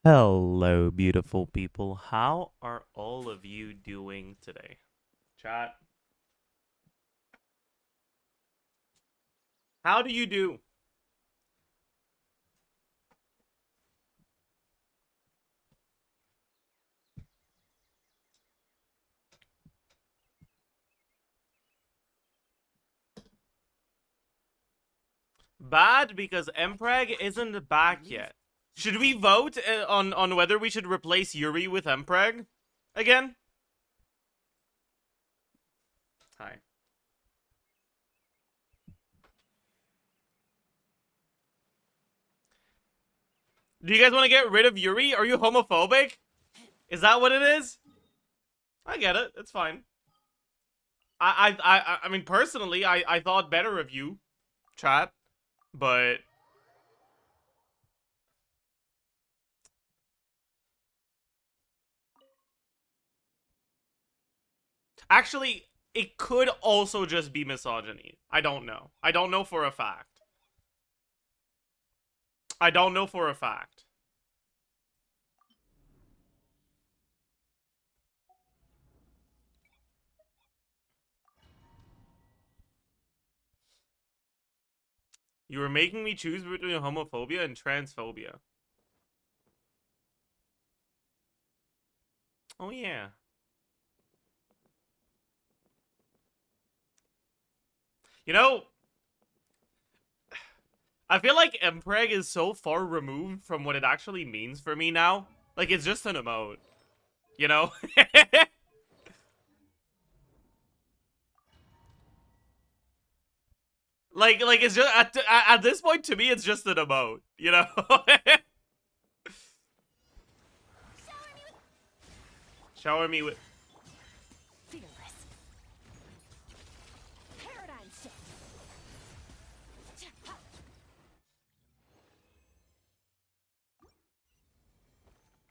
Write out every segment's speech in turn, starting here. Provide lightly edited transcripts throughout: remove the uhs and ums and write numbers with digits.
Hello, beautiful people. How are all of you doing today? Chat. How do you do? Bad because Mpreg isn't back yet. Should we vote on whether we should replace Yuri with Mpreg again? Hi. Do you guys want to get rid of Yuri? Are you homophobic? Is that what it is? I get it. It's fine. I mean, personally, I thought better of you, chat, but actually, it could also just be misogyny. I don't know. I don't know for a fact. I don't know for a fact. You were making me choose between homophobia and transphobia. Oh, yeah. You know, I feel like Mpreg is so far removed from what it actually means for me now. Like, it's just an emote. You know? like it's just at this point to me it's just an emote, you know. Shower me with Fearless. Paradigm shift.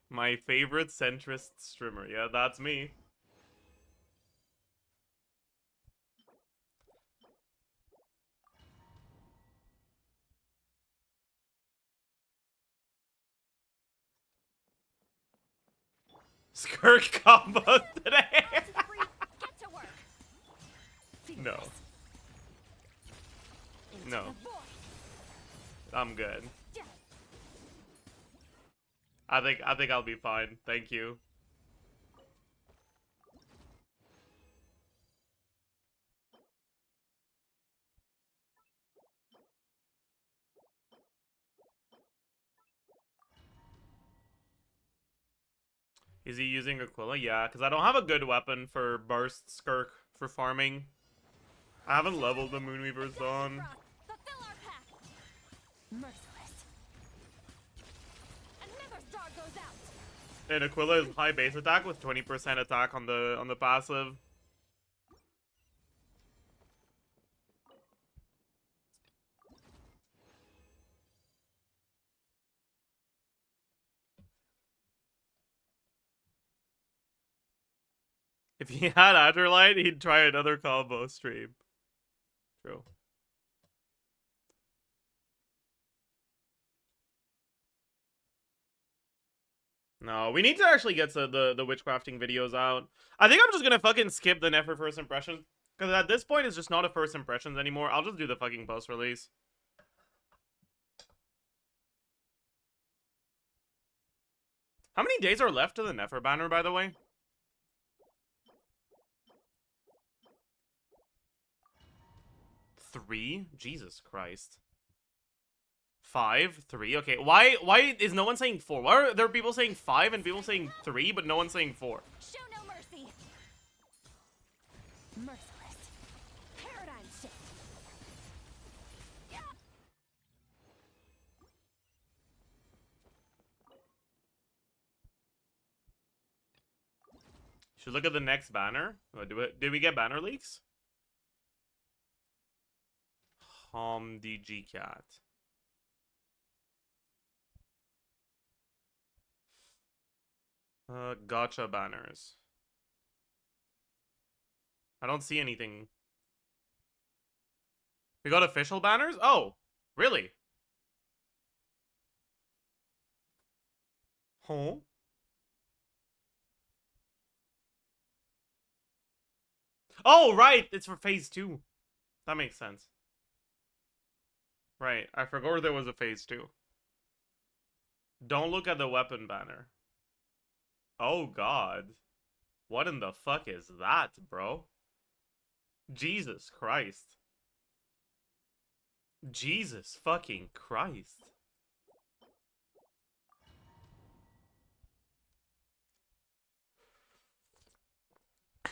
my favorite centrist streamer. Yeah, that's me. Skirt combo today. Get to work. No, no, I'm good. I think I'll be fine. Thank you. Is he using Aquila? Yeah, because I don't have a good weapon for burst skirk for farming. I haven't leveled the Moonweaver's Dawn. Fulfill our pact. Merciless. Another star goes out. And Aquila is high base attack with 20% attack on the passive. If he had Adderlight, he'd try another combo stream. True. No, we need to actually get the witchcrafting videos out. I think I'm just gonna fucking skip the nefer first impressions. Because at this point, it's just not a first impressions anymore. I'll just do the fucking post-release. How many days are left to the nefer banner, by the way? 3? Jesus Christ. 5? 3? Okay, why is no one saying 4? Why are there people saying 5 and people saying 3, but no one's saying 4? Show no mercy. Merciless. Paradigm shift. Should look at the next banner. Oh, did we get banner leaks? DG cat. Gotcha banners. I don't see anything. We got official banners? Oh, really? Huh? Oh, right. It's for phase 2. That makes sense. Right. I forgot there was a phase 2. Don't look at the weapon banner. Oh, God. What in the fuck is that, bro? Jesus Christ. Jesus fucking Christ.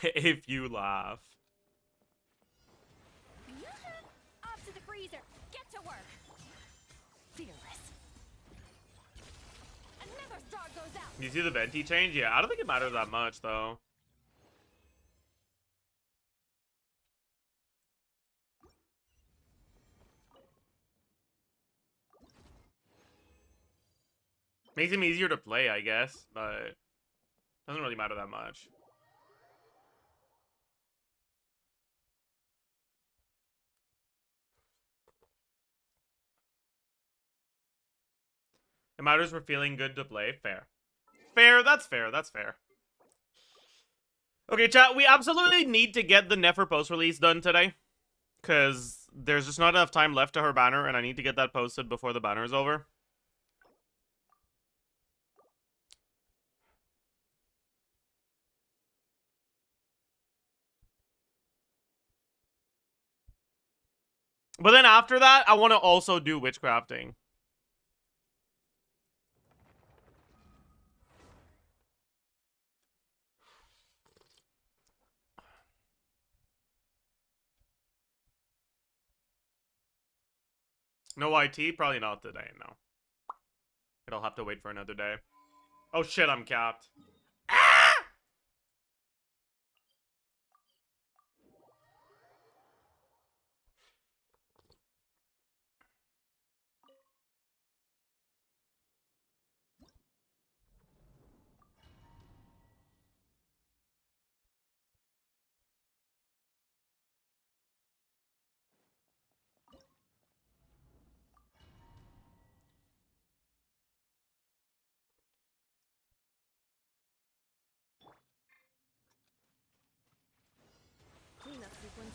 If you laugh. Off to the freezer. Get to work. Fearless. Another star goes out. You see the venti change? Yeah, I don't think it matters that much, though. Makes him easier to play, I guess, but doesn't really matter that much. It matters for feeling good to play. Fair. Fair, that's fair, that's fair. Okay, chat, we absolutely need to get the Nefer post-release done today. Because there's just not enough time left to her banner, and I need to get that posted before the banner is over. But then after that, I want to also do witchcrafting. No IT? Probably not today, no. It'll have to wait for another day. Oh shit, I'm capped. Ah!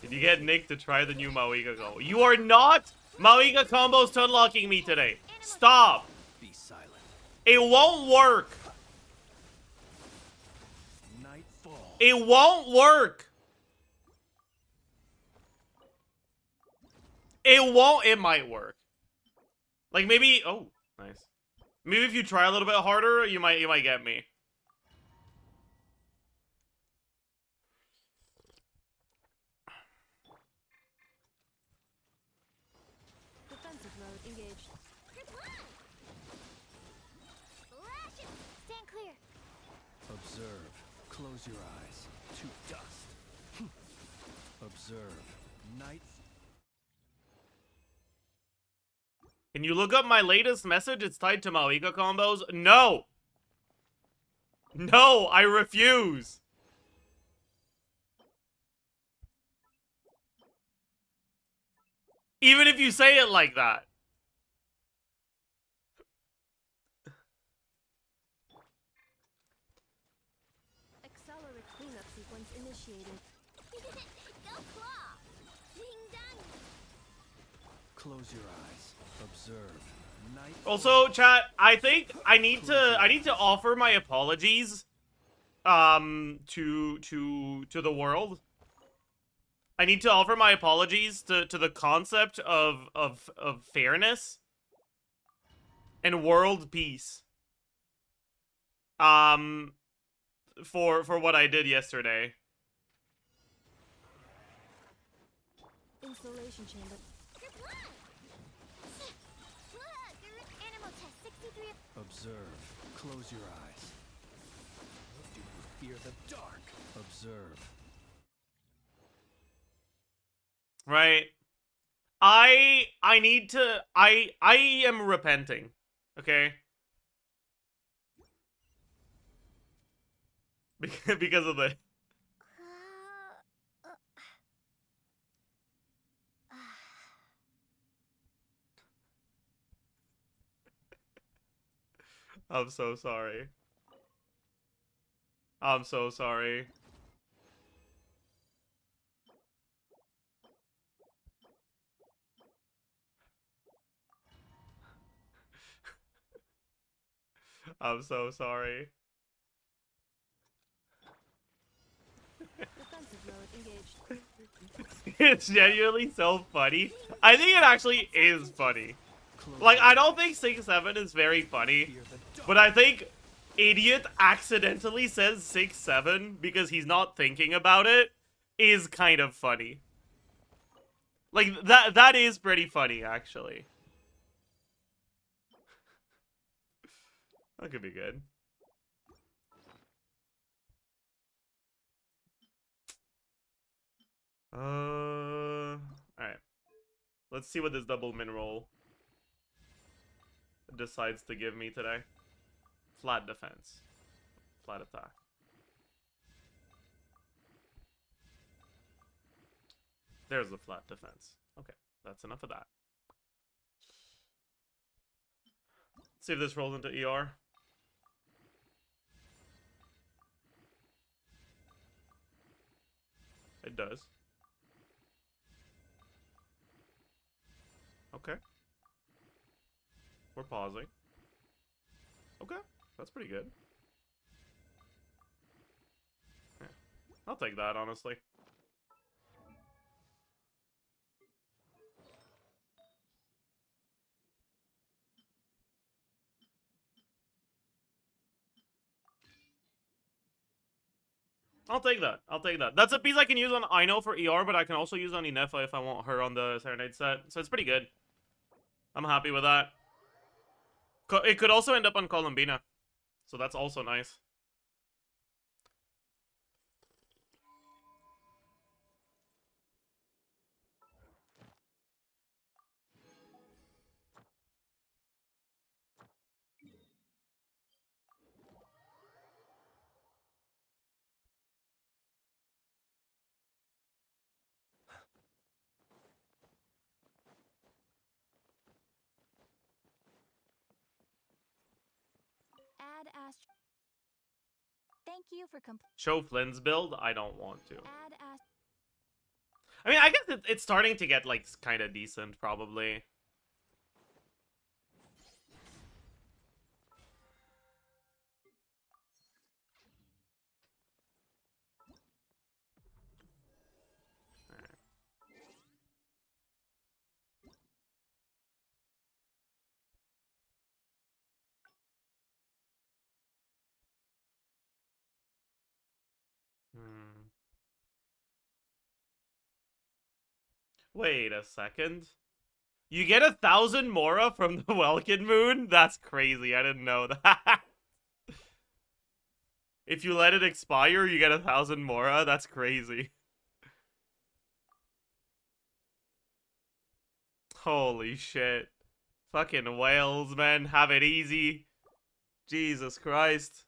Did you get Nick to try the new Mauiga combo? You are not Mauiga combos to unlocking me today. Stop. Be silent. It won't work. Nightfall. It won't work. It won't. It might work. Like maybe. Oh, nice. Maybe if you try a little bit harder, you might get me. Defensive mode engaged. Stand clear. Observe. Close your eyes. To dust. Observe. Night. Can you look up my latest message? It's tied to Mauiga combos. No. No, I refuse. Even if you say it like that. Accelerate cleanup sequence initiated. Go claw. Ding dong. Close your eyes. Observe. Night. Also, chat, I think I need to offer my apologies to the world. I need to offer my apologies to the concept of fairness and world peace. For what I did yesterday. Installation chamber. Animal test 63. Observe. Close your eyes. Do you fear the dark? Observe. Right. I need to I am repenting. Okay? Because of the I'm so sorry. I'm so sorry. I'm so sorry. Defensive mode engaged. It's genuinely so funny. I think it actually is funny. Like, I don't think 6-7 is very funny, but I think idiot accidentally says 6-7 because he's not thinking about it is kind of funny. Like, that is pretty funny, actually. That could be good. Alright. Let's see what this double mineral decides to give me today. Flat defense. Flat attack. There's the flat defense. Okay, that's enough of that. Let's see if this rolls into ER. It does. Okay. We're pausing. Okay, that's pretty good. Yeah. I'll take that, honestly. I'll take that. I'll take that. That's a piece I can use on Ino for ER, but I can also use on Inefa if I want her on the Serenade set. So it's pretty good. I'm happy with that. It could also end up on Columbina. So that's also nice. Add ast. Thank you for Show Flynn's build? I don't want to. Add ast. I mean, I guess it's starting to get, like, kind of decent, probably. Wait a second. You get 1,000 Mora from the Welkin Moon? That's crazy. I didn't know that. If you let it expire, you get 1,000 Mora? That's crazy. Holy shit. Fucking whales, man. Have it easy. Jesus Christ.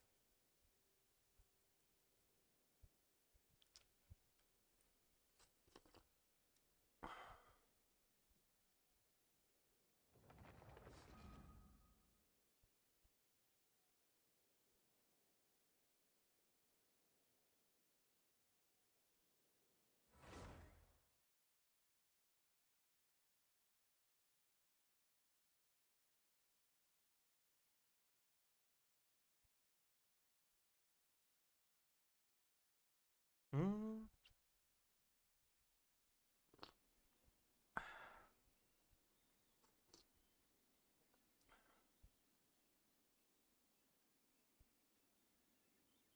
Hmm.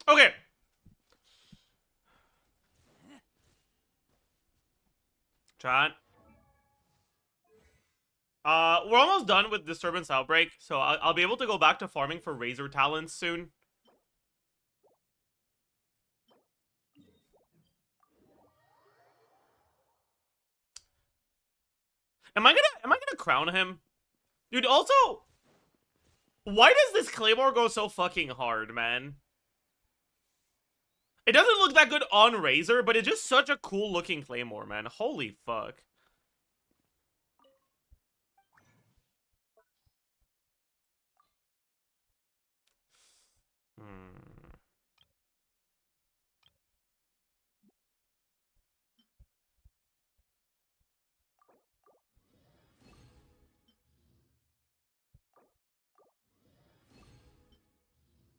Okay. Chat. We're almost done with Disturbance Outbreak, so I'll be able to go back to farming for Razor Talents soon. Am I gonna crown him? Dude, also, why does this Claymore go so fucking hard, man? It doesn't look that good on Razor, but it's just such a cool looking Claymore, man. Holy fuck.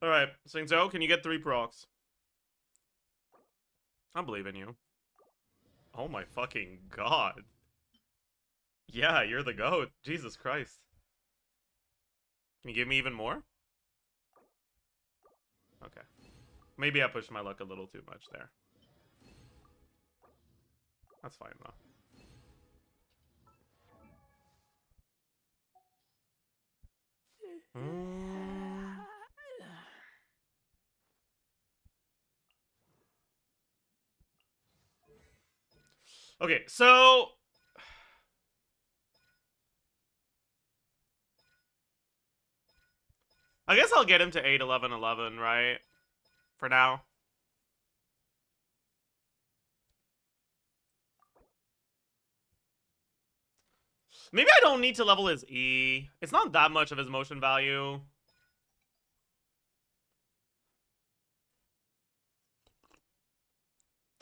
Alright, Singto, can you get 3 procs? I believe in you. Oh my fucking god. Yeah, you're the GOAT. Jesus Christ. Can you give me even more? Okay. Maybe I pushed my luck a little too much there. That's fine, though. Okay, so... I guess I'll get him to 8, 11, 11, right? For now. Maybe I don't need to level his E. It's not that much of his motion value.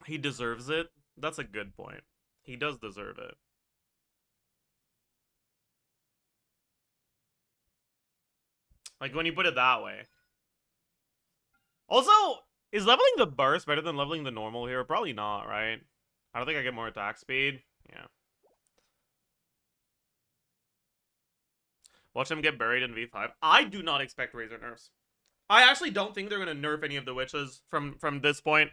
He deserves it. That's a good point. He does deserve it. Like, when you put it that way. Also, is leveling the burst better than leveling the normal here? Probably not, right? I don't think I get more attack speed. Yeah. Watch them get buried in V5. I do not expect Razor nerfs. I actually don't think they're going to nerf any of the witches from this point.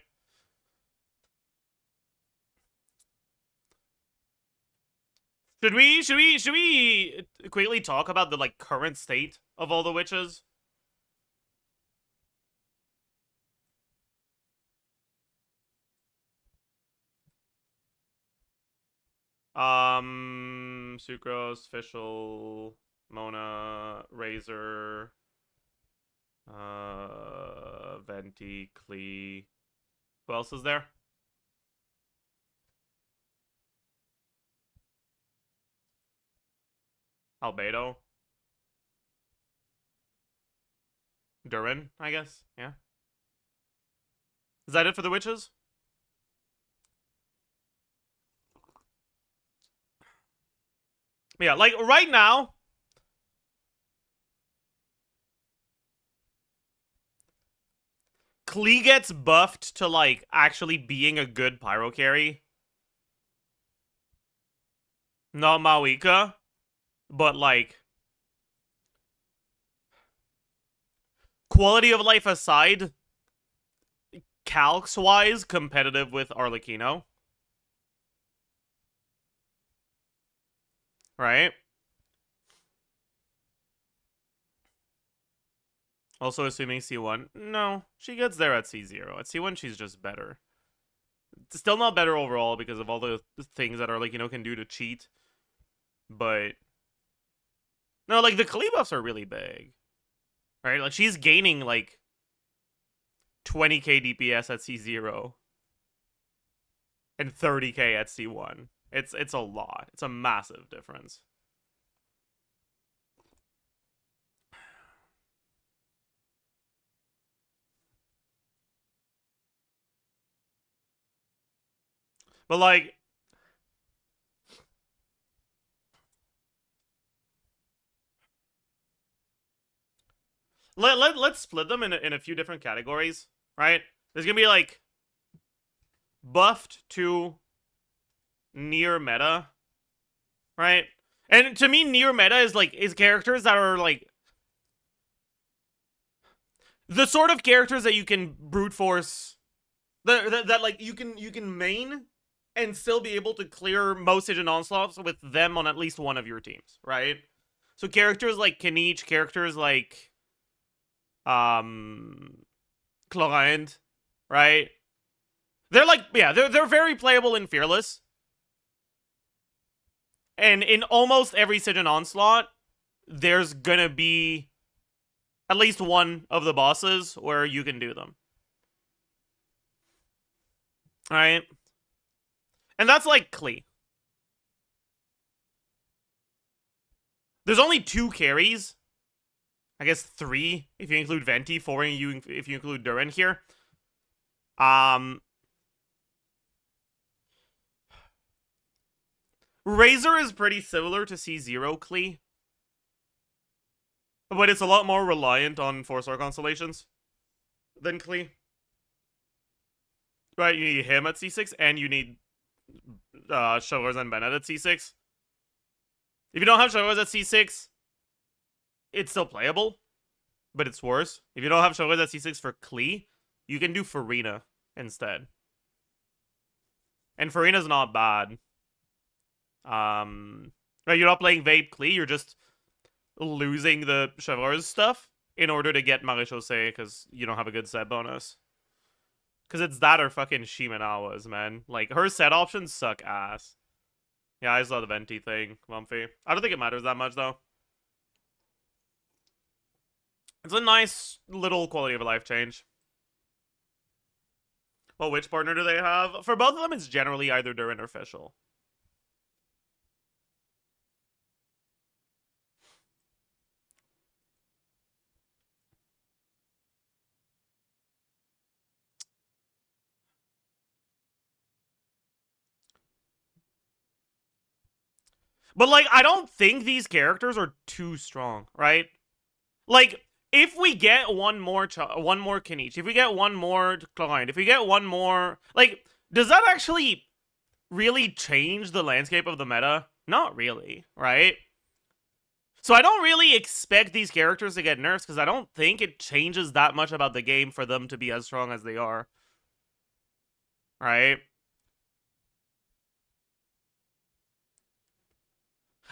Should we quickly talk about the, like, current state of all the witches? Sucrose, Fischl, Mona, Razor, Venti, Klee. Who else is there? Albedo. Durin, I guess. Yeah. Is that it for the witches? Yeah, like, right now... Klee gets buffed to, like, actually being a good pyro carry. Not Mawika. But, like... Quality of life aside... Calcs-wise, competitive with Arlecchino. Right? Also assuming C1. No, she gets there at C0. At C1, she's just better. Still not better overall because of all the things that Arlecchino can do to cheat. But... No, like, the Klee buffs are really big. Right? Like, she's gaining, like, 20k DPS at C0. And 30k at C1. It's a lot. It's a massive difference. But, like... Let's split them in a few different categories, right? There's gonna be, like... Buffed to... near meta, right? And to me, near meta is like characters that are like the sort of characters that you can brute force, that like you can main and still be able to clear most Agent Onslaughts with them on at least one of your teams, right? So characters like Kenichi, characters like Chlorinde, right? They're like, yeah, they're very playable and fearless. And in almost every Sigyn Onslaught, there's gonna be at least one of the bosses where you can do them. Alright? And that's like Klee. There's only 2 carries. I guess 3 if you include Venti, 4 if you include Durin here. Razor is pretty similar to C0 Klee. But it's a lot more reliant on 4-star constellations. than Klee. Right, you need him at C6, and you need Showers and Bennett at C6. If you don't have Showers at C6, it's still playable, but it's worse. If you don't have Showers at C6 for Klee, you can do Farina instead. And Farina's not bad. Right, you're not playing Vape Klee, you're just losing the Showers stuff in order to get Marechaussee because you don't have a good set bonus. Because it's that or fucking Shimenawa's, man. Like, her set options suck ass. Yeah, I saw the Venti thing, Lumpy. I don't think it matters that much, though. It's a nice little quality of life change. Well, which partner do they have? For both of them, it's generally either Durin or Fischl. But, like, I don't think these characters are too strong, right? Like, if we get one more Kenichi, if we get one more Klein, if we get one more... Like, does that actually really change the landscape of the meta? Not really, right? So I don't really expect these characters to get nerfs, because I don't think it changes that much about the game for them to be as strong as they are. Right?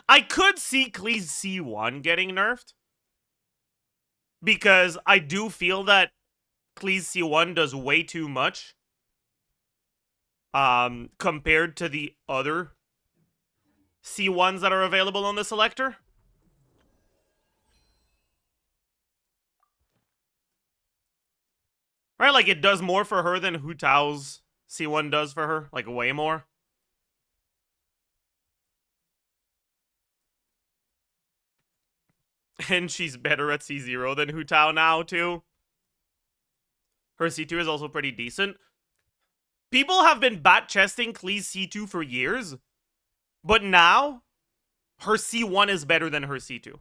I could see Klee's C1 getting nerfed. Because I do feel that Klee's C1 does way too much. Compared to the other C1s that are available on the selector. Right, like it does more for her than Hu Tao's C1 does for her. Like way more. And she's better at C0 than Hu Tao now, too. Her C2 is also pretty decent. People have been bat-chesting Klee's C2 for years. But now, her C1 is better than her C2.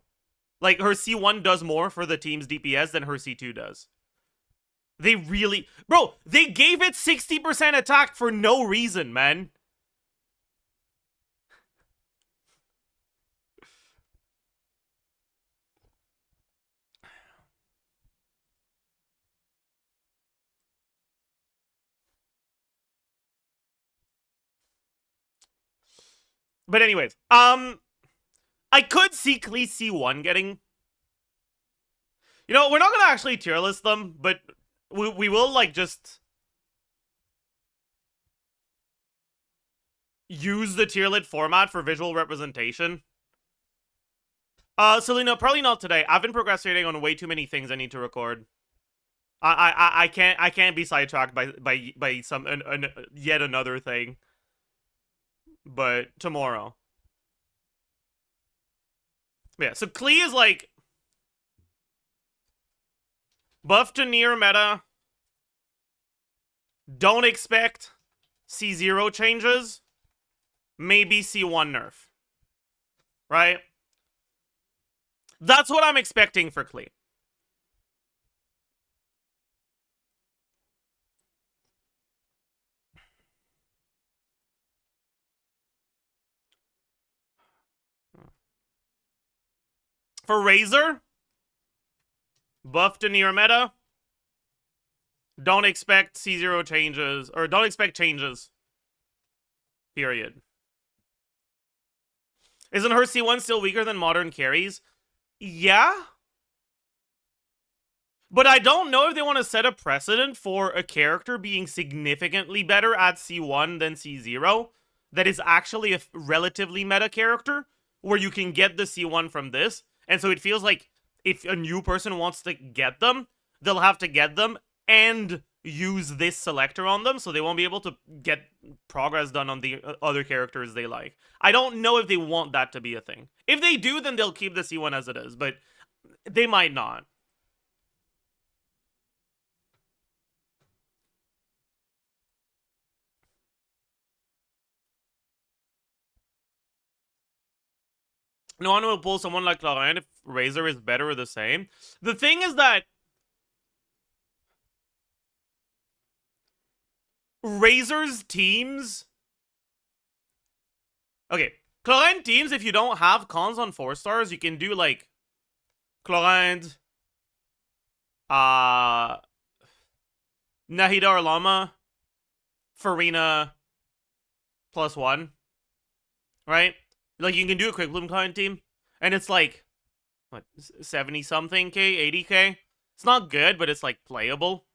Like, her C1 does more for the team's DPS than her C2 does. They really... Bro, they gave it 60% attack for no reason, man. But anyways, I could see Klee C1 getting... You know, we're not gonna actually tier list them, but we will, like, just... use the tier list format for visual representation. Selena, probably not today. I've been procrastinating on way too many things I need to record. I can't be sidetracked by some yet another thing. But tomorrow. Yeah, so Klee is like buff to near meta. Don't expect C0 changes. Maybe C1 nerf. Right? That's what I'm expecting for Klee. For Razor, buff to near meta. Don't expect C0 changes, or don't expect changes. Period. Isn't her C1 still weaker than modern carries? Yeah. But I don't know if they want to set a precedent for a character being significantly better at C1 than C0 that is actually a relatively meta character, where you can get the C1 from this. And so it feels like if a new person wants to get them, they'll have to get them and use this selector on them, so they won't be able to get progress done on the other characters they like. I don't know if they want that to be a thing. If they do, then they'll keep the C1 as it is, but they might not. No one will pull someone like Laurent if Razor is better or the same. The thing is that Razor's teams. Okay, Chlorine teams, if you don't have cons on 4 stars, you can do like Chlorine, Nahida or Llama, Farina +1, right? Like you can do a Quick Bloom Chlorine team, and it's like what 70 something k, 80k. It's not good, but it's like playable.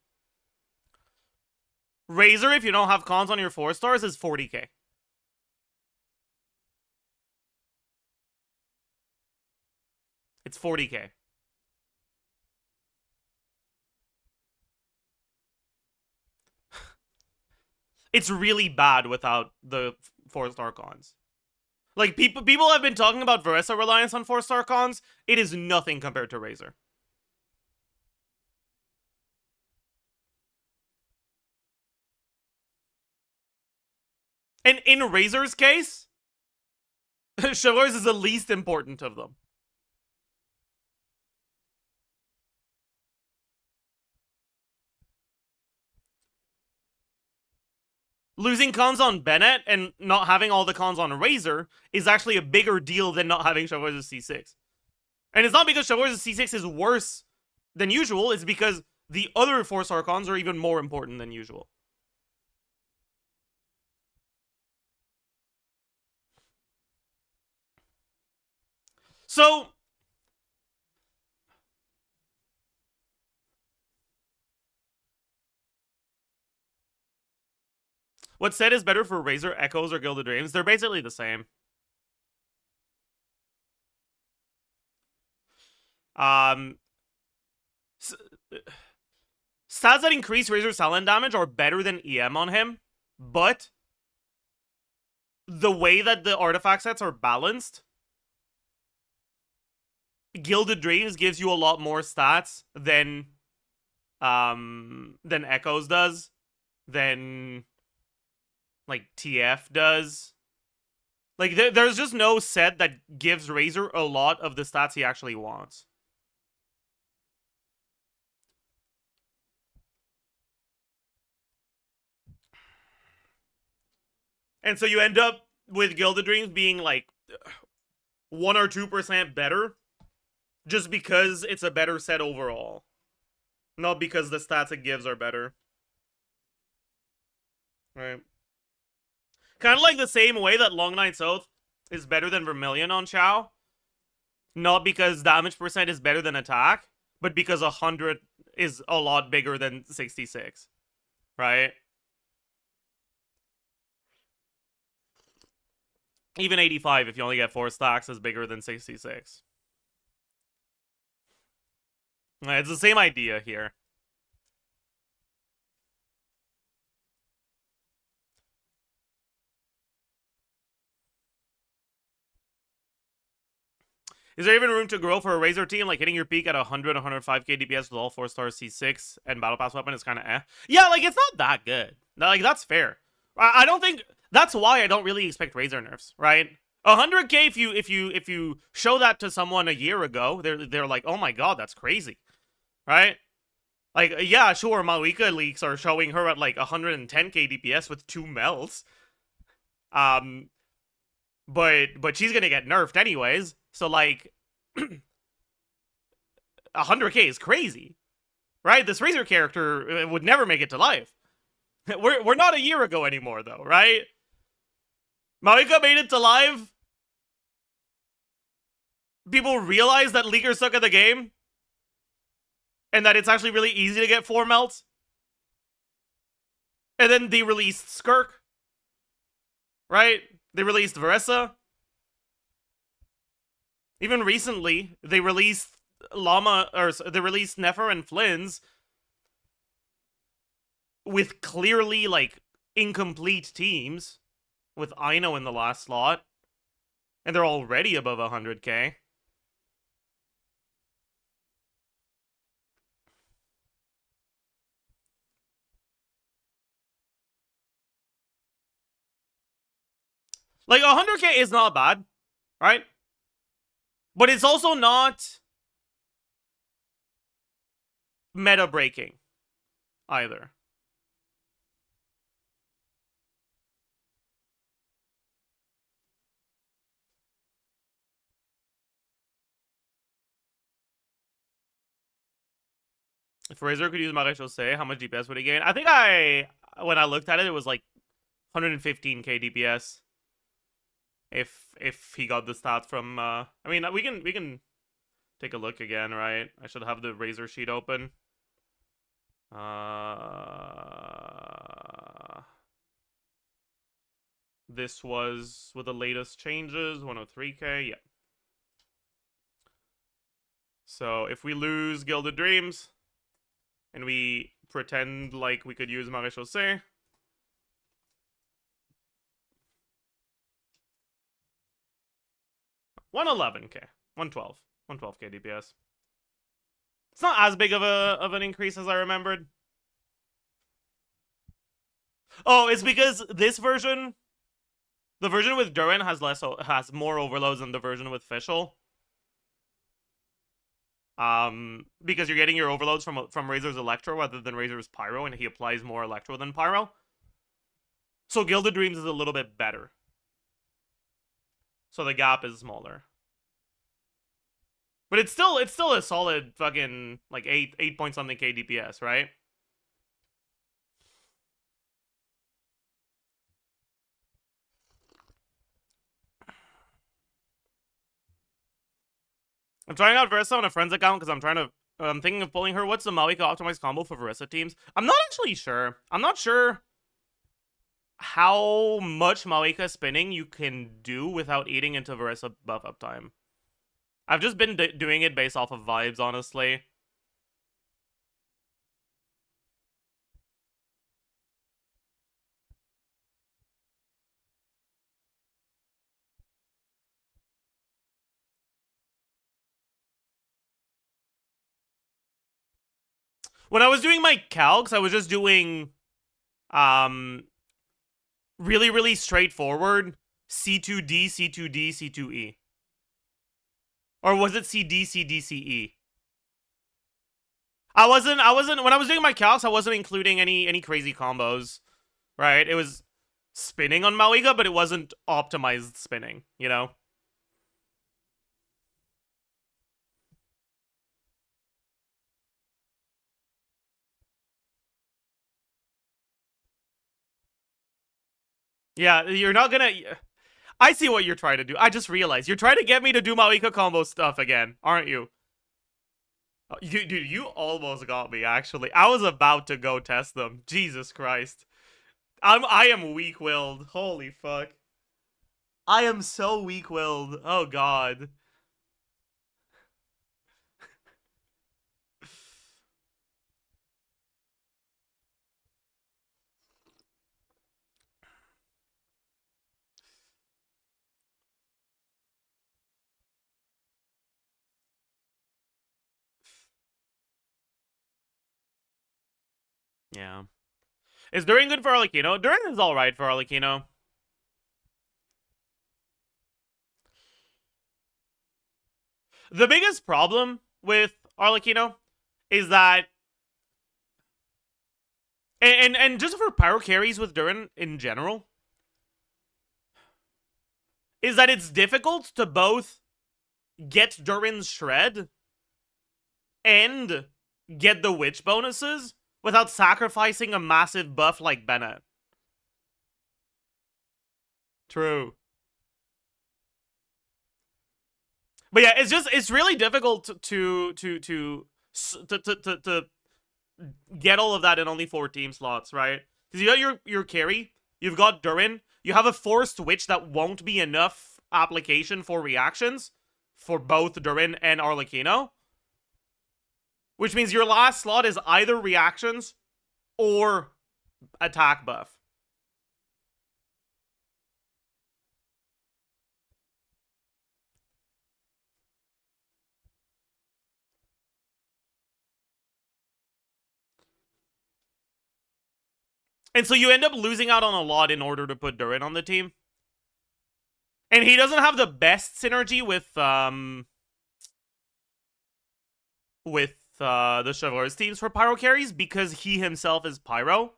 Razor, if you don't have cons on your 4 stars, is 40k. It's 40k. It's really bad without the 4-star cons. Like, people have been talking about Veressa reliance on 4-star cons. It is nothing compared to Razor. And in Razor's case, Chivalrous is the least important of them. Losing cons on Bennett and not having all the cons on Razor is actually a bigger deal than not having Chivalrous C6. And it's not because Chivalrous C6 is worse than usual, it's because the other 4-star cons are even more important than usual. So, what set is better for Razor, Echoes, or Gilded Dreams? They're basically the same. Stats that increase Razor Salon damage are better than EM on him, but the way that the artifact sets are balanced, Gilded Dreams gives you a lot more stats than Echoes does, than like TF does. Like there's just no set that gives Razor a lot of the stats he actually wants. And so you end up with Gilded Dreams being like 1 or 2% better just because it's a better set overall. Not because the stats it gives are better. Right. Kind of like the same way that Long Night's Oath is better than Vermilion on Chao. Not because damage percent is better than attack, but because 100 is a lot bigger than 66. Right? Even 85, if you only get 4 stacks, is bigger than 66. It's the same idea here. Is there even room to grow for a Razor team? Like hitting your peak at 100, 105k DPS with all 4-star C6 and Battle Pass weapon is kind of eh. Yeah, like it's not that good. Like that's fair. I don't think that's why I don't really expect Razor nerfs, right? 100k if you show that to someone a year ago, they're like, "Oh my god, that's crazy." Right? Like yeah, sure, Malika leaks are showing her at like 110k DPS with 2 melts. But she's going to get nerfed anyways. So like 100k is crazy. Right? This Razor character would never make it to life. We're not a year ago anymore, though, right? Malika made it to live. People realize that leakers suck at the game. And that it's actually really easy to get 4 melts. And then they released Skirk. Right? They released Veressa. Even recently, they released they released Nefer and Flynn's with clearly, like, incomplete teams, with Ino in the last slot, and they're already above 100k. Like, 100k is not bad, right? But it's also not meta breaking either. If Razor could use Maréchaussée, how much DPS would he gain? I think when I looked at it, it was like 115k DPS. If he got the stats from I mean we can take a look again, right? I should have the Razor sheet open. This was with the latest changes, 103k, yeah. So if we lose Gilded Dreams and we pretend like we could use Maréchaussée, $111k, 112k DPS. It's not as big of an increase as I remembered. Oh, it's because this version, the version with Durin has more overloads than the version with Fischl. Because you're getting your overloads from Razor's Electro rather than Razor's Pyro, and he applies more Electro than Pyro. So Gilded Dreams is a little bit better. So the gap is smaller. But it's still a solid fucking like 8 point something K DPS, right? I'm trying out Versa on a friend's account because I'm thinking of pulling her. What's the Maoika optimized combo for Versa teams? I'm not actually sure. I'm not sure how much Maoika spinning you can do without eating into Versa buff uptime. I've just been doing it based off of vibes, honestly. When I was doing my calcs, I was just doing really straightforward C2D, C2D, C2E. Or was it CD, CD, CE? I wasn't when I was doing my calcs, I wasn't including any crazy combos. Right? It was spinning on Maoika, but it wasn't optimized spinning, you know? Yeah, you're not gonna... I see what you're trying to do. I just realized. You're trying to get me to do Maoika combo stuff again, aren't you? Dude, you almost got me, actually. I was about to go test them. Jesus Christ. I am weak-willed. Holy fuck. I am so weak-willed. Oh, God. Yeah. Is Durin good for Arlecchino? Durin is alright for Arlecchino. The biggest problem with Arlecchino is that... And just for pyro carries with Durin in general, is that it's difficult to both get Durin's Shred and get the Witch bonuses without sacrificing a massive buff like Bennett. True. But yeah, it's really difficult to get all of that in only 4 team slots, right? Because you got your carry, you've got Durin, you have a forced Witch that won't be enough application for reactions for both Durin and Arlecchino. Which means your last slot is either reactions or attack buff. And so you end up losing out on a lot in order to put Durin on the team. And he doesn't have the best synergy with the Chevreurs teams for Pyro carries because he himself is Pyro.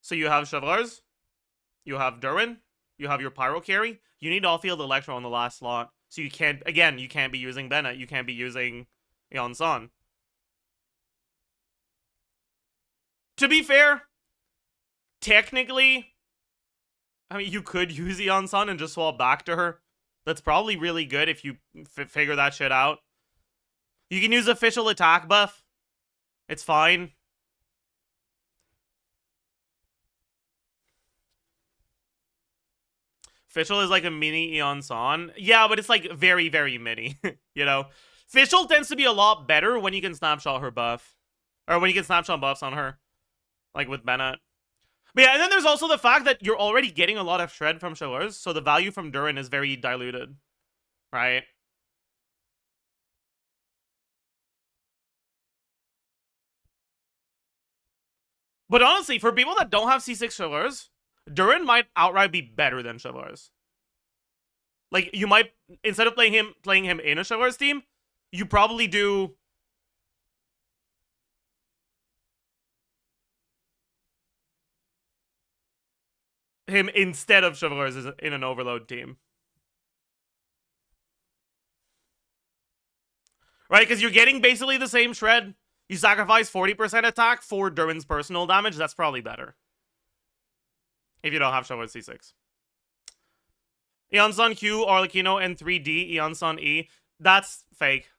So you have Chevreurs, you have Durin, you have your Pyro carry. You need off-field Electro on the last slot. So you can't, again, you can't be using Bennett, you can't be using Yonsan. To be fair, technically, I mean, you could use Eon Sun and just swap back to her. That's probably really good if you figure that shit out. You can use official attack buff. It's fine. Official is like a mini Eon Sun. Yeah, but it's like very, very mini, you know? Official tends to be a lot better when you can snapshot her buff. Or when you can snapshot buffs on her. Like with Bennett. But yeah, and then there's also the fact that you're already getting a lot of shred from Shivers, so the value from Durin is very diluted. Right? But honestly, for people that don't have C6 Shivers, Durin might outright be better than Shivers. Like, you might, instead of playing him in a Shivers team, you probably do him instead of Shivers in an Overload team. Right? Because you're getting basically the same shred. You sacrifice 40% attack for Durin's personal damage. That's probably better. If you don't have Shivers C6. Eon Sun Q, Arlecchino, and 3D, Eon Sun E. That's fake.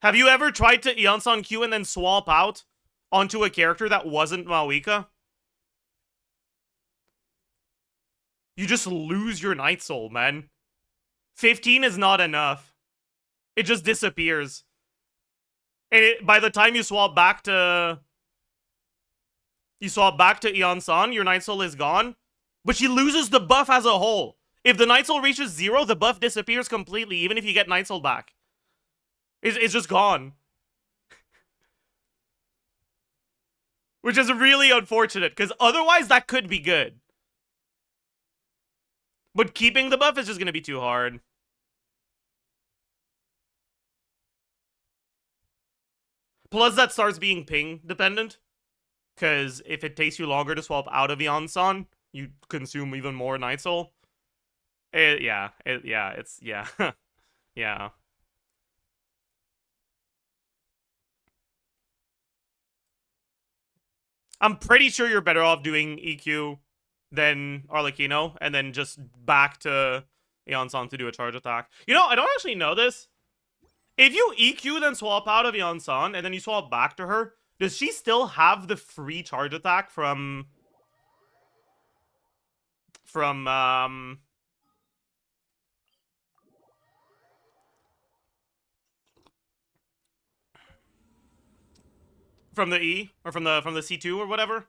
Have you ever tried to Eon Sun Q and then swap out onto a character that wasn't Mawika? You just lose your Night Soul, man. 15 is not enough. It just disappears. And by the time you swap back to Eon Sun, your Night Soul is gone. But she loses the buff as a whole. If the Night Soul reaches 0, the buff disappears completely, even if you get Night Soul back. It's just gone. Which is really unfortunate, because otherwise that could be good. But keeping the buff is just going to be too hard. Plus that starts being ping dependent. Because if it takes you longer to swap out of Eon Sun, you consume even more Night Soul. Yeah. Yeah. I'm pretty sure you're better off doing EQ than Arlecchino, and then just back to Eon Sun to do a charge attack. You know, I don't actually know this. If you EQ then swap out of Eon Sun, and then you swap back to her, does she still have the free charge attack from the E? Or from the C2 or whatever?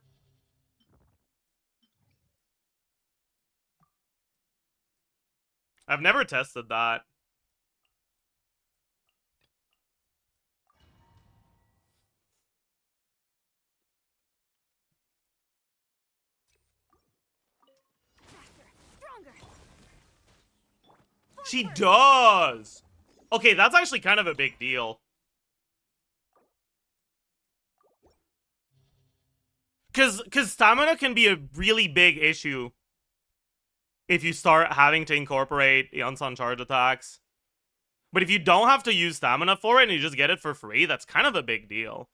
I've never tested that. She does! Okay, that's actually kind of a big deal. Because stamina can be a really big issue if you start having to incorporate Eon Sun charge attacks. But if you don't have to use stamina for it and you just get it for free, that's kind of a big deal.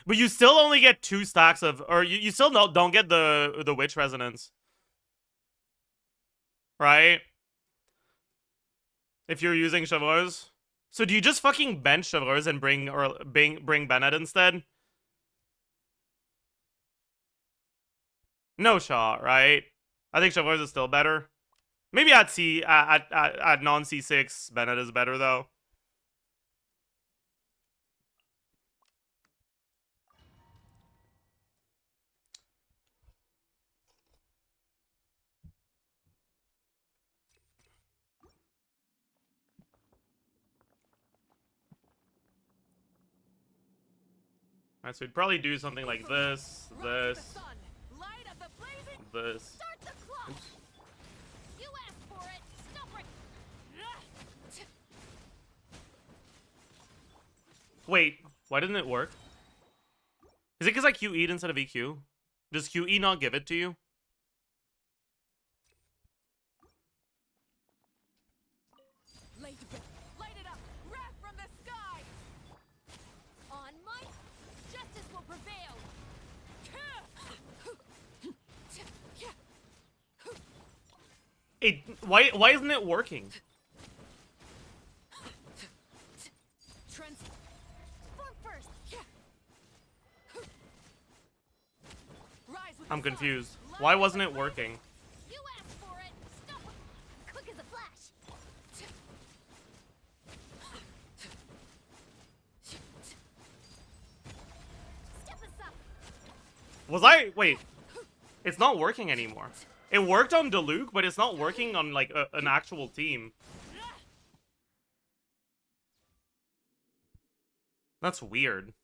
But you still only get 2 stacks of, or you still don't get the Witch Resonance. Right? If you're using Chevreuse. So do you just fucking bench Chevreuse and bring Bennett instead? No shot, right? I think Chevreuse is still better. Maybe at non C6, Bennett is better though. Alright, so we'd probably do something like this, this. Oops. You asked for it. Stop it. Wait, why didn't it work? Is it because I QE'd instead of EQ? Does QE not give it to you? Light it up! Wrath from the sky! On might, justice will prevail! Why isn't it working? Trans... Form first! Rise with I'm the sun. confused. Light Why as wasn't a it flame. working? You asked for it! Stop it! Quick as a flash! Step aside! Was I... Wait. It's not working anymore. It worked on Diluc, but it's not working on, like, an actual team. That's weird.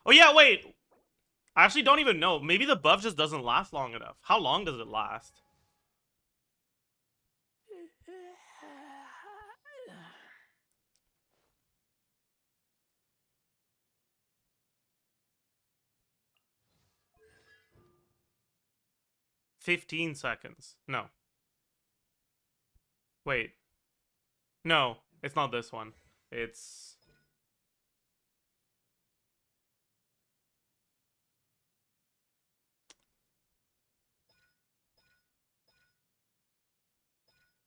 Oh, yeah, wait. I actually don't even know. Maybe the buff just doesn't last long enough. How long does it last? "15 seconds. No. Wait. No, it's not this one. It's...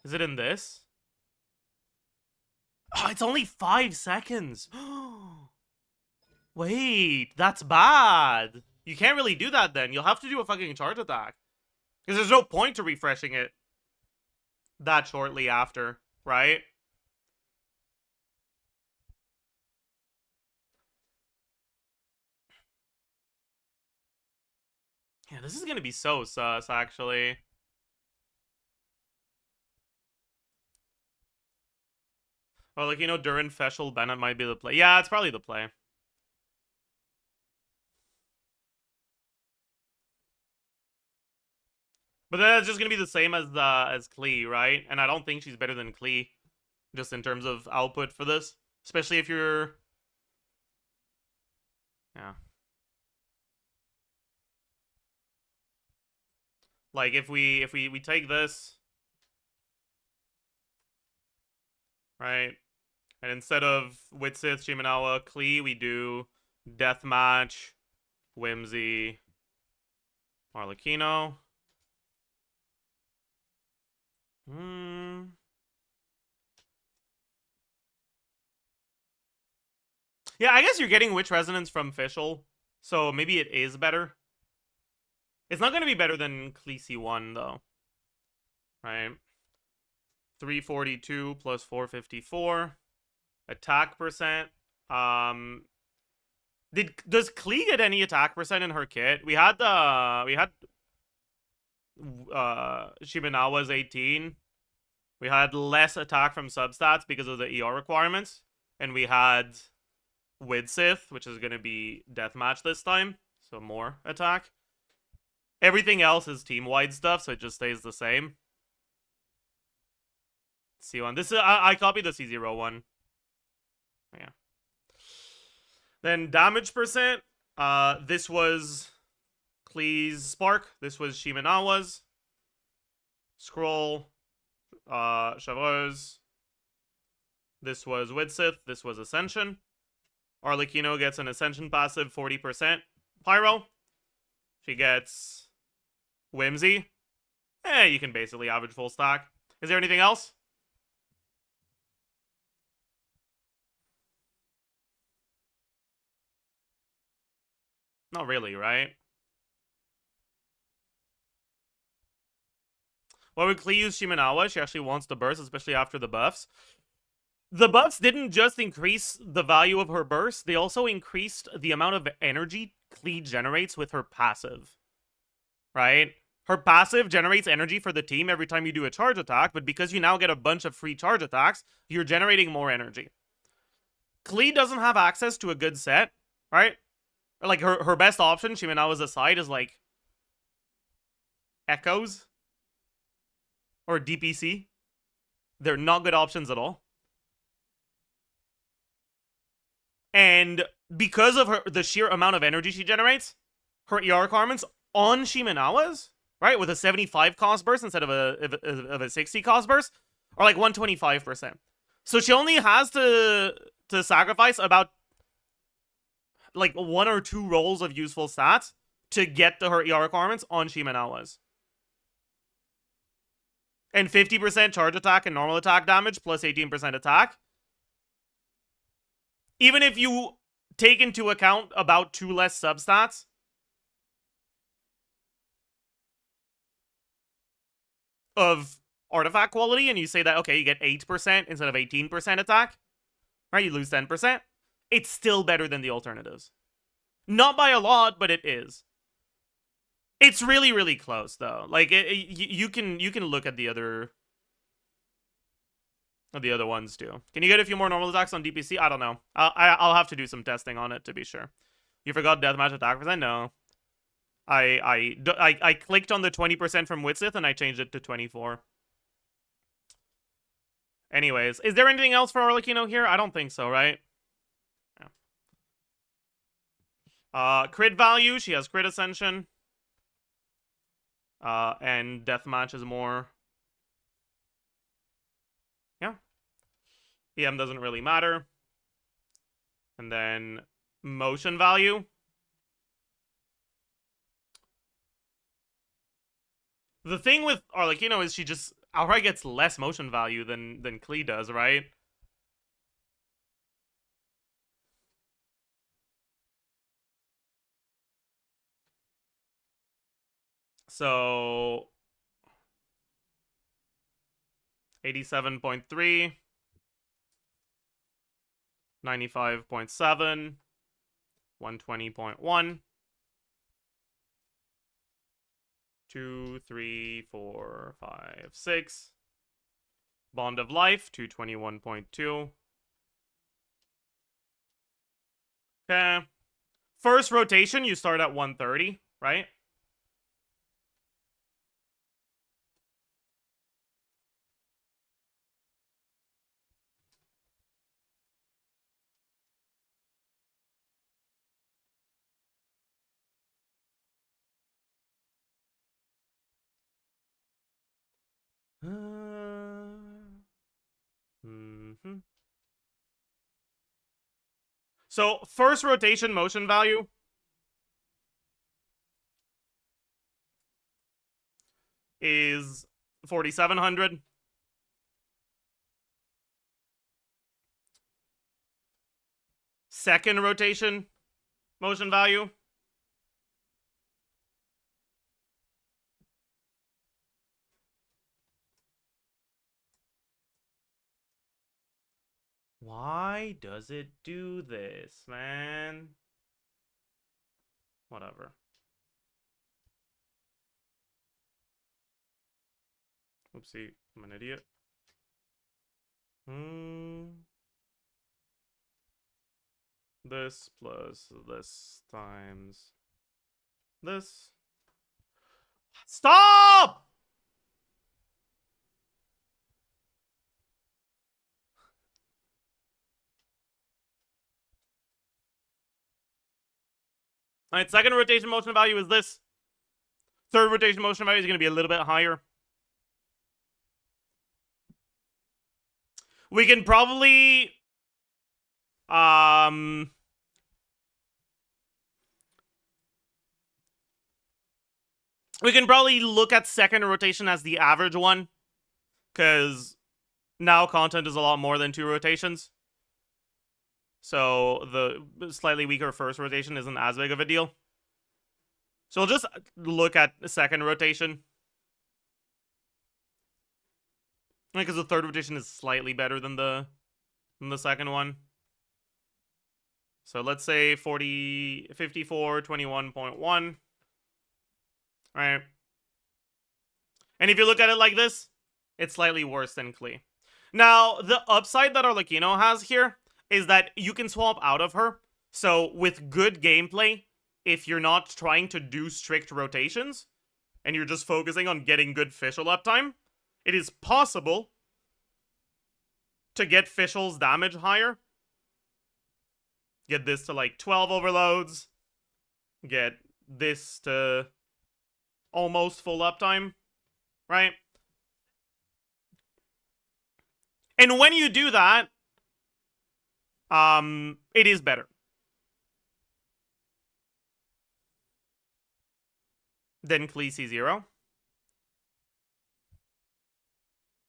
Is it in this? Oh, it's only 5 seconds. Wait, that's bad. You can't really do that then. You'll have to do a fucking charge attack. Because there's no point to refreshing it that shortly after, right? Yeah, this is gonna be so sus, actually. Oh, like, you know, Durin, Feschel, Bennett might be the play. Yeah, it's probably the play. But then it's just gonna be the same as Klee, right? And I don't think she's better than Klee, just in terms of output for this. Especially if you're... Yeah. Like, if we take this... Right? And instead of Witsith, Shimenawa, Klee, we do Deathmatch, Whimsy, Arlecchino. Yeah, I guess you're getting Witch Resonance from Fischl, so maybe it is better. It's not going to be better than Khaleesi 1, though. Right? 342 plus 454. Attack percent. Does Klee get any attack percent in her kit? We had Shimenawa's 18. We had less attack from substats because of the ER requirements. And we had Widsith, which is going to be Deathmatch this time. So more attack. Everything else is team-wide stuff, so it just stays the same. C1. This is I copied the C0 one. Yeah. Then damage percent. This was Klee's Spark. This was Shimenawa's. Scroll. Chevreuse. This was Widsith. This was Ascension. Arlecchino gets an Ascension passive, 40%. Pyro. She gets Whimsy. You can basically average full stack. Is there anything else? Not really, right? Why would Klee use Shimenawa? She actually wants the burst, especially after the buffs. The buffs didn't just increase the value of her burst, they also increased the amount of energy Klee generates with her passive. Right? Her passive generates energy for the team every time you do a charge attack, but because you now get a bunch of free charge attacks, you're generating more energy. Klee doesn't have access to a good set, right? Like, her best option, Shimenawa's aside, is, like, Echoes. or DPC. They're not good options at all. And because of the sheer amount of energy she generates, her ER requirements on Shimenawa's, right, with a 75 cost burst instead of a 60 cost burst, are like 125%. So she only has to sacrifice about like 1 or 2 rolls of useful stats to get to her ER requirements on Shimenawa's. And 50% charge attack and normal attack damage plus 18% attack. Even if you take into account about 2 less substats, of artifact quality, and you say that, okay, you get 8% instead of 18% attack, right? You lose 10%. It's still better than the alternatives. Not by a lot, but it is. It's really, really close, though. Like, you can look at the other ones, too. Can you get a few more normal attacks on DPC? I don't know. I'll have to do some testing on it, to be sure. You forgot deathmatch attack percent? No. I clicked on the 20% from Witzith, and I changed it to 24. Anyways, is there anything else for Arlecchino here? I don't think so, right? Yeah. Crit value, she has crit ascension. And deathmatch is more. Yeah. EM doesn't really matter. And then motion value. The thing with Arlecchino is she just outright gets less motion value than Klee does, right? So 87.3, 95.7, 120.1. 2, 3, 4, 5, 6. Bond of Life, 221.2. Okay. First rotation, you start at 130, right? So, first rotation motion value is 4,700. Second rotation motion value Why does it do this, man? Whatever. Oopsie, I'm an idiot. This plus this times this. Stop! Alright, second rotation motion value is this. Third rotation motion value is going to be a little bit higher. We can probably... we can probably look at second rotation as the average one. Because now content is a lot more than 2 rotations. So the slightly weaker first rotation isn't as big of a deal. So we'll just look at the second rotation. Because the third rotation is slightly better than the second one. So let's say 54, 21.1. Right. And if you look at it like this, it's slightly worse than Klee. Now, the upside that Arlecchino has here is that you can swap out of her. So with good gameplay, if you're not trying to do strict rotations, and you're just focusing on getting good official uptime, it is possible to get Fischl's damage higher. Get this to like 12 overloads. Get this to almost full uptime, right? And when you do that, it is better than Khaleesi 0.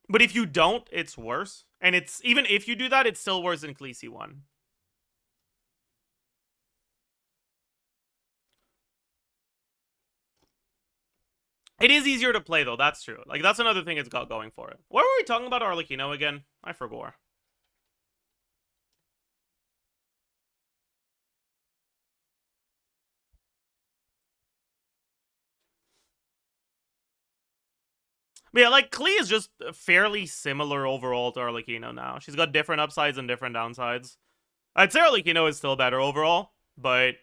But if you don't, it's worse. And it's even if you do that, it's still worse than Khaleesi 1. It is easier to play, though. That's true. Like, that's another thing it's got going for it. What were we talking about Arlecchino again? I forgot. But yeah, like, Klee is just fairly similar overall to Arlecchino now. She's got different upsides and different downsides. I'd say Arlecchino is still better overall, but...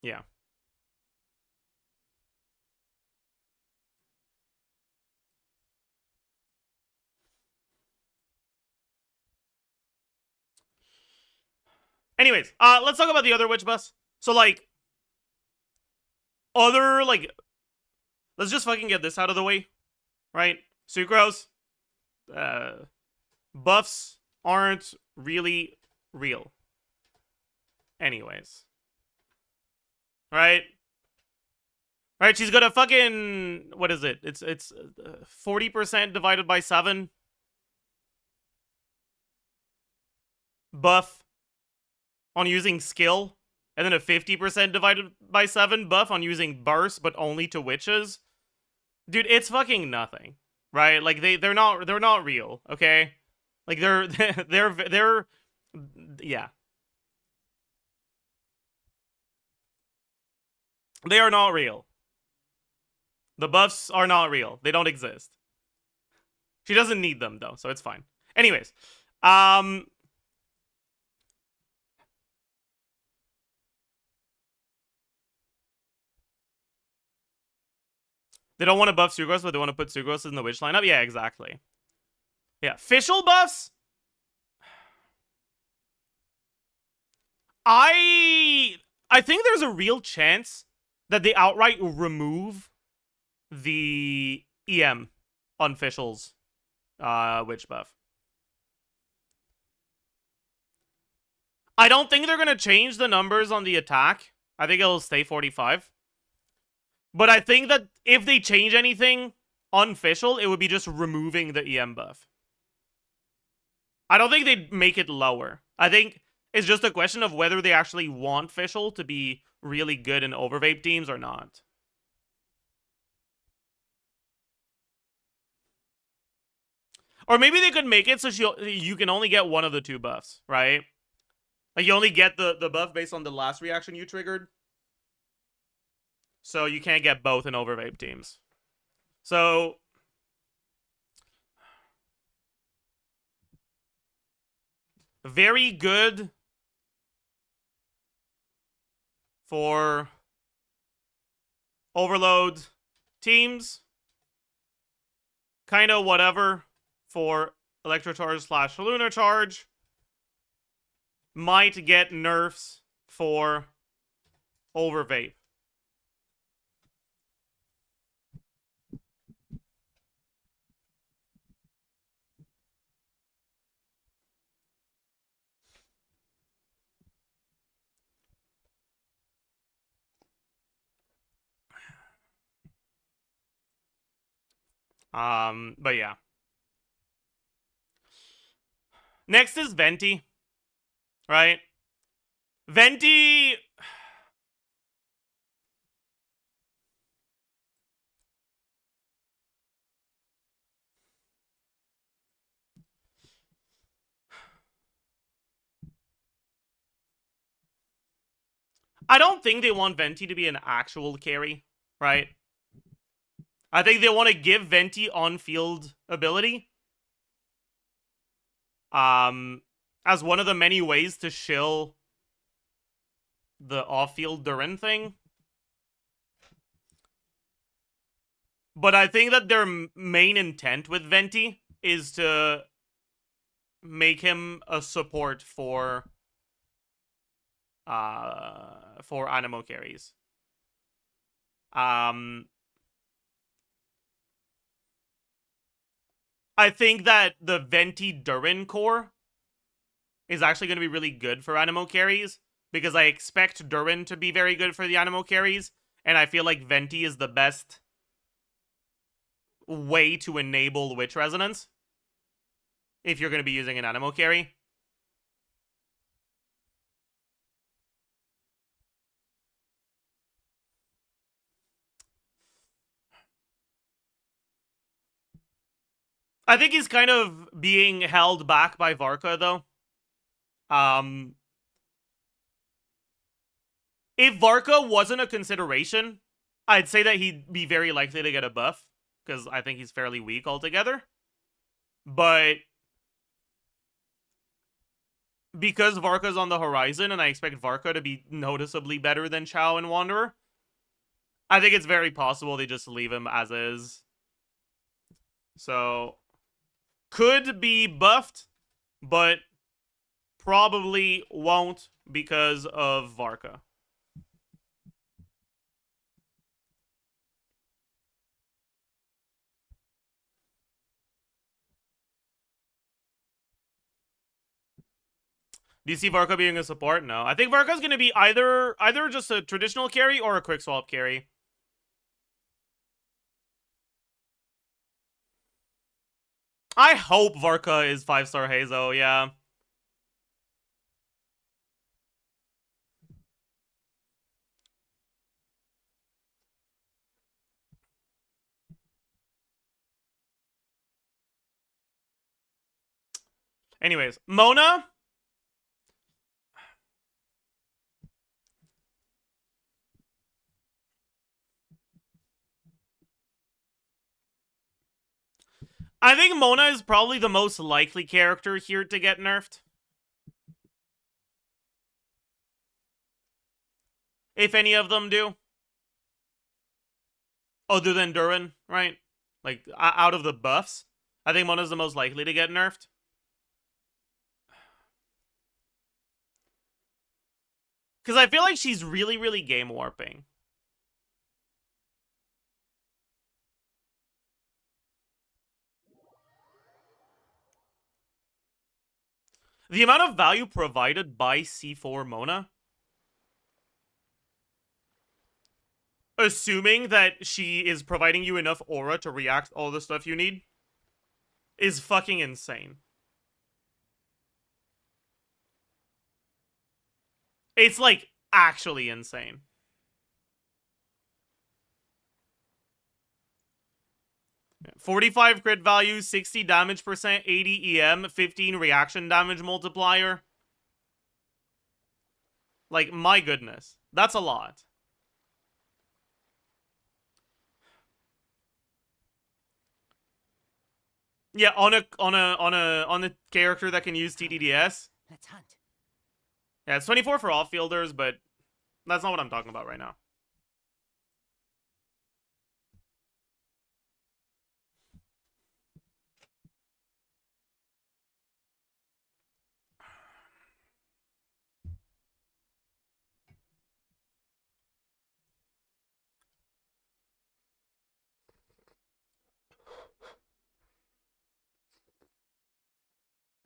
yeah. Anyways, let's talk about the other witch bus. So, like, other, like, let's just fucking get this out of the way, right? Sucrose, buffs aren't really real. Anyways. Right? Right, she's got a fucking, what is it? It's 40% divided by 7. Buff on using skill, and then a 50% divided by 7 buff on using burst, but only to witches. Dude, it's fucking nothing, right? Like they're not real, okay? Like they're yeah. They are not real. The buffs are not real. They don't exist. She doesn't need them though, so it's fine. Anyways, they don't want to buff Sucrose, but they want to put Sucrose in the witch lineup? Yeah, exactly. Yeah, Fischl buffs? I think there's a real chance that they outright remove the EM on Fischl's witch buff. I don't think they're going to change the numbers on the attack. I think it'll stay 45. But I think that if they change anything on Fischl, it would be just removing the EM buff. I don't think they'd make it lower. I think it's just a question of whether they actually want Fischl to be really good in overvape teams or not. Or maybe they could make it so you can only get one of the 2 buffs, right? Like, you only get the buff based on the last reaction you triggered. So you can't get both in overvape teams. So... very good for overload teams. Kind of whatever for Electrocharge / Lunar Charge. Might get nerfs for overvape. But yeah. Next is Venti. Right? Venti... I don't think they want Venti to be an actual carry, right? I think they want to give Venti on-field ability. As one of the many ways to shill the off-field Durin thing. But I think that their main intent with Venti is to make him a support for Animo carries. I think that the Venti Durin core is actually going to be really good for Animo carries, because I expect Durin to be very good for the Animo carries, and I feel like Venti is the best way to enable Witch Resonance if you're going to be using an Animo carry. I think he's kind of being held back by Varka, though. If Varka wasn't a consideration, I'd say that he'd be very likely to get a buff, because I think he's fairly weak altogether. But because Varka's on the horizon, and I expect Varka to be noticeably better than Chao and Wanderer, I think it's very possible they just leave him as is. So, could be buffed, but probably won't because of Varka. Do you see Varka being a support? No. I think Varka's going to be either just a traditional carry or a quick swap carry. I hope Varka is 5-star Hazo, yeah. Anyways, Mona. I think Mona is probably the most likely character here to get nerfed. If any of them do. Other than Durin, right? Like, out of the buffs, I think Mona's the most likely to get nerfed. Because I feel like she's really, really game warping. The amount of value provided by C4 Mona, assuming that she is providing you enough aura to react all the stuff you need, is fucking insane. It's, like, actually insane. Yeah, 45 crit value, 60 damage percent, 80 EM, 15 reaction damage multiplier. Like, my goodness. That's a lot. Yeah, on a character that can use TDDS. Let's hunt. Yeah, it's 24 for off-fielders, but that's not what I'm talking about right now.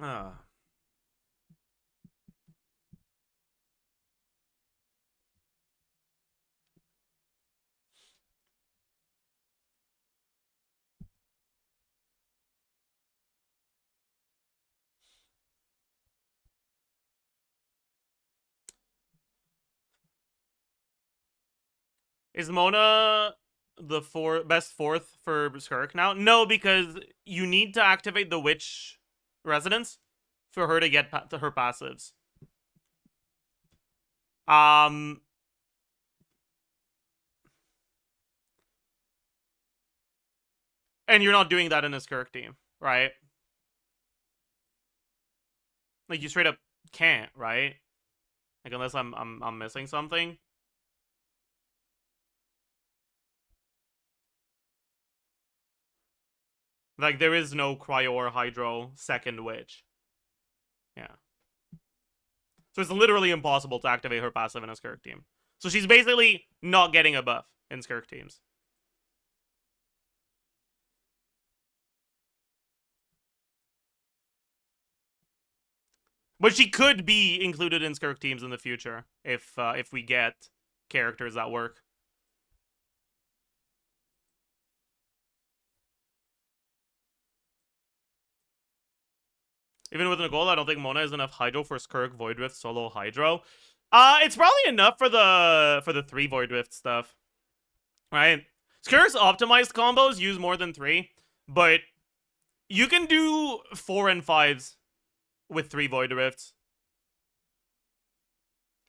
Ah. Is Mona the best fourth for Skirk now? No, because you need to activate the Witch Resonance for her to get to her passives. And you're not doing that in a Skirk team, right? Like, you straight up can't, right? Like, unless I'm missing something. Like, there is no Cryo or Hydro second Witch. Yeah. So it's literally impossible to activate her passive in a Skirk team. So she's basically not getting a buff in Skirk teams. But she could be included in Skirk teams in the future if we get characters that work. Even with Nicole, I don't think Mona is enough Hydro for Skirk, Void Rift, solo Hydro. It's probably enough for the 3 Void Rift stuff. Right? Skirk's optimized combos use more than 3, but you can do 4 and 5s with 3 Void Rifts.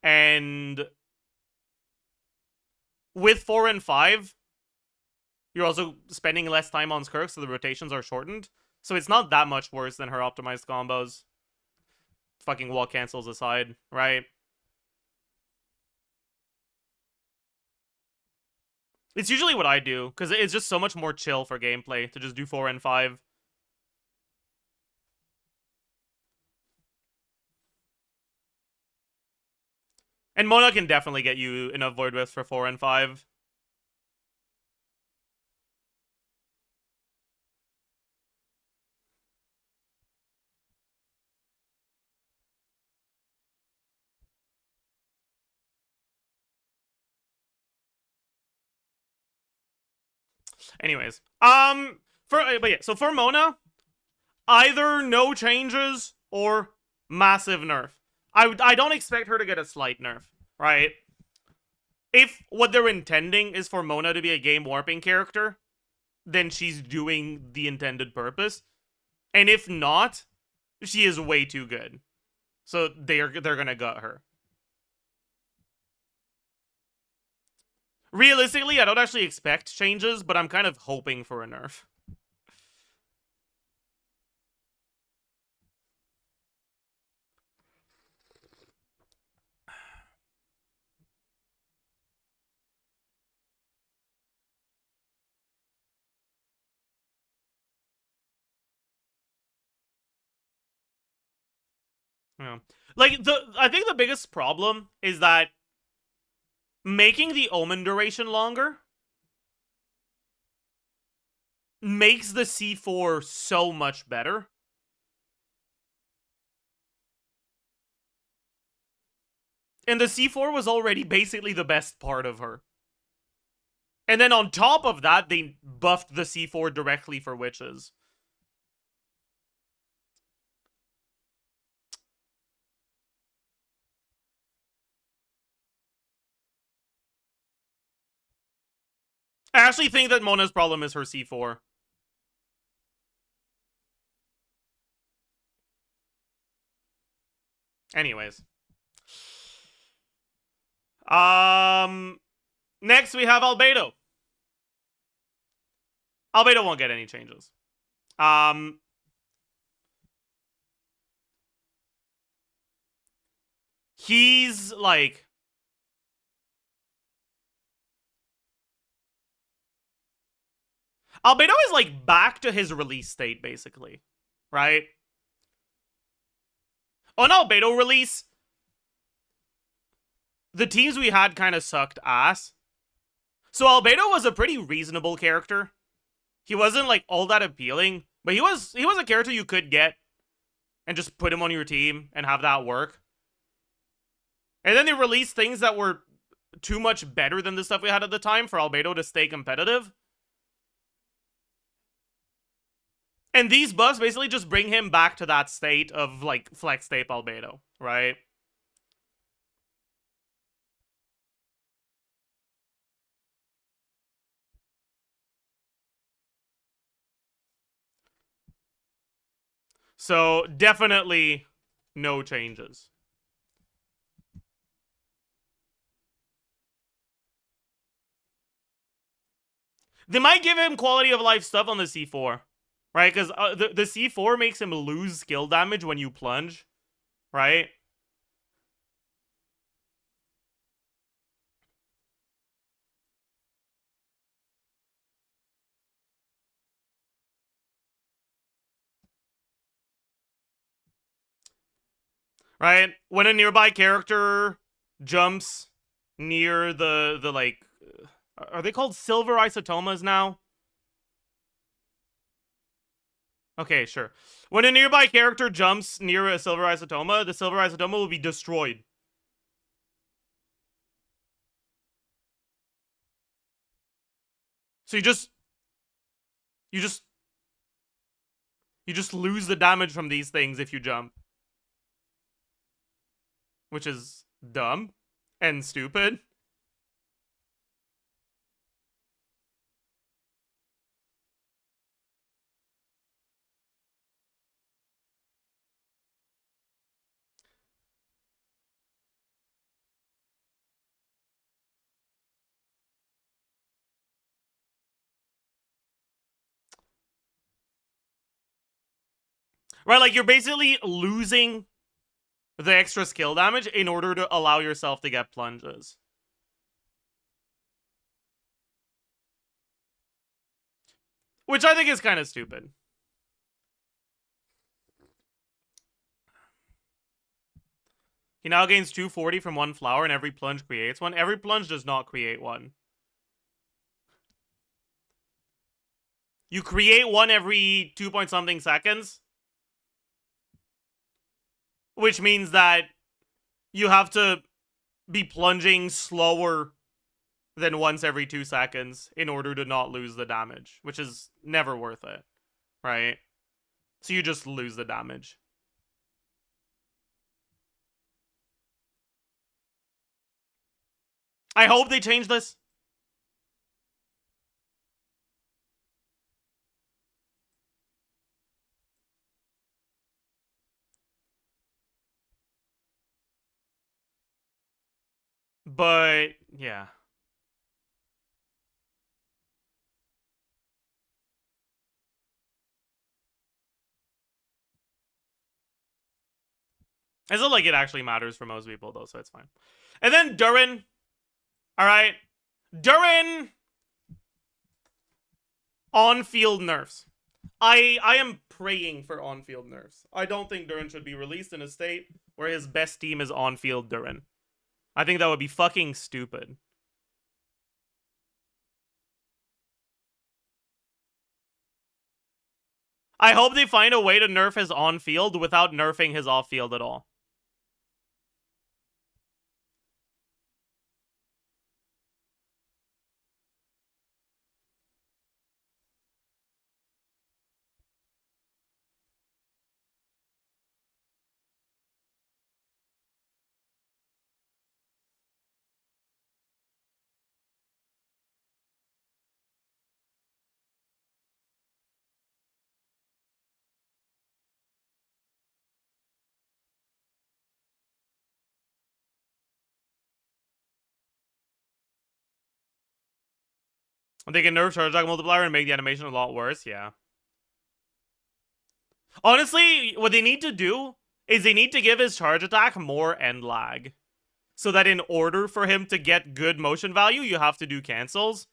And with 4 and 5, you're also spending less time on Skirk, so the rotations are shortened. So it's not that much worse than her optimized combos. Fucking wall cancels aside, right? It's usually what I do, because it's just so much more chill for gameplay to just do 4 and 5. And Mona can definitely get you enough Void Rifts for 4 and 5. Anyways, so for Mona, either no changes or massive nerf. I don't expect her to get a slight nerf, right? If what they're intending is for Mona to be a game warping character, then she's doing the intended purpose. And if not, she is way too good. So they're gonna gut her. Realistically, I don't actually expect changes, but I'm kind of hoping for a nerf. Yeah. Like, I think the biggest problem is that making the Omen duration longer makes the C4 so much better. And the C4 was already basically the best part of her. And then on top of that, they buffed the C4 directly for witches. I actually think that Mona's problem is her C4. Anyways. Next we have Albedo. Albedo won't get any changes. He's like... Albedo is like back to his release state, basically. Right? On Albedo release, the teams we had kind of sucked ass. So Albedo was a pretty reasonable character. He wasn't like all that appealing, but he was a character you could get and just put him on your team and have that work. And then they released things that were too much better than the stuff we had at the time for Albedo to stay competitive. And these buffs basically just bring him back to that state of, like, flex tape Albedo, right? So, definitely no changes. They might give him quality of life stuff on the C4, right? Because the C4 makes him lose skill damage when you plunge, right? Right? When a nearby character jumps near the like, are they called silver isotomas now? Okay, sure. When a nearby character jumps near a silver isotoma, the silver isotoma will be destroyed. So you just lose the damage from these things if you jump. Which is dumb and stupid. Right, like you're basically losing the extra skill damage in order to allow yourself to get plunges. Which I think is kind of stupid. He now gains 240 from one flower and every plunge creates one. Every plunge does not create one. You create one every 2-point-something seconds. Which means that you have to be plunging slower than once every 2 seconds in order to not lose the damage. Which is never worth it. Right? So you just lose the damage. I hope they change this. But, yeah. It's not like it actually matters for most people, though, so it's fine. And then Durin. Alright. Durin! On-field nerfs. I am praying for on-field nerfs. I don't think Durin should be released in a state where his best team is on-field Durin. I think that would be fucking stupid. I hope they find a way to nerf his on-field without nerfing his off-field at all. They can nerf charge attack multiplier and make the animation a lot worse, yeah. Honestly, what they need to do is they need to give his charge attack more end lag. So that in order for him to get good motion value, you have to do cancels.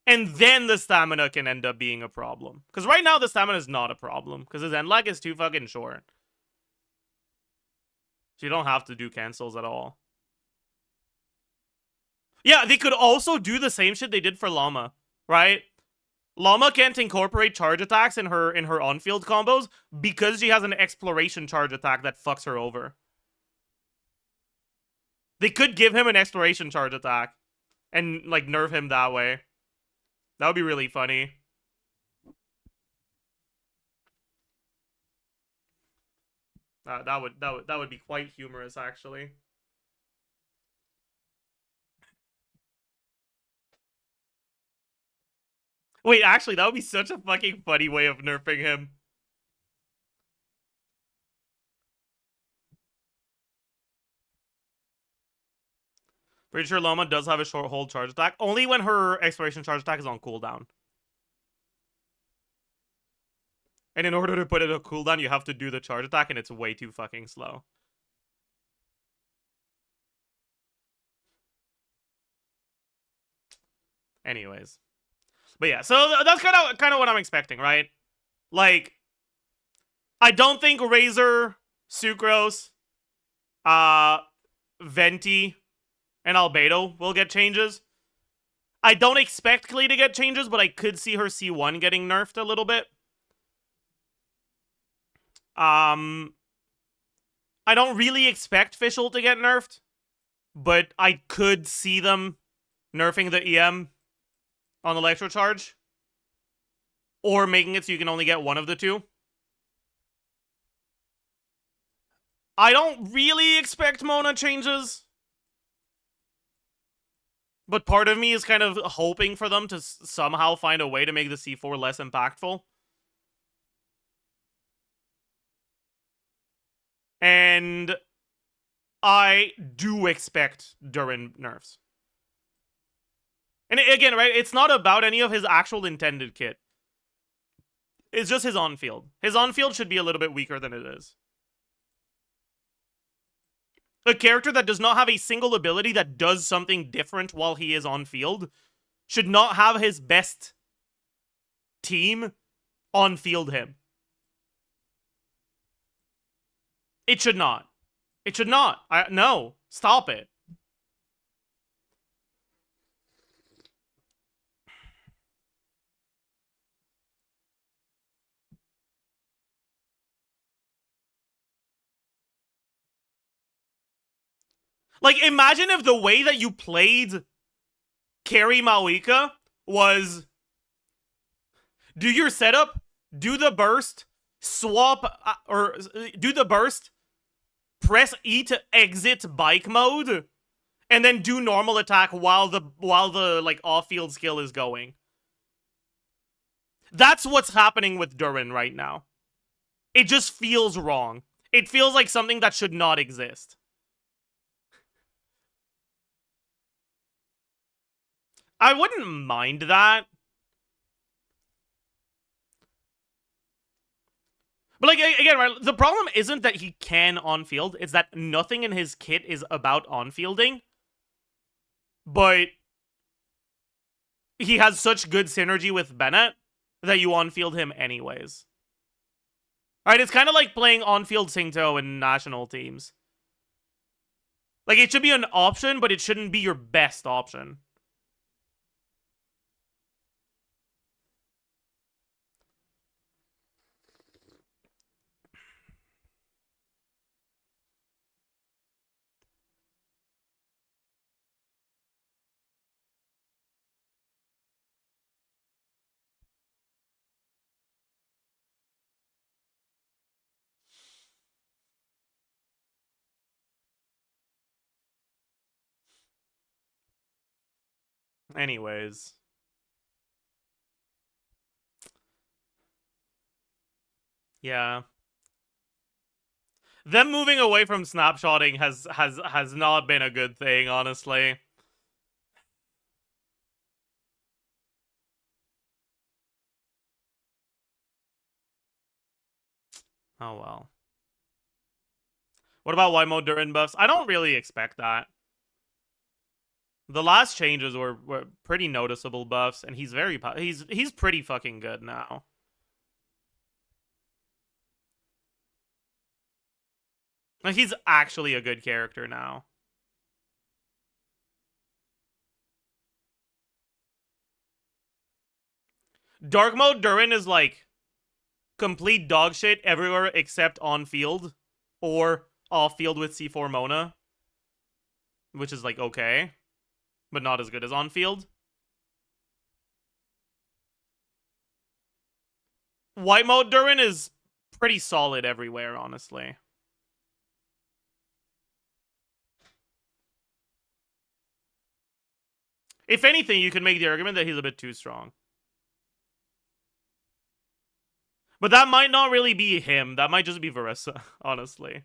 And then the stamina can end up being a problem. Because right now, the stamina is not a problem. Because his end lag is too fucking short. So you don't have to do cancels at all. Yeah, they could also do the same shit they did for Llama, right? Llama can't incorporate charge attacks in her on-field combos because she has an exploration charge attack that fucks her over. They could give him an exploration charge attack and like nerf him that way. That would be really funny. That would be quite humorous, actually. Wait, actually, that would be such a fucking funny way of nerfing him. Pretty sure Loma does have a short hold charge attack, only when her exploration charge attack is on cooldown. And in order to put it on cooldown, you have to do the charge attack, and it's way too fucking slow. Anyways. But yeah, so that's kind of what I'm expecting, right? Like, I don't think Razor, Sucrose, Venti and Albedo will get changes. I don't expect Klee to get changes, but I could see her C1 getting nerfed a little bit. I don't really expect Fischl to get nerfed, but I could see them nerfing the EM on Electrocharge. Or making it so you can only get one of the two. I don't really expect Mona changes. But part of me is kind of hoping for them to somehow find a way to make the C4 less impactful. And I do expect Durin nerfs. And again, right, it's not about any of his actual intended kit. It's just his on-field. His on-field should be a little bit weaker than it is. A character that does not have a single ability that does something different while he is on field should not have his best team on field him. It should not. It should not. No. Stop it. Like, imagine if the way that you played carry Maoika was do your setup, do the burst, swap, or do the burst, press E to exit bike mode, and then do normal attack while the like off-field skill is going. That's what's happening with Durin right now. It just feels wrong. It feels like something that should not exist. I wouldn't mind that. But like, again, right, the problem isn't that he can on-field, it's that nothing in his kit is about on-fielding. But he has such good synergy with Bennett that you on-field him anyways. Alright, it's kind of like playing on-field Singto in national teams. Like, it should be an option, but it shouldn't be your best option. Anyways. Yeah. Them moving away from snapshotting has not been a good thing, honestly. Oh well. What about Wimo Durin buffs? I don't really expect that. The last changes were pretty noticeable buffs, and he's he's pretty fucking good now. Like, he's actually a good character now. Dark mode Durin is like complete dog shit everywhere except on field or off field with C4 Mona, which is like okay, but not as good as on field. White mode Durin is pretty solid everywhere, honestly. If anything, you could make the argument that he's a bit too strong. But that might not really be him. That might just be Varessa, honestly.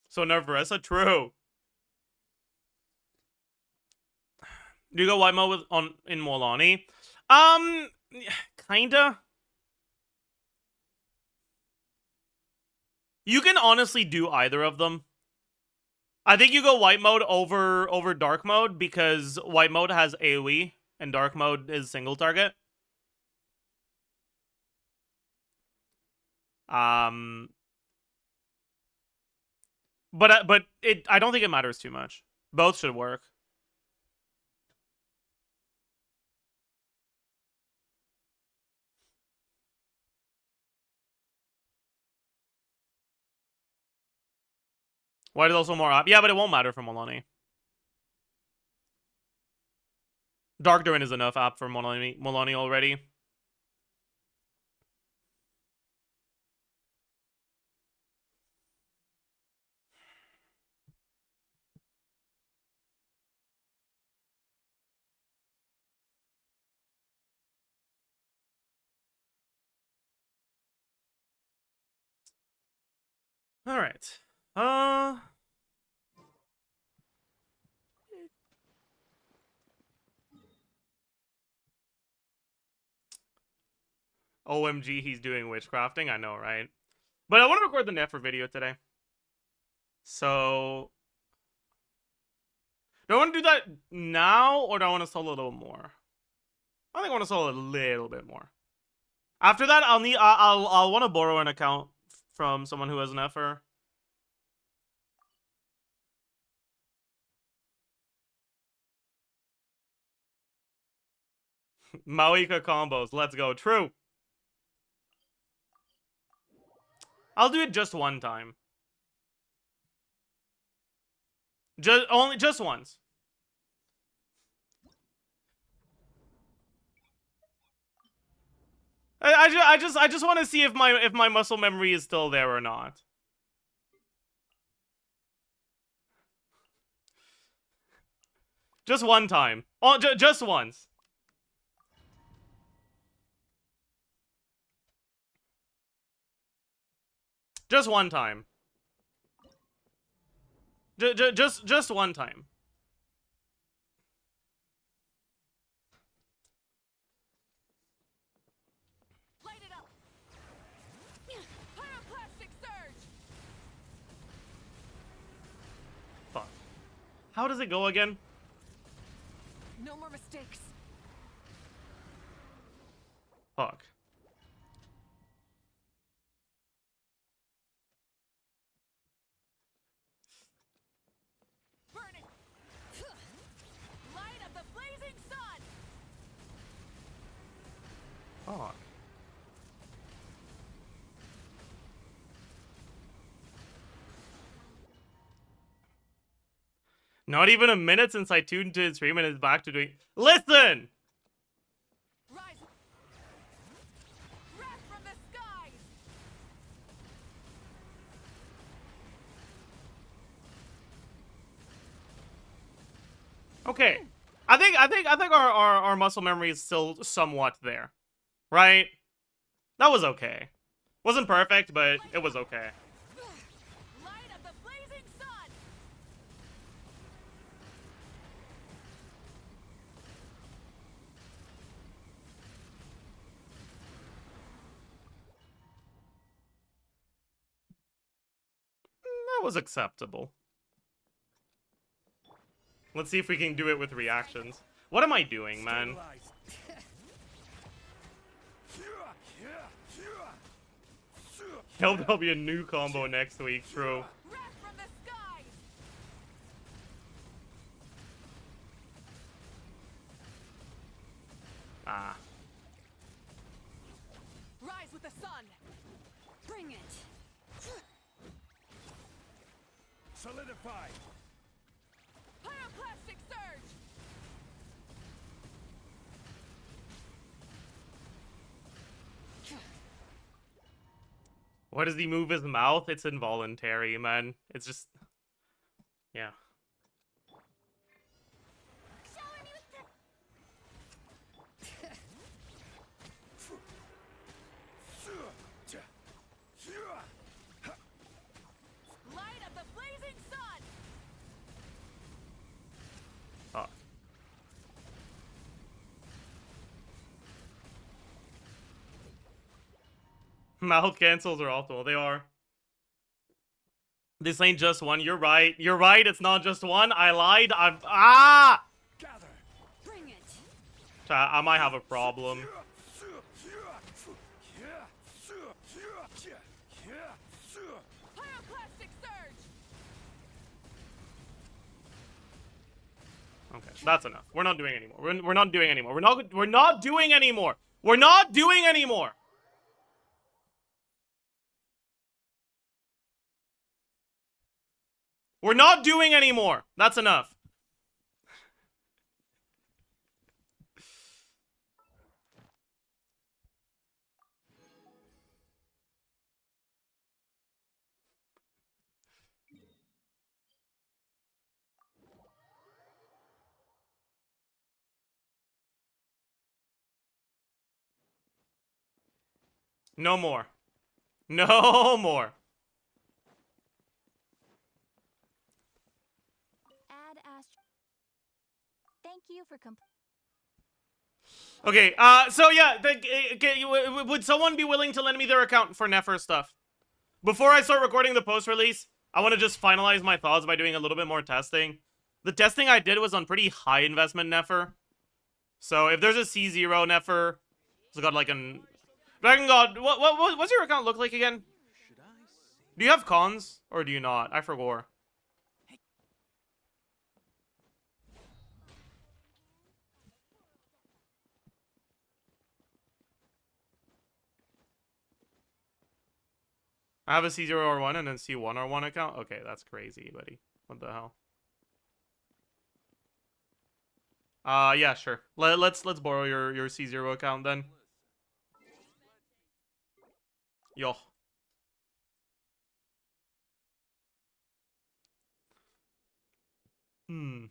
So nerf Varessa? True. Do you go Wimo with in Molani? Kinda. You can honestly do either of them. I think you go white mode over dark mode because white mode has AoE and dark mode is single target. But I don't think it matters too much. Both should work. White is also more up. Yeah, but it won't matter for Molani. Dark Durin is enough app for Molani already. All right. OMG, he's doing witchcrafting. I know, right? But I want to record the nefer video today. So, do I want to do that now, or do I want to solo a little more? I think I want to solo a little bit more. After that, I'll want to borrow an account from someone who has an nefer. Mauika combos, let's go. True. I'll do it just one time. Just once. I just want to see if my muscle memory is still there or not. Just one time. Oh, just once. Just one time. Just one time. Light it up. Pyroclastic surge. Fuck. How does it go again? No more mistakes. Fuck. Burning. Light of the blazing sun. Fuck. Not even a minute since I tuned to his stream and is back to doing. Listen! Rise. Wrath from the skies. Okay. I think our muscle memory is still somewhat there. Right? That was okay. Wasn't perfect, but it was okay. Light of the blazing sun. That was acceptable. Let's see if we can do it with reactions. What am I doing, man? There'll be a new combo next week, true. Wrath from the skies. Ah. Rise with the sun. Bring it. Solidify. Pyroclastic surge. Why does he move his mouth? It's involuntary, man. It's just... Yeah. Shower me with the... Light of the blazing sun. Oh. Mouth cancels are optimal. They are. This ain't just one. You're right. You're right. It's not just one. I lied. Ah! Gather. Bring it. I might have a problem. Pyroclastic surge. Okay, that's enough. We're not doing anymore. We're not doing anymore. We're not doing anymore. We're not doing anymore. We're not doing anymore. That's enough. No more. No more. Add astro. Thank you for Okay, so yeah, would someone be willing to lend me their account for Nefer stuff? Before I start recording the post-release, I want to just finalize my thoughts by doing a little bit more testing. The testing I did was on pretty high investment Nefer. So if there's a C0 Nefer, it's got like an... Dragon God, what's your account look like again? Do you have cons, or do you not? I forgot. I have a C0R1 and then C1R1 account? Okay, that's crazy, buddy. What the hell? Yeah, sure. Let's borrow your C0 account then. Yo. Hmm.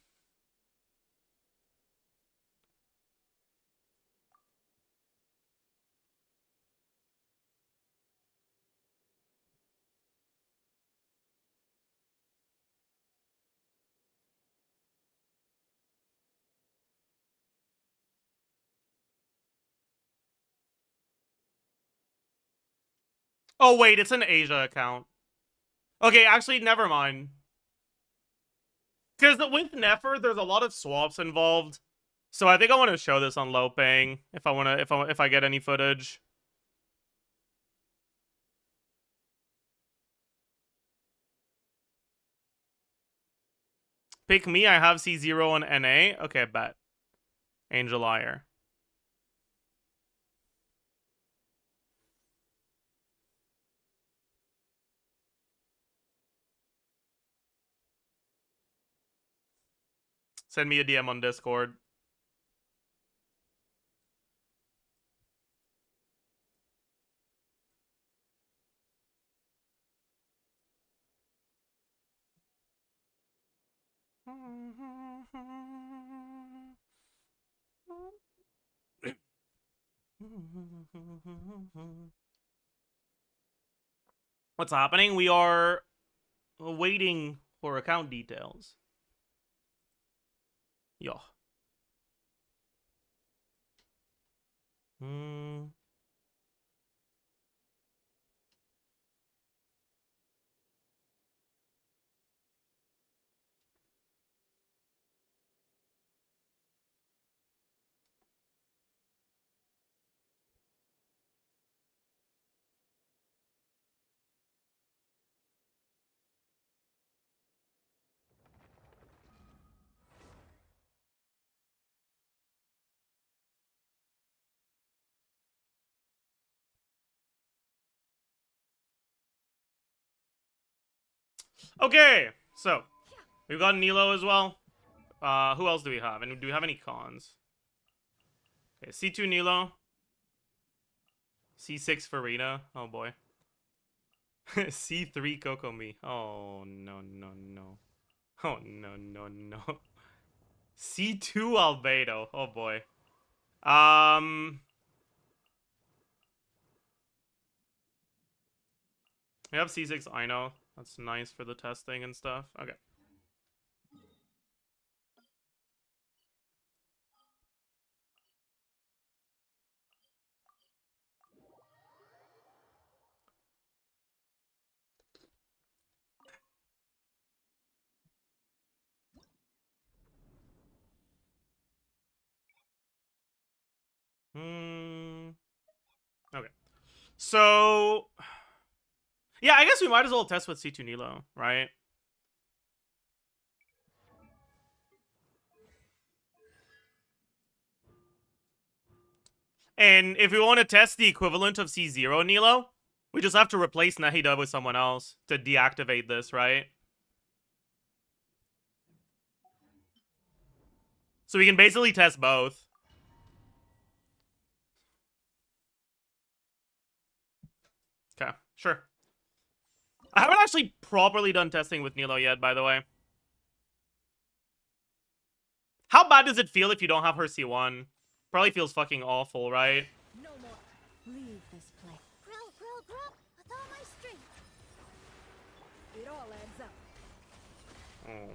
Oh, wait, it's an Asia account. Okay, actually, never mind. Because with Nefer, there's a lot of swaps involved. So I think I want to show this on low paying if I get any footage. Pick me, I have C0 and NA. Okay, bet. Angel Liar. Send me a DM on Discord. What's happening? We are waiting for account details. Yo. Okay, so we've got Nilo as well. Who else do we have? And do we have any cons? Okay, C2 Nilo. C6 Farina. Oh boy. C3 Kokomi. Oh no no no. Oh no no no. C2 Albedo. Oh boy. We have C6 Ino. That's nice for the testing and stuff. Okay. So, yeah, I guess we might as well test with C2 Nilo, right? And if we want to test the equivalent of C0 Nilo, we just have to replace Nahida with someone else to deactivate this, right? So we can basically test both. Okay, sure. I haven't actually properly done testing with Nilo yet, by the way. How bad does it feel if you don't have her C1? Probably feels fucking awful, right? No more. Leave this place. Grow with all my strength. It all adds up. Oh.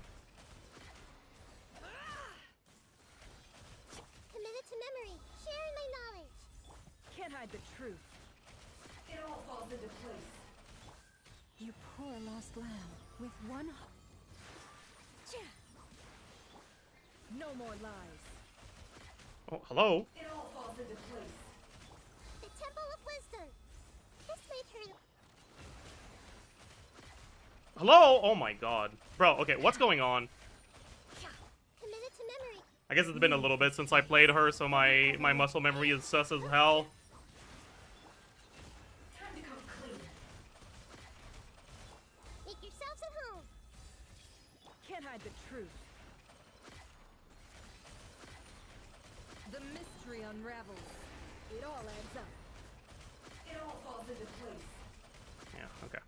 Committed to memory, sharing my knowledge. Can't hide the truth. It all falls into place. You poor lost lamb, with one no more lies. Oh, hello? It all falls into place. The Temple of Wisdom. This may turn. Hello? Oh my god. Bro, okay, what's going on? Committed to memory. I guess it's been a little bit since I played her, so my muscle memory is sus as hell. Time to come clean. Make yourselves at home. Can't hide the truth. The mystery unravels. It all adds up. It all falls into place. Yeah, okay.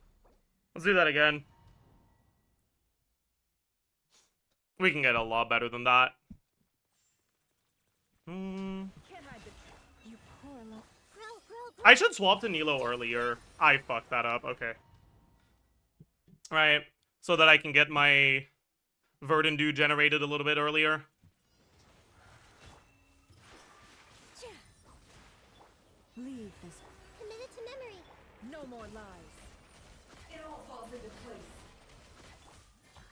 Let's do that again. We can get a lot better than that. Can't hide the truth. You poor grow. I should swap to Nilo earlier. I fucked that up. Okay. Right. So that I can get my Verdant generated a little bit earlier. Leave this. Committed to memory. No more lies. It all falls into place.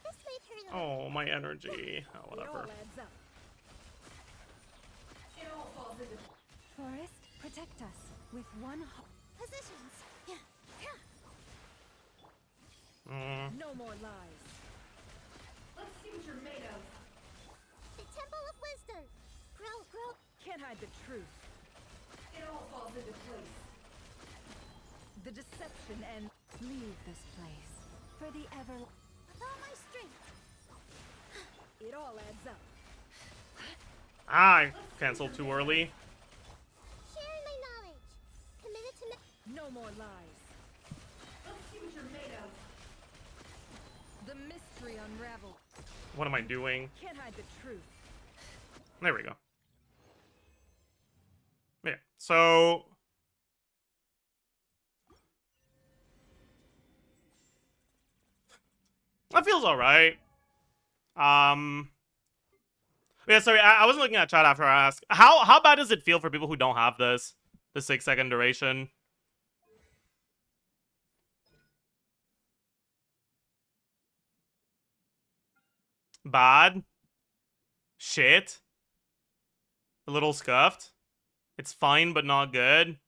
This may turn. Oh, my energy. Oh, It all whatever. adds up. It all falls into. Forest, protect us with one positions. No more lies. Let's see what you're made of. The Temple of Wisdom. Grow. Can't hide the truth. It all falls into place. The deception and leave this place for the ever. With all my strength. It all adds up. I canceled too early. Sharing my knowledge. Committed to no more lies. Let's see what you're made of. The mystery unraveled. What am I doing? Can't hide the truth. There we go. Yeah, so... that feels alright. Yeah, sorry, I wasn't looking at chat after I asked. How bad does it feel for people who don't have this? The 6-second duration? Bad? Shit? A little scuffed? It's fine, but not good.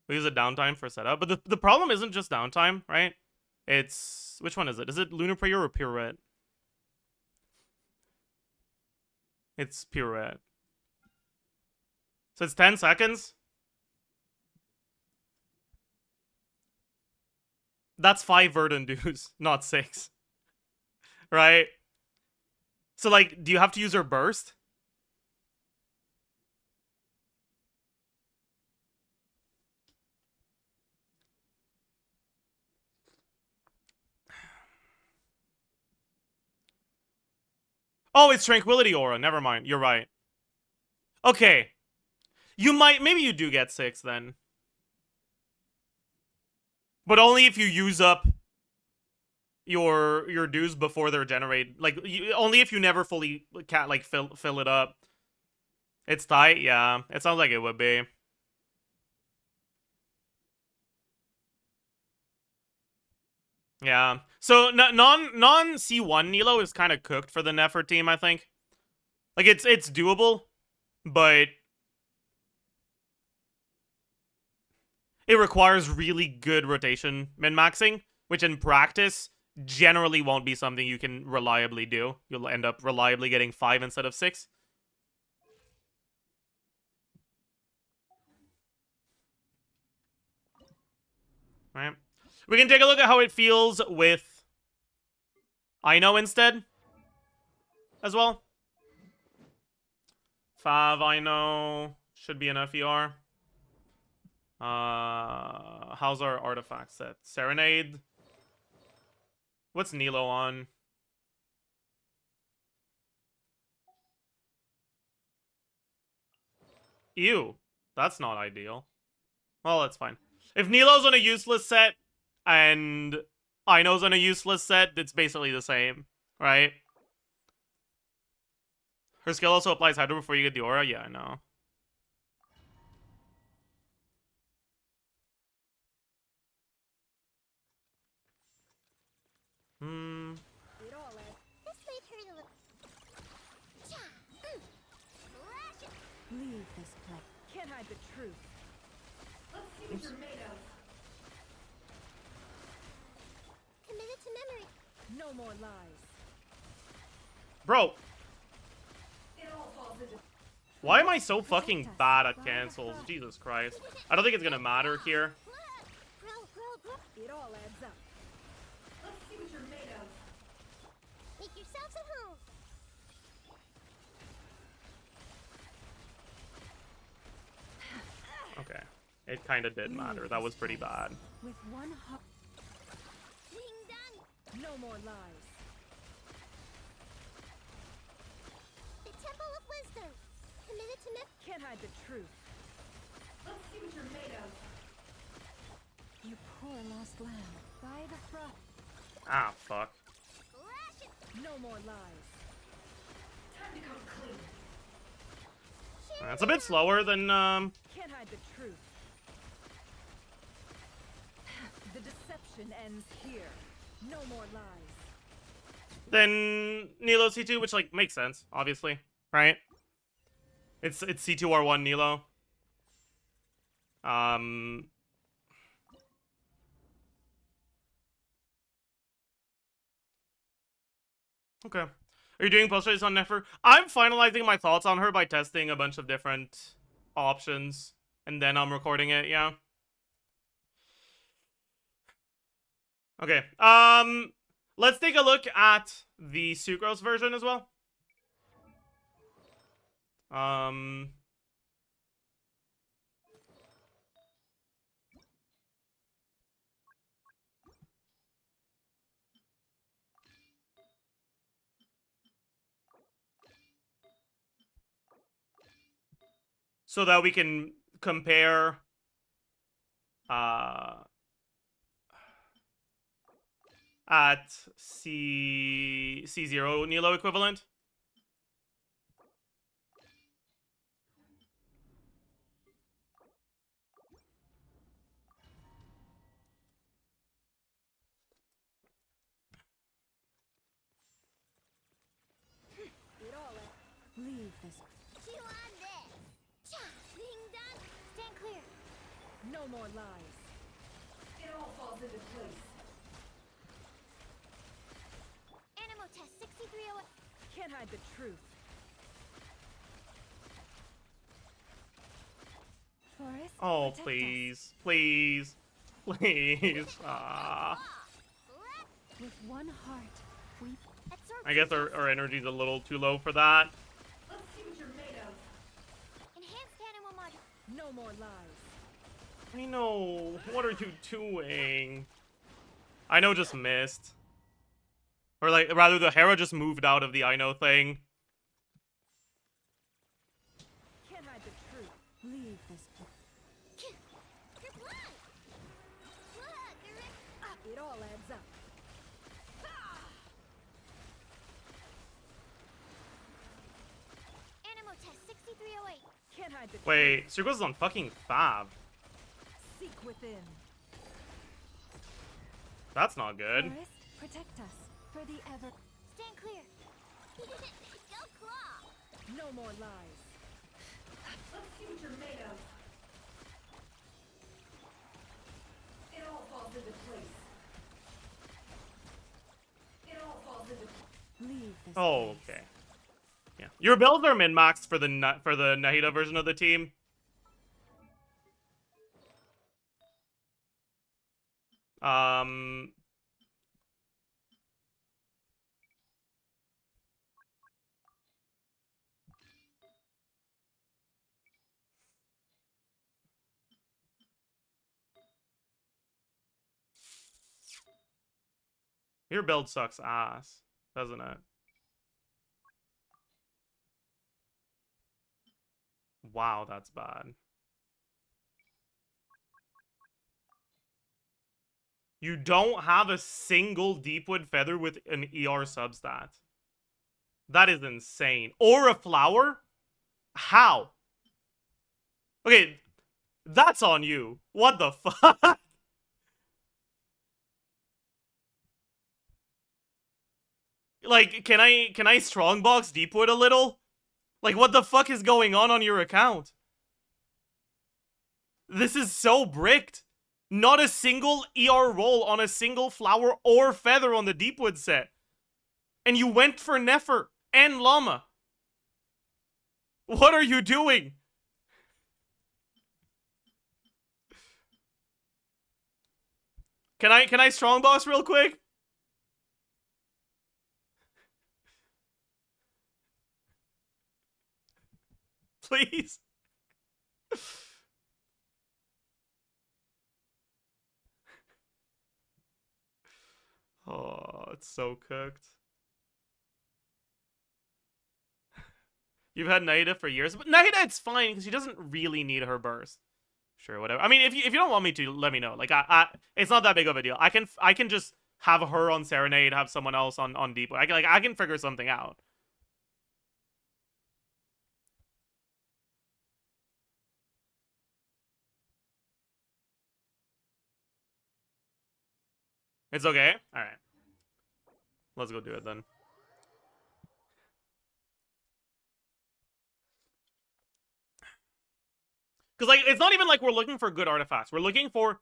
We use a downtime for setup. But the problem isn't just downtime, right? It's... which one is it? Is it Lunar Prayer or Pirouette? It's Pirouette. So it's 10 seconds? That's 5 Verdant dues, not 6. Right? So, like, do you have to use her burst? Oh, it's Tranquility Aura. Never mind. You're right. Okay. You might... maybe you do get 6, then. But only if you use up your dues before they're generated. Like, only if you never fully fill it up. It's tight, yeah. It sounds like it would be. Yeah. So non C1 Nilo is kind of cooked for the Nefer team, I think. Like it's doable, but it requires really good rotation min-maxing, which in practice generally won't be something you can reliably do. You'll end up reliably getting 5 instead of 6. Right. We can take a look at how it feels with Ino instead as well. 5 Ino should be an FER. How's our artifact set? Serenade. What's Nilo on? Ew. That's not ideal. Well, that's fine. If Nilo's on a useless set and Ino's on a useless set, it's basically the same, right? Her skill also applies Hydro before you get the aura? Yeah, I know. Leave this place. Can't hide the truth. Let's see what you're made of. Committed to memory. No more lies. Bro, It all falls into... why am I so fucking bad at cancels? Jesus Christ. I don't think it's gonna matter here. It all adds up. Let's see what you're made of. Make yourselves at home. Okay. It kind of did matter. That was pretty bad. With one heart. Being done. No more lies. The Temple of Wisdom. Committed to myth. Can't hide the truth. Let's see what you're made of. You poor lost lamb. By the froth. Ah, fuck. No more lies. Time to come clean. That's a bit slower than, Can't hide the truth. The deception ends here. No more lies. than Nilo C2, which, like, makes sense, obviously, right? It's C2R1 Nilo. Okay. Are you doing post race on Nefer? I'm finalizing my thoughts on her by testing a bunch of different options, and then I'm recording it, yeah. Okay, let's take a look at the Sucrose version as well. So that we can compare at C0 Nilo equivalent. Leave this. Chew on this. Being done. Stand clear. No more lies. It all falls into place. Animal test 6301. Can't hide the truth. Forest. Oh, please, please, please. With one heart, we. I guess our energy's a little too low for that. Let's see what you're made of. Enhanced animal module. No more lies. I know. What are you doing? I know just missed. Or, like, rather, the Hera just moved out of the I know thing. Can't hide the truth. Leave this place. You're blind. Look, it all adds up. Animal test 6308. Can't hide the truth. Wait, Sucrose is on fucking Fab. Seek within. That's not good. Forest, protect us for the ever. Stand clear. Go claw. No more lies. Let's see what you're made of. all falls into place. It all falls into place. Leave this Oh, place. okay. Yeah. Your builds are min-maxed for the Nahida version of the team. Your build sucks ass, doesn't it? Wow, that's bad. You don't have a single Deepwood Feather with an ER substat. That is insane. Or a flower? How? Okay, that's on you. What the fuck? Like, can I strongbox Deepwood a little? Like, what the fuck is going on your account? This is so bricked. Not a single ER roll on a single flower or feather on the Deepwood set. And you went for Nefer and Llama. What are you doing? Can I strongbox real quick? Please? Oh, it's so cooked. You've had Naida for years, but Naida, it's fine because she doesn't really need her burst. Sure, whatever. I mean, if you don't want me to, let me know. Like, it's not that big of a deal. I can just have her on Serenade, have someone else on Deep. I can figure something out. It's okay. All right, let's go do it then. Because like, it's not even like we're looking for good artifacts. We're looking for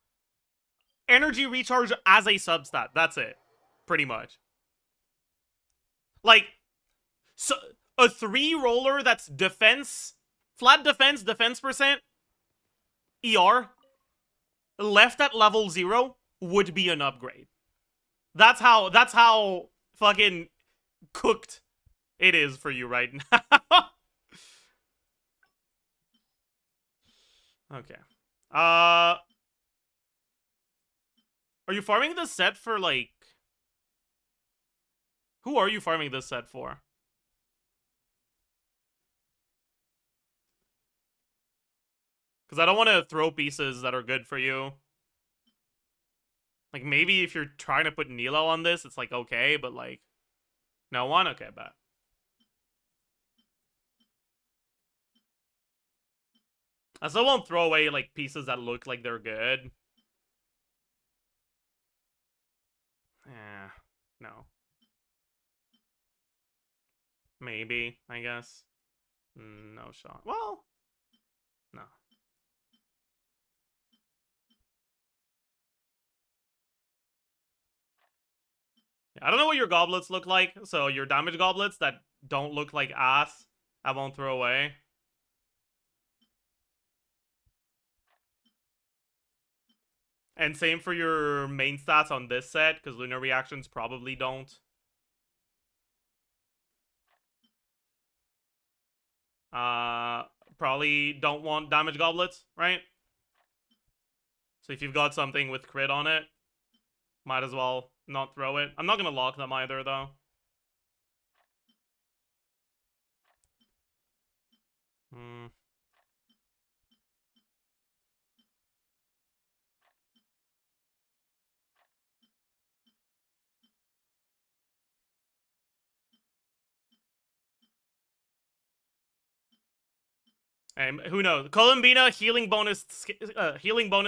energy recharge as a substat. That's it, pretty much. Like, so a 3 roller that's defense, flat defense percent, ER, left at level 0 would be an upgrade. That's how fucking cooked it is for you right now. Okay. Are you farming this set for, like... Who are you farming this set for? Because I don't want to throw pieces that are good for you. Like, maybe if you're trying to put Nilo on this, it's like, okay, but like... No one? Okay, bet. I still won't throw away, like, pieces that look like they're good. Yeah, no. Maybe, I guess. No shot. Well, no. I don't know what your goblets look like, so your damage goblets that don't look like ass, I won't throw away. And same for your main stats on this set, because lunar reactions probably don't. Probably don't want damage goblets, right? So if you've got something with crit on it, might as well not throw it. I'm not gonna lock them either, though. Hmm. And who knows? Columbina healing bonus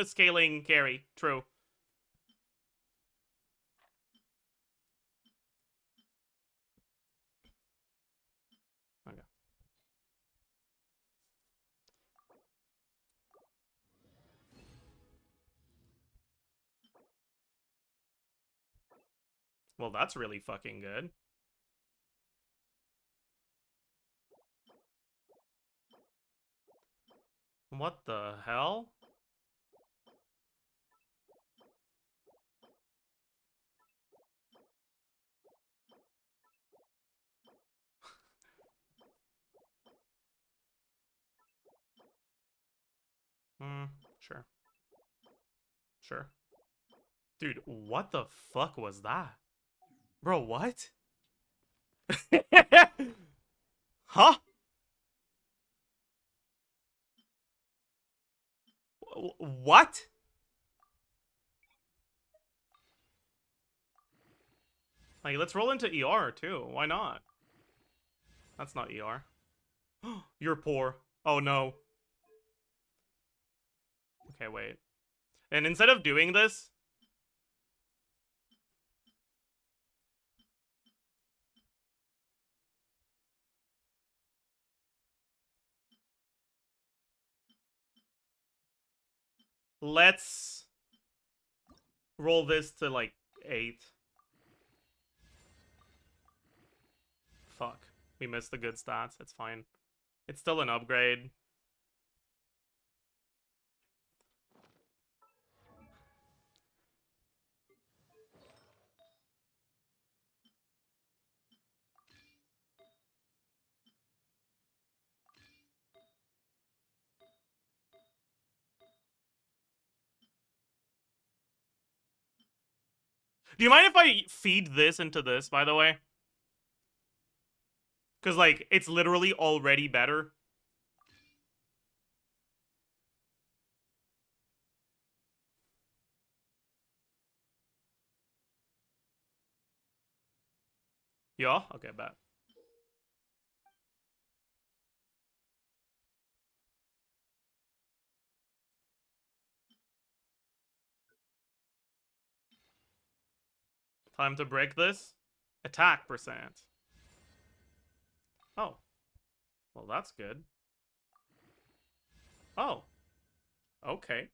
scaling carry. True. Okay. Well, that's really fucking good. What the hell? Sure. Sure. Dude, what the fuck was that? Bro, what? Huh? What? Like, let's roll into ER, too. Why not? That's not ER. You're poor. Oh, no. Okay, wait. And instead of doing this... Let's roll this to, like, 8. Fuck. We missed the good stats. It's fine. It's still an upgrade. Do you mind if I feed this into this, by the way? Because, like, it's literally already better. Yeah? Okay, bet. Time to break this. Attack percent. Oh. Well, that's good. Oh. Okay.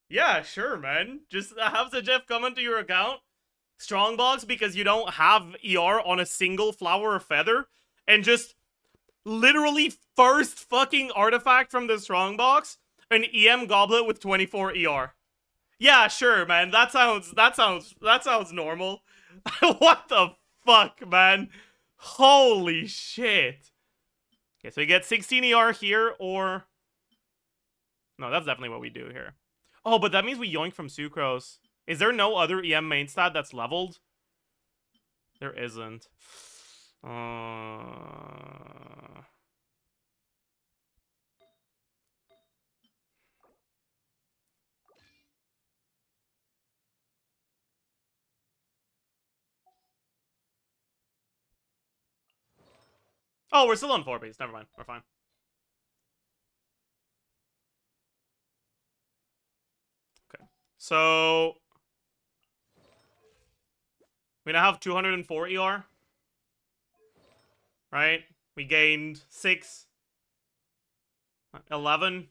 Yeah, sure, man. Just have Zajef come into your account. Strongbox because you don't have ER on a single flower or feather. And just literally first fucking artifact from the strongbox. An EM goblet with 24 ER. Yeah, sure, man. That sounds normal. What the fuck, man? Holy shit. Okay, so we get 16 ER here, or... No, that's definitely what we do here. Oh, but that means we yoink from Sucrose. Is there no other EM main stat that's leveled? There isn't. Oh, we're still on 4 base. Never mind. We're fine. Okay. So... we now have 204 ER. Right? We gained 6. 11.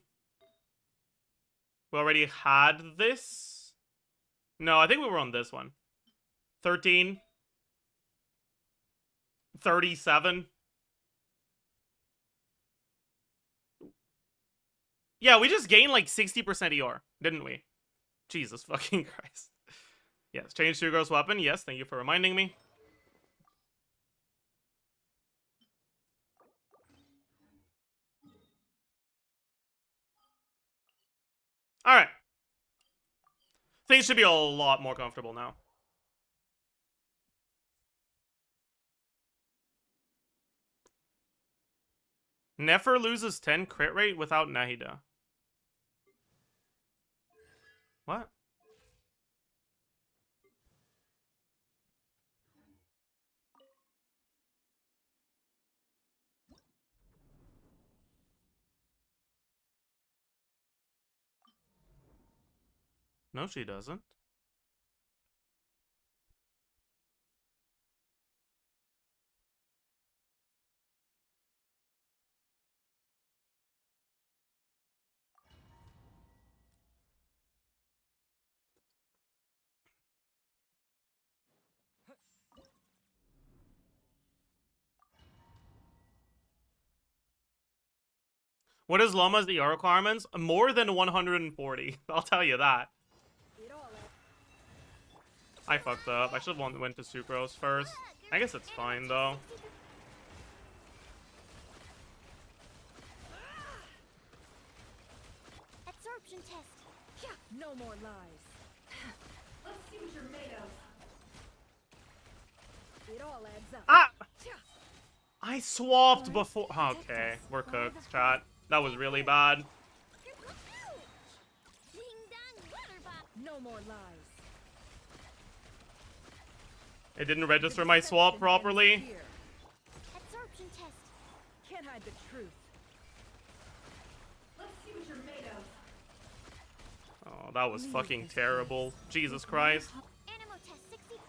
We already had this? No, I think we were on this one. 13. 37. Yeah, we just gained like 60% ER, didn't we? Jesus fucking Christ. Yes, change to gross weapon. Yes, thank you for reminding me. Alright. Things should be a lot more comfortable now. Nefer loses 10 crit rate without Nahida. What? No, she doesn't. What is Llama's ER requirements? More than 140. I'll tell you that. I fucked up. I should have went to Sucrose first. I guess it's fine, though. Absorption test. Yeah, no more lies. Let's see what you're made of. It all adds up. Ah! I swapped before. Okay, we're cooked, chat. That was really bad. No more lies. It didn't register my swap properly. Absorption test. Can't hide the truth. Let's see what you're made of. Oh, that was fucking terrible. Jesus Christ. Animal test 60.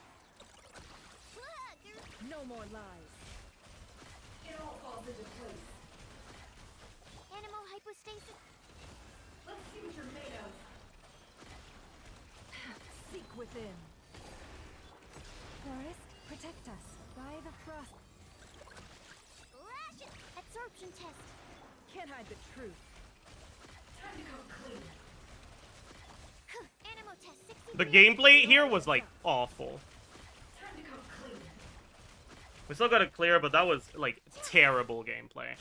No more lies. It all falls into place. Animal hypostasis. Let's see what you're made of. Seek within. Forest, protect us. By the frost. Lash it. Absorption test. Can't hide the truth. Time to come clean. Animal test 60. The gameplay here was like awful. Time to come clean. We still got it clear, but that was like terrible gameplay.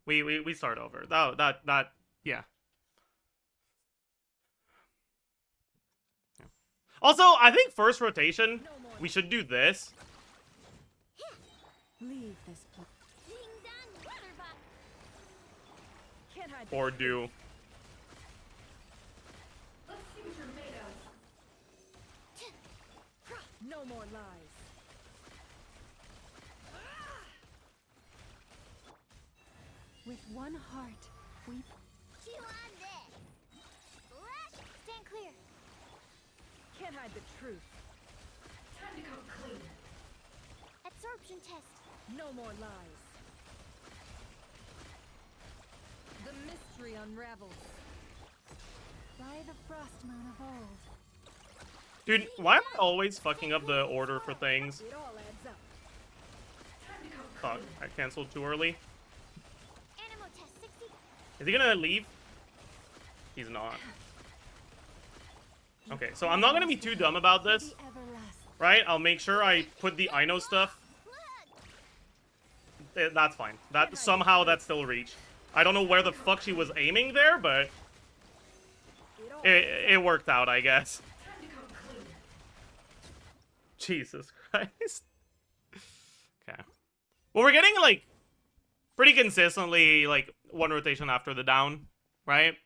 We start over. That yeah. Also, I think first rotation we should do this Leave this place. Can't hide the or do. Let's see what you're made of. No more lies. With one heart, we... Stand clear. Can't hide the truth. Time to come clean. Absorption test. No more lies. The mystery unravels. By the frost moon of old. Dude, why am I always fucking up the order for things? It all adds up. Time to come Fuck, I canceled too early. Animal test 60. Is he gonna leave? He's not. Okay, so I'm not gonna be too dumb about this, right? I'll make sure I put the I know stuff. That's fine. That somehow that's still reach. I don't know where the fuck she was aiming there, but it worked out, I guess. Jesus Christ. Okay. Well, we're getting like pretty consistently like one rotation after the down, right?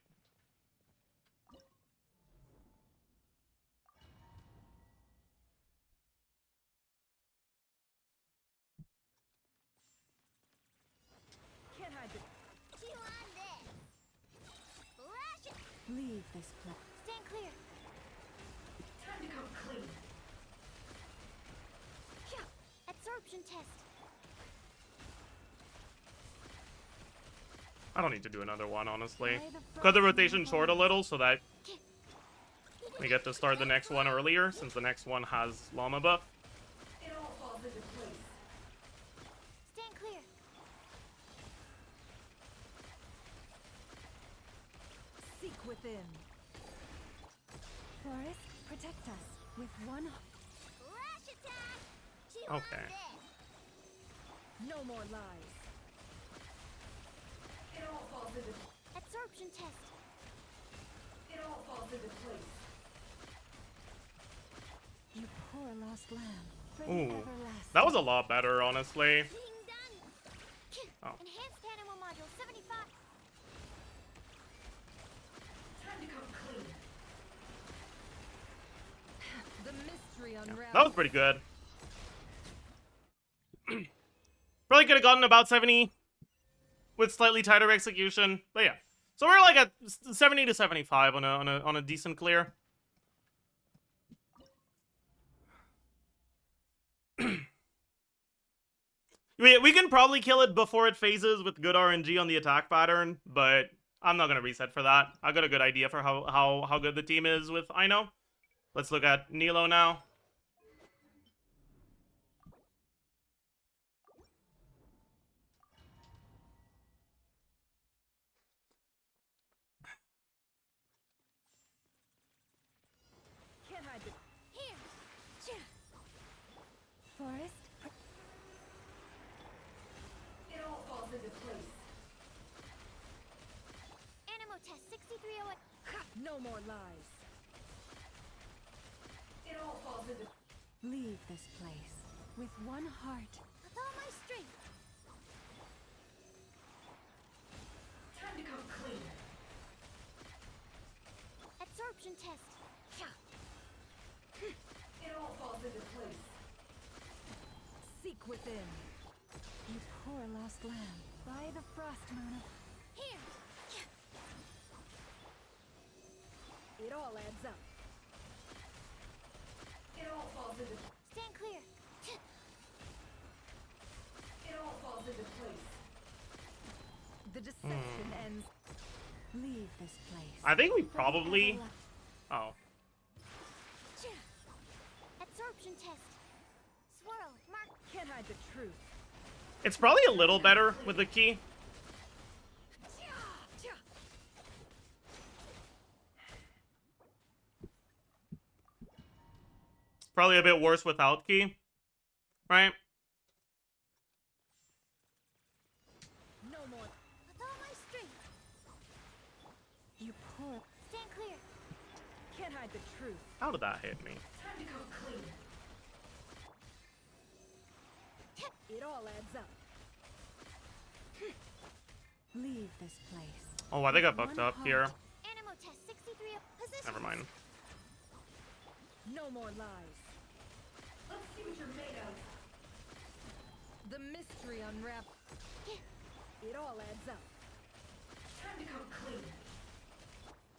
Leave this place. Stand clear. Time to come clean. Absorption test. I don't need to do another one, honestly. Cut the rotation short a little so that we get to start the next one earlier, since the next one has llama buff. It all falls into place. Stand clear. Seek within. Forest, protect us with one. Lash attack. Okay. No more lies. It all falls into absorption test. It all falls into place. You poor lost lamb. For the Ooh, everlasting. that was a lot better, honestly. Being done. Oh. Enhanced animal module 75. Time to come clean. The mystery unravels. That was pretty good. Probably could have gotten about 70 with slightly tighter execution, but yeah. So we're like at 70 to 75 on a decent clear. We can probably kill it before it phases with good RNG on the attack pattern, but I'm not gonna reset for that. I got a good idea for how good the team is with I know. Let's look at Nilo now. No more lies. It all falls into... Leave this place with one heart. With all my strength. Time to come clean. Absorption test. It all falls into place. Seek within. You poor lost lamb. By the frost moon. Here. It all adds up. It all falls into... Stand clear. It all falls into place. The deception ends. Leave this place. I think we probably... Oh. Absorption test. Swirl. Mark. Can't hide the truth. It's probably a little better with the key. Probably a bit worse without key. Right? No more. With all my strength. You poor. Stand clear. Can't hide the truth. How did that hit me? Time to come clean. It all adds up. Leave this place. Oh, I think I fucked up here. Animal test 63 position. Never mind. No more lies. Let's see what you're made of. The mystery unwrap. It all adds up. Time to come clean.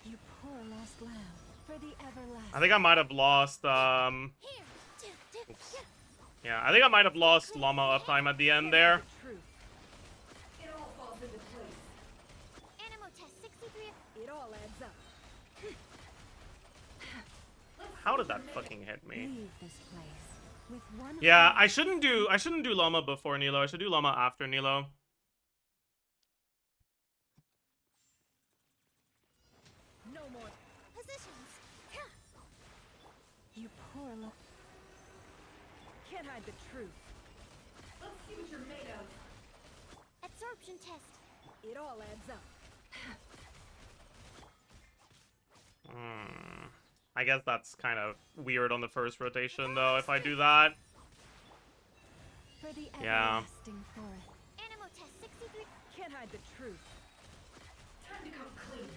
You poor lost lamb. For the everlasting. I think I might have lost, Oops. Yeah, I think I might have lost llama uptime at the end there. It all falls into place. Animal test 63. It all adds up. How did that fucking hit me? Leave this place with one Yeah, I shouldn't do llama before Nilo. I should do llama after Nilo. No more positions. You poor can't hide the truth. Let's see what you're made of. Absorption test. It all adds up. I guess that's kind of weird on the first rotation, though, if I do that. For the Yeah. everlasting forest. Animal test 63. Can't hide the truth. Time to come clean.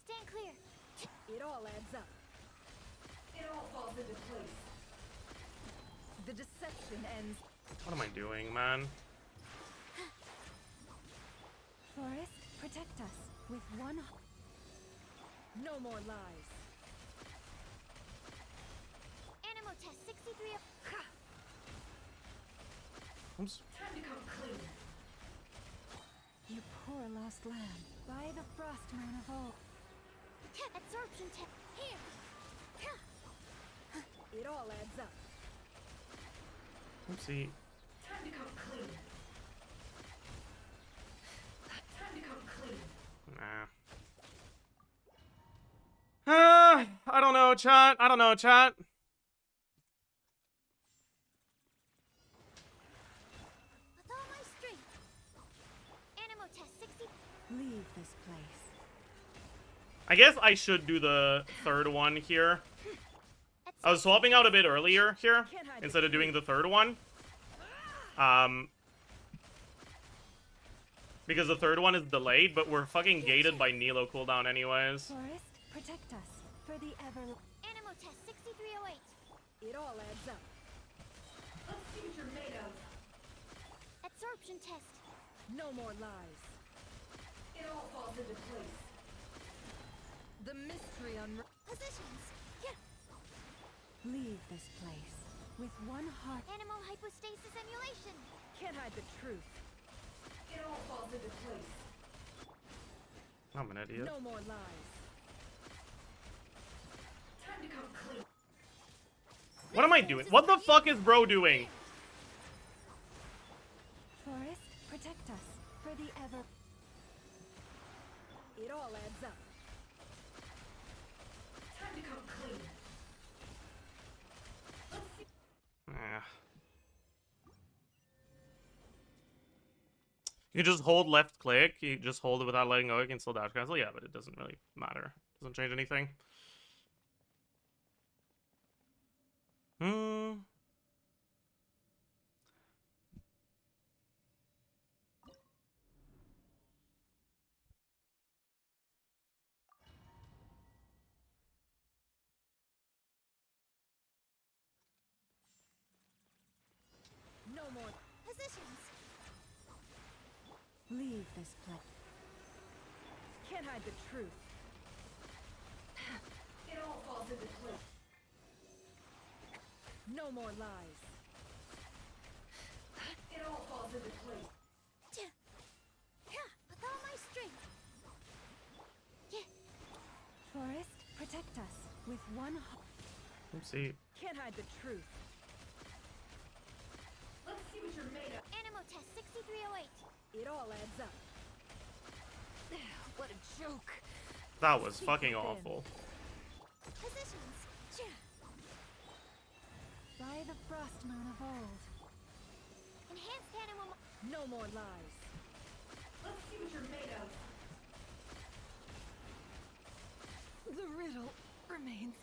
Stand clear. It all adds up. It all falls into place. The deception ends. What am I doing, man? Forest, protect us with one. No more lies. Animal test 63. Oops. Time to come clean. You poor lost lamb. By the frost moon of old. Absorption test. Here. It all adds up. Oopsie. Time to come clean. Time to come clean. Nah. I don't know, chat. I don't know, chat. With all my strength. Animal test 60. Leave this place. I guess I should do the third one here. I was swapping out a bit earlier here instead of doing the third one. Because the third one is delayed, but we're fucking gated by Nilo cooldown anyways. Forest, protect us for the ever. Animal test 6308. It all adds up. Let's see what you're made of. Absorption test. No more lies. It all falls into place. The mystery on positions. Yeah. Leave this place with one heart. Animal hypostasis emulation. Can't hide the truth. It all falls into place. I'm an idiot. No more lies. Time to come clean. What am I doing? What the fuck is bro doing? Forest, protect us for the ever. It all adds up. Time to come clean. Let's see. You just hold left click. You just hold it without letting go. You can still dash cancel. Yeah, but it doesn't really matter. Doesn't change anything. Hmm. No more positions. Leave this place. Can't hide the truth. It all falls into place. No more lies. It all falls into place. With all my strength. Forest, protect us with one heart. Oopsie. Can't hide the truth. Let's see what you're made of. Animal test 6308. It all adds up. What a joke. That was fucking awful. Positions. By the frost moon of old. Enhanced animal. No more lies. Let's see what you're made of. The riddle remains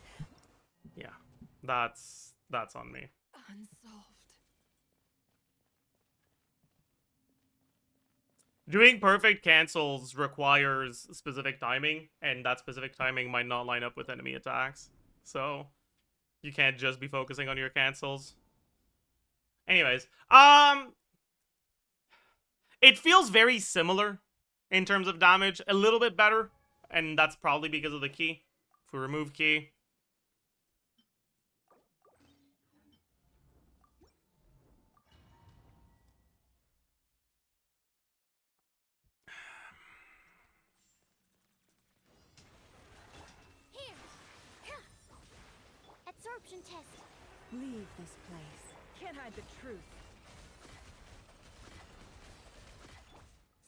Yeah. That's on me. unsolved. Doing perfect cancels requires specific timing, and that specific timing might not line up with enemy attacks. So you can't just be focusing on your cancels. Anyways, it feels very similar in terms of damage, a little bit better, and that's probably because of the key. If we remove key, Here. Absorption test. Leave this place. Can't hide the truth.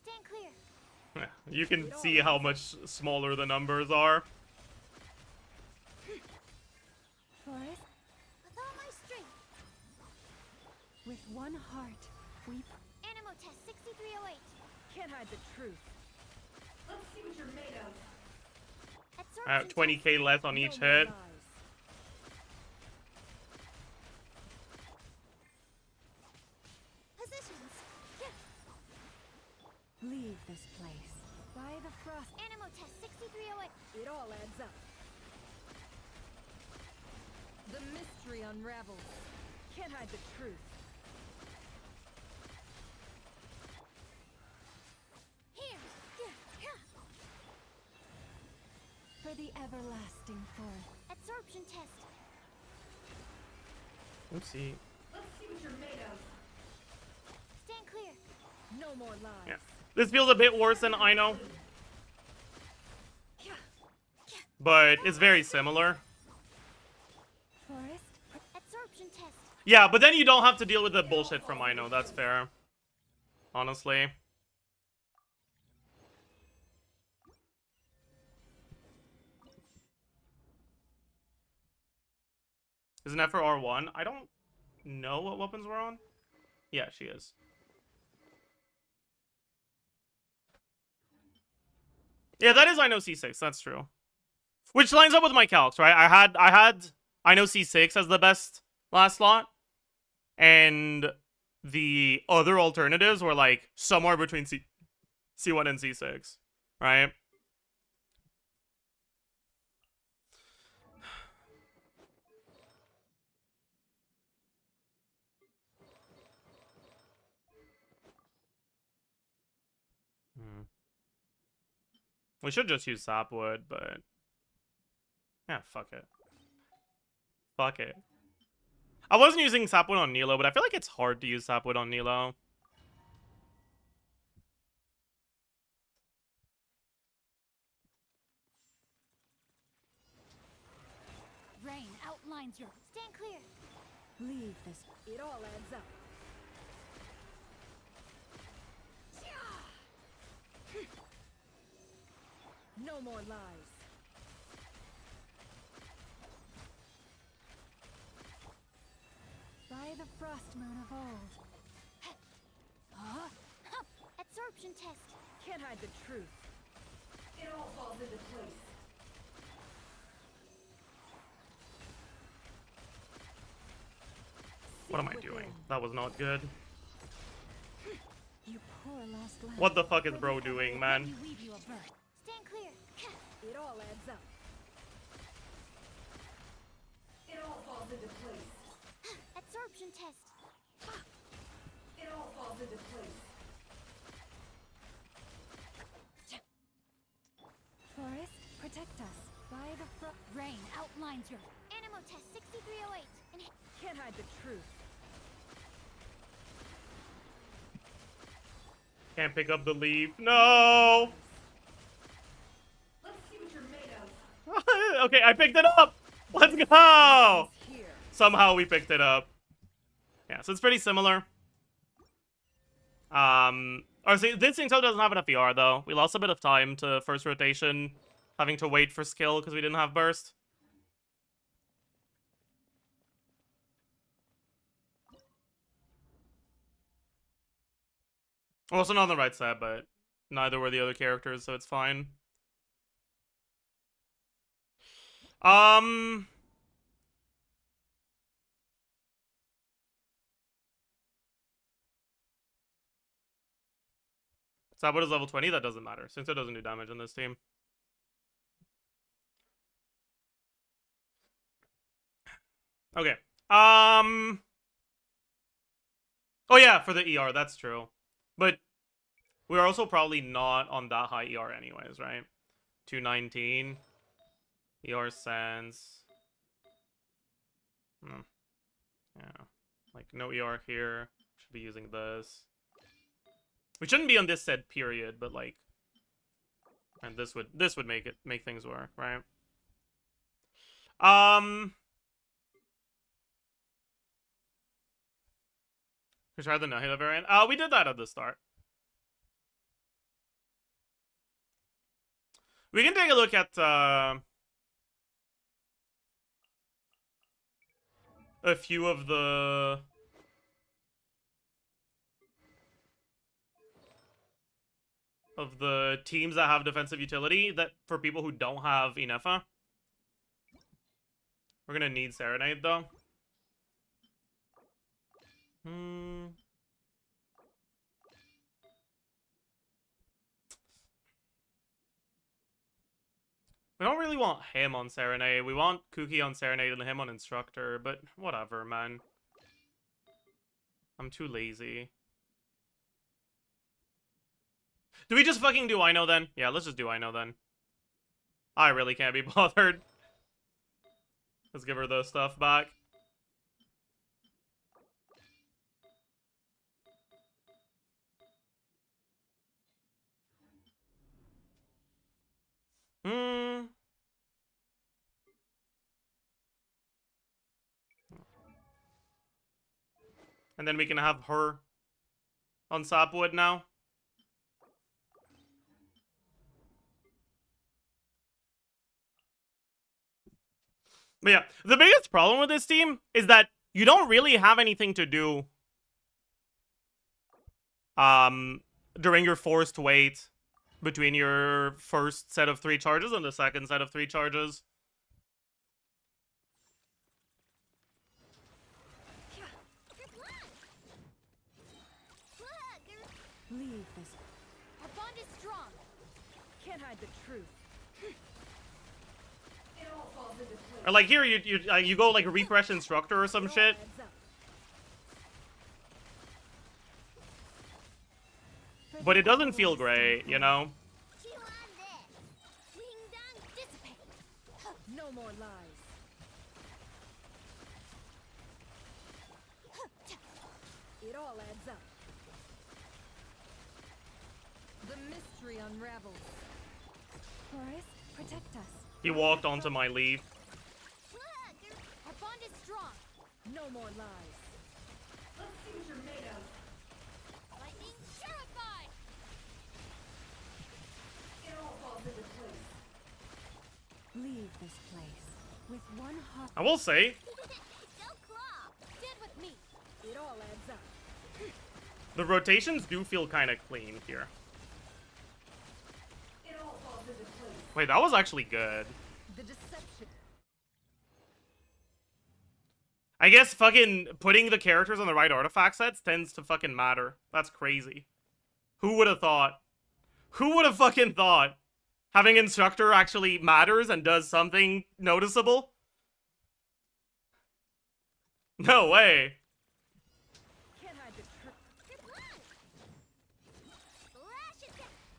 Stand clear. you can see how much smaller the numbers are. Forest, with all my strength. With one heart, we... Animal test 6308. Can't hide the truth. Let's see what you're made of. I have 20k less on each hit. Positions. Leave this place. By the frost. Animal test 6308. It all adds up. The mystery unravels. Can't hide the truth. Here. For the everlasting forest. Absorption test. Oopsie. Let's see what you're made of. Stand clear. No more lies. Yeah. This feels a bit worse than I know, but it's very similar. Forest. Absorption test. Yeah, but then you don't have to deal with the bullshit from I know. That's fair. Honestly. Is nefer R1? I don't know what weapons we're on. Yeah, she is. Yeah, that is I know C6. That's true. Which lines up with my calcs, right? I had I know C6 as the best last slot, and the other alternatives were like somewhere between C1 and C6, right? We should just use sapwood, but yeah, fuck it. Fuck it. I wasn't using sapwood on Nilo, but I feel like it's hard to use sapwood on Nilo. Rain outlines your... Stand clear. Leave this. It all adds up. No more lies. By the frost moon of old. Absorption test. Can't hide the truth. It all falls into place. What am I doing? That was not good. You poor lost lamb. What the fuck is bro doing, man? Stand clear. It all adds up. It all falls into place. Absorption test. It all falls into place. Forest, protect us. By the front. Rain outlines your Animo test 6308. And can't hide the truth. Can't pick up the leaf. No! Let's see what you're made of. Okay, I picked it up! Let's go! Somehow we picked it up. Yeah, so it's pretty similar. Or see, this intwo doesn't have enough VR though. We lost a bit of time to first rotation, having to wait for skill because we didn't have burst. Also not on the right side, but neither were the other characters, so it's fine. Sabot is level 20, that doesn't matter, since it doesn't do damage on this team. Okay. Oh yeah, for the ER, that's true. But we're also probably not on that high ER anyways, right? 219. ER sense. Yeah. Like, no ER here. Should be using this. We shouldn't be on this set, period, but like... And this would make things work, right? We tried the no-hit variant. We did that at the start. We can take a look at a few of the teams that have defensive utility that for people who don't have nefer. We're gonna need Serenade though. We don't really want him on Serenade. We want Kuki on Serenade and him on Instructor, but whatever, man. I'm too lazy. Do we just fucking do I know then? Yeah, let's just do I know then. I really can't be bothered. Let's give her the stuff back. And then we can have her on Sapwood now. But yeah, the biggest problem with this team is that you don't really have anything to do during your forced wait between your first set of 3 charges and the second set of 3 charges. Leave this. Our bond is strong. Can't hide the truth. It all falls into place. Or like here, you go like refresh Instructor or some shit. But it doesn't feel great, you know? No more lies. It all adds up. The mystery unravels. Forest, protect us. He walked onto my leaf. Our bond is strong. No more lies. Let's see what you're made of. Lightning purified. It all falls into place. Leave this place with one heart. I will say, Go claw. Stand with me. It all adds up. the rotations do feel kind of clean here. It all falls into place. Wait, that was actually good. The deception. I guess fucking putting the characters on the right artifact sets tends to fucking matter. That's crazy. Who would have thought? Who would have fucking thought? Having instructor actually matters and does something noticeable? No way. Can't hide the truth.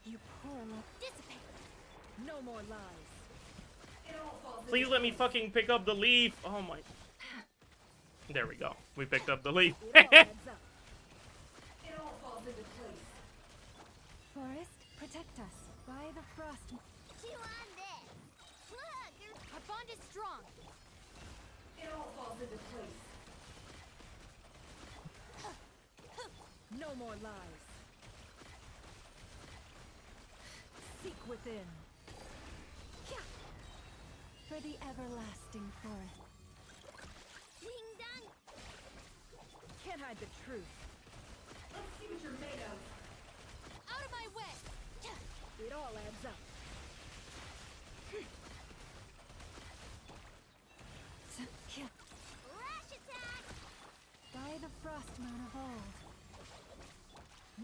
You poor love. Dissipate. No more lies. Please let me fucking pick up the leaf. Oh my. There we go. We picked up the leaf. It all adds up. It all falls into place. Forest, protect us. By the frost. Chew on this. Look, our bond is strong. It all falls into place. No more lies. Seek within. For the everlasting forest. Ding dong. Can't hide the truth. Let's see what you're made of. Out of my way. It all adds up. Lash attack. By the frostmoon of old.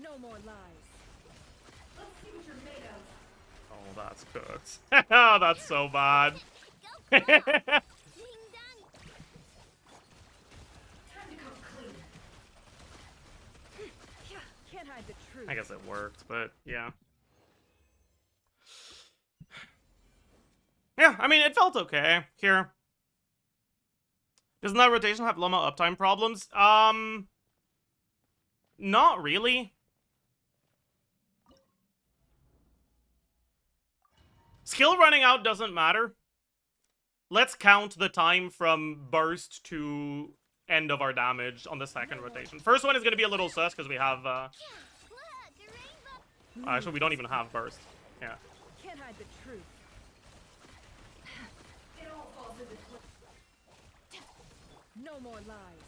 No more lies. Let's see what you're made of. Oh, that's cooked. Oh, that's so bad. Ding dong. Time to come clean. Can't hide the truth. I guess it worked, but yeah. Yeah, I mean, it felt okay. Here. Doesn't that rotation have Luma uptime problems? Not really. Skill running out doesn't matter. Let's count the time from burst to end of our damage on the second rotation. First one is going to be a little sus because we have, actually, we don't even have burst. Yeah. Can't hide the truth. It all falls into place. No more lies.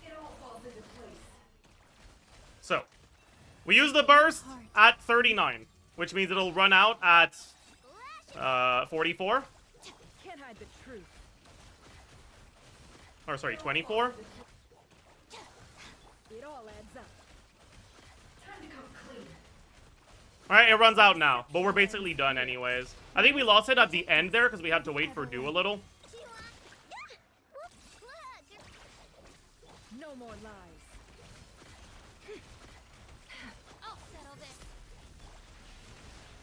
It all falls into place. So, we use the burst at 39, which means it'll run out at 44. Can't hide the truth. Or sorry, 24. It all adds up. Time to come clean. Alright, it runs out now, but we're basically done anyways. I think we lost it at the end there because we had to wait for Dew a little. No more lies. I'll settle this.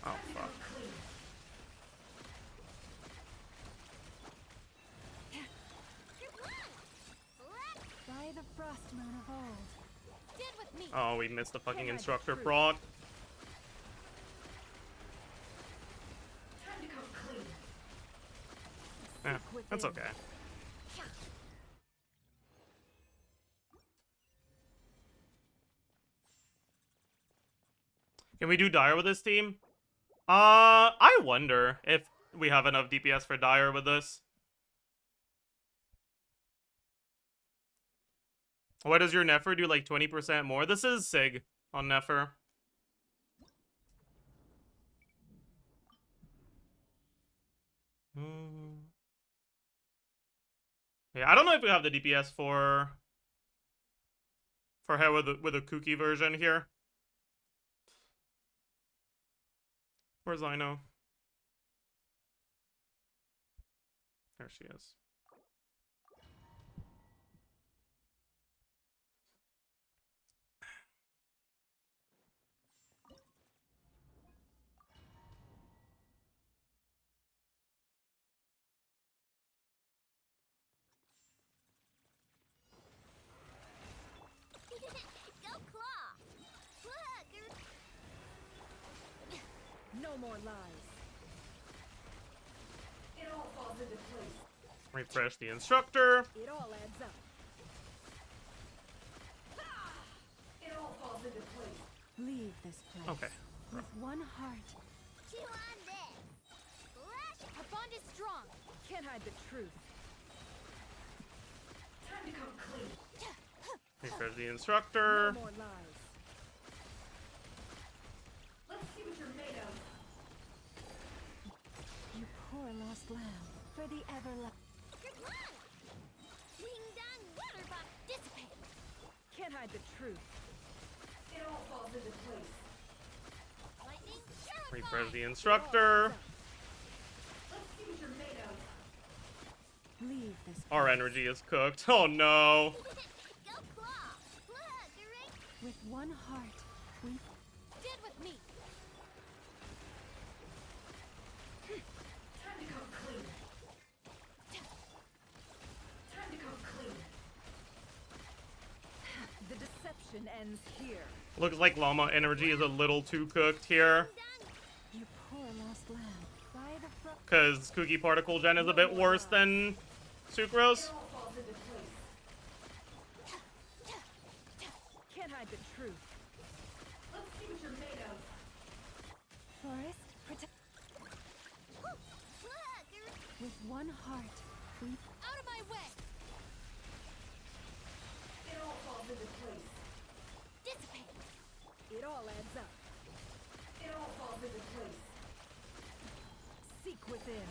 Oh, fuck. By the frostmoon of old. Stand with me. Oh, we missed the fucking instructor proc. Time to come clean. Yeah, that's okay. Can we do Dire with this team? I wonder if we have enough DPS for Dire with this. What does your nefer do, like 20% more? This is Sig on nefer. Yeah, I don't know if we have the DPS for her with a kooky version here. Where's Ino? There she is. No more lies. It all falls into place. Refresh the instructor. It all adds up. It all falls into place. Leave this place. Okay. With one heart. Chew on this. Our bond is strong. Can't hide the truth. Time to come clean. Refresh the instructor. No more lies. Let's see what you're made of. You poor lost lamb. For the everlasting. Ding Can't hide the truth. It all falls into place. Lightning, Refresh the instructor. let's see what you're made of. Leave this. Our energy is cooked. Oh no. Go claw. With one heart, we did with me. Time to come clean. Time to come clean. The deception ends here. Looks like llama energy is a little too cooked here. You poor lost lamb. By the front. Because Cookie Particle Gen is a bit worse than Sucrose. Can't hide the truth. Let's see what you're made of. Forest, protect. With one heart, we out of my way. It all falls into place. Dissipate. It all adds up. It all falls into place. Seek within.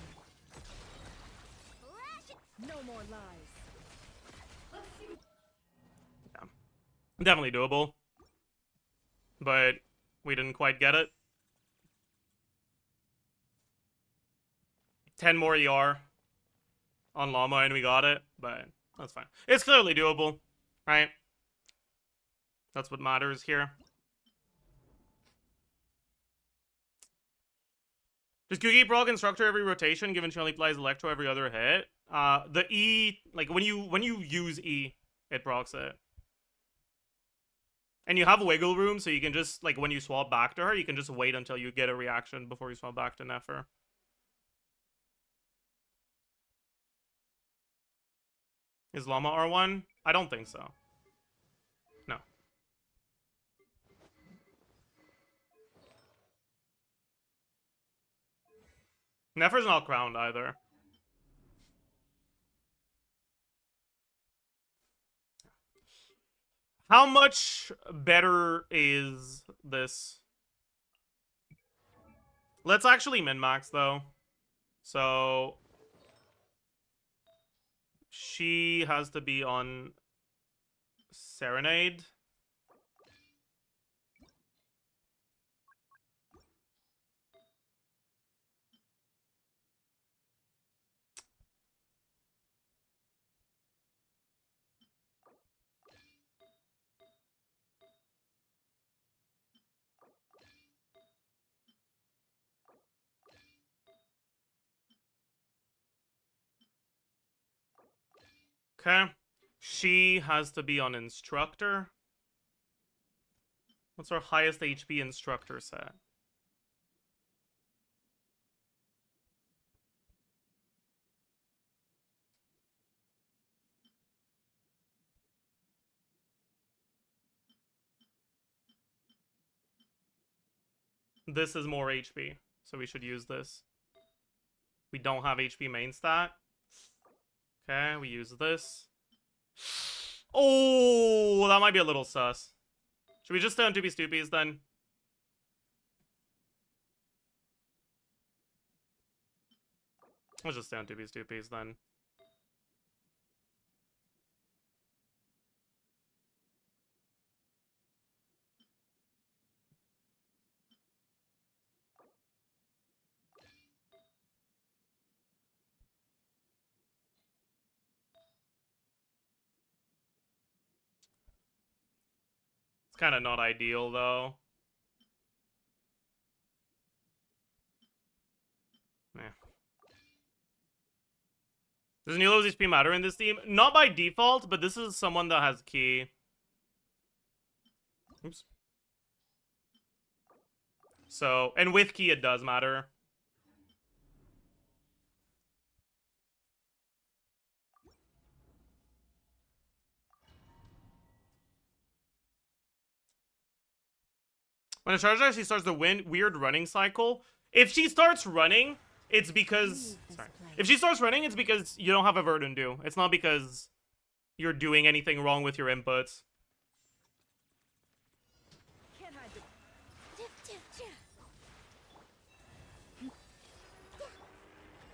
No more lies. Let's see. Yeah. Definitely doable. But we didn't quite get it. 10 more ER on llama and we got it, but that's fine. It's clearly doable, right? That's what matters here. Does Cookie proc Instructor every rotation, given she only applies Electro every other hit? The E, like when you use E, it procs it. And you have wiggle room, so you can just, like, when you swap back to her, you can just wait until you get a reaction before you swap back to Nefer. Is Llama R1? I don't think so. No. Nefer's not crowned either. How much better is this? Let's actually min-max, though. So she has to be on Serenade. Okay. She has to be on Instructor. What's our highest HP Instructor set? This is more HP, so we should use this. We don't have HP main stat. Okay, we use this. Oh, that might be a little sus. Should we just stay on 2B Stoopies then? Let's just stay on 2B Stoopies then. It's kind of not ideal, though. Yeah. Does Nilo's HP matter in this team? Not by default, but this is someone that has key. Oops. So, and with key it does matter. When a charger she starts the weird running cycle. If she starts running, it's because... Sorry. If she starts running, it's because you don't have a Verdant. It's not because you're doing anything wrong with your inputs. Can't hide the...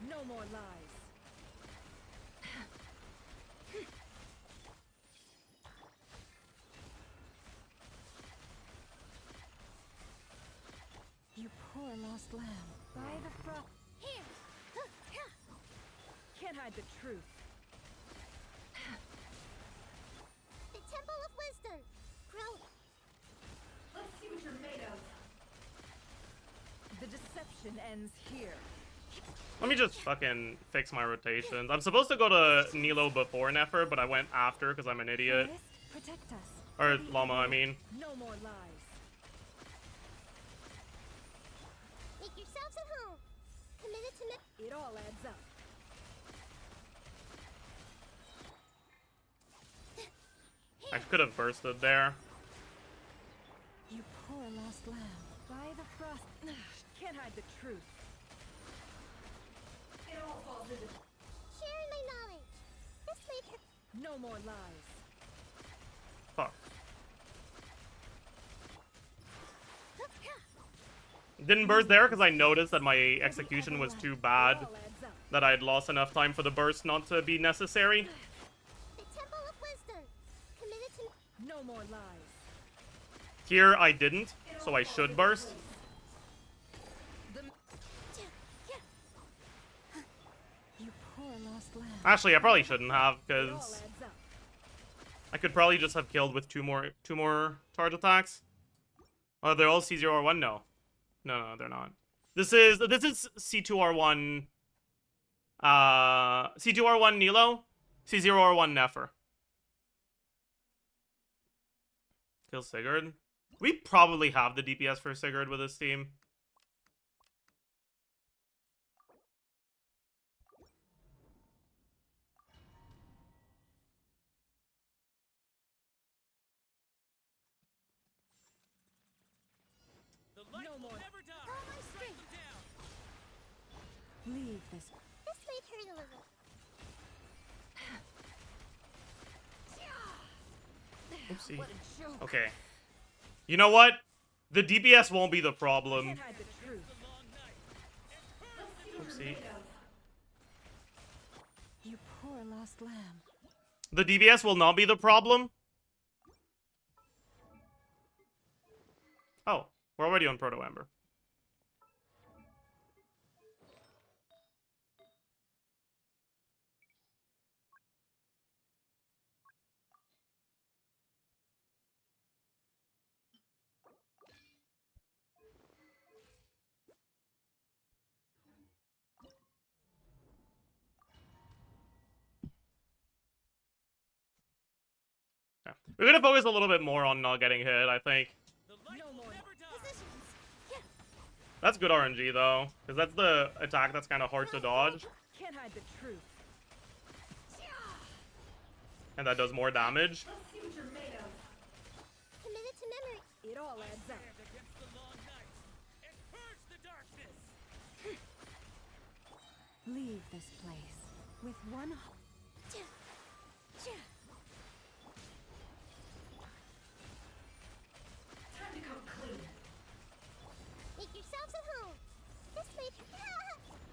No more lies. lost lamb. By the frost. Here. Can't hide the truth. The Temple of Wisdom. Grow. Let's see what you're made of. The deception ends here. Let me just fucking fix my rotations. I'm supposed to go to Nilo before Nefer, but I went after because I'm an idiot. Forest, protect us. Or Llama, I mean. No more lies. Make yourselves at home. Committed to it all adds up. I could have bursted there. You poor lost lamb. By the frost. Can't hide the truth. It all falls into sharing my knowledge. This made her no more lies. Fuck. Didn't burst there because I noticed that my execution was too bad that I had lost enough time for the burst not to be necessary. The Temple of Wisdom. Committed to no more lies. Here I didn't, so I should burst. You poor lost lamb. Actually, I probably shouldn't have because I could probably just have killed with two more charge attacks. Oh, they're all C0R1? No, they're not. This is C2R1. C2R1 Nilo, C0R1 Nefer. Kill Sigurd. We probably have the DPS for Sigurd with this team. No more. All my strength. Leave this. This may hurt a little. Oopsie. What a joke. Okay. You know what? The DPS won't be the problem. Can't hide the truth. Oopsie. You poor lost lamb. The DPS will not be the problem. Oh, we're already on Proto Ember. Yeah. We're gonna focus a little bit more on not getting hit, I think. No more. Positions. Yeah. That's good RNG though, because that's the attack that's kind of hard to dodge, Can't hide the truth. and that does more damage. Let's see what you're made of. Committed to memory. It all adds up. Leave this place with one. Time to come clean. Make yourselves at home. This may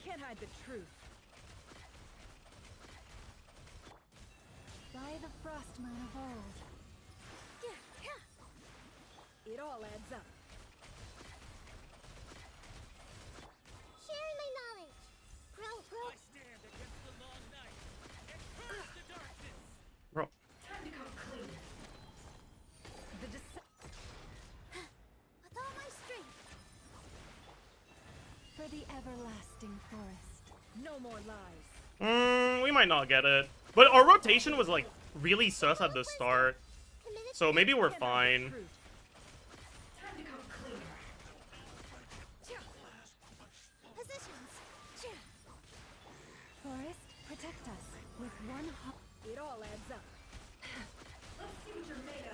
can't hide the truth. By the frost moon of old. It all adds up. Sharing my knowledge. Grow. I stand against the long night and purge the darkness. Bro. Time to come clean. The with all my strength. For the everlasting forest. No more lies. We might not get it. But our rotation was, like, really sus at the start. So maybe we're fine. Time to come clean. Positions. Forest, protect us with one heart. It all adds up. Let's see what you're made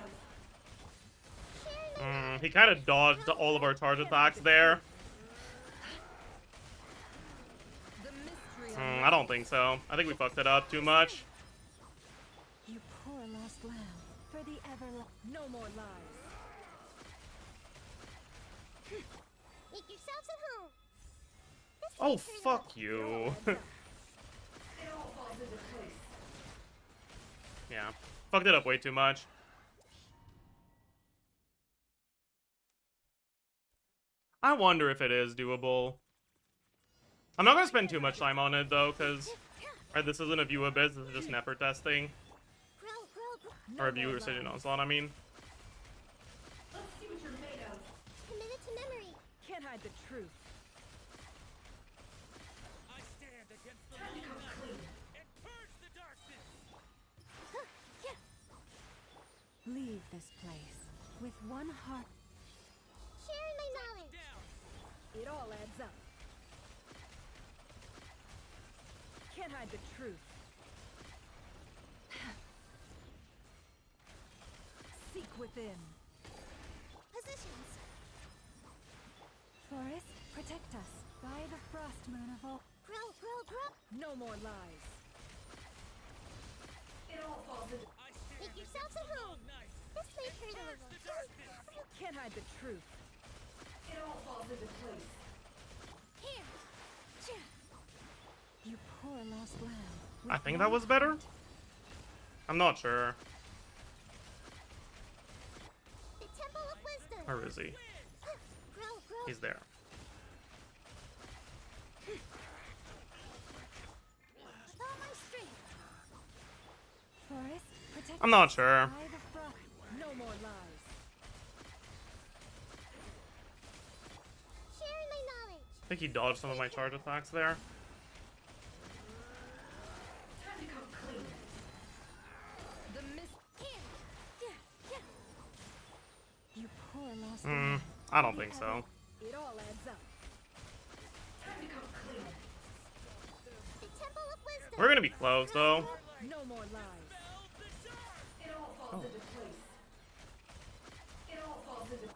of. He kind of dodged all of our charge attacks there. The mystery. I don't think so. I think we fucked it up too much. You poor lost lamb. For the no more lies. Make yourselves at home. Oh, fuck you. It all falls into place. Yeah. Fucked it up way too much. I wonder if it is doable. I'm not gonna spend too much time on it though, because this isn't a viewer biz, this is just nefer testing. Or a viewer sitting on slot, I mean. Let's see what you're made of. Committed to memory. Can't hide the truth. I stand against the long night and purge the darkness. Leave this place with one heart. Sharing my knowledge. Down. It all adds up. Can't hide the truth. Seek within. Positions. Forest, protect us. By the frost moon of all. Grow. No more lies. It all falls into. I stand Make yourselves against at the home. long night This may and hurt a purge little. the darkness. Can't hide the truth. It all falls into place. Here. You poor lost lamb. I think that was better? I'm not sure. The Temple of Wisdom. Where is he? Grow. He's there. With all my strength. Forest, protect. I'm not sure. By the frost. No more lies. Sharing my knowledge. I think he dodged some of my charge attacks there. Time to come clean. The mist. Here. You poor lost lamb. I don't think so. It all adds up. Time to come clean. The Temple of Wisdom. We're gonna be close though. No more lies. It all falls into place. It all falls into.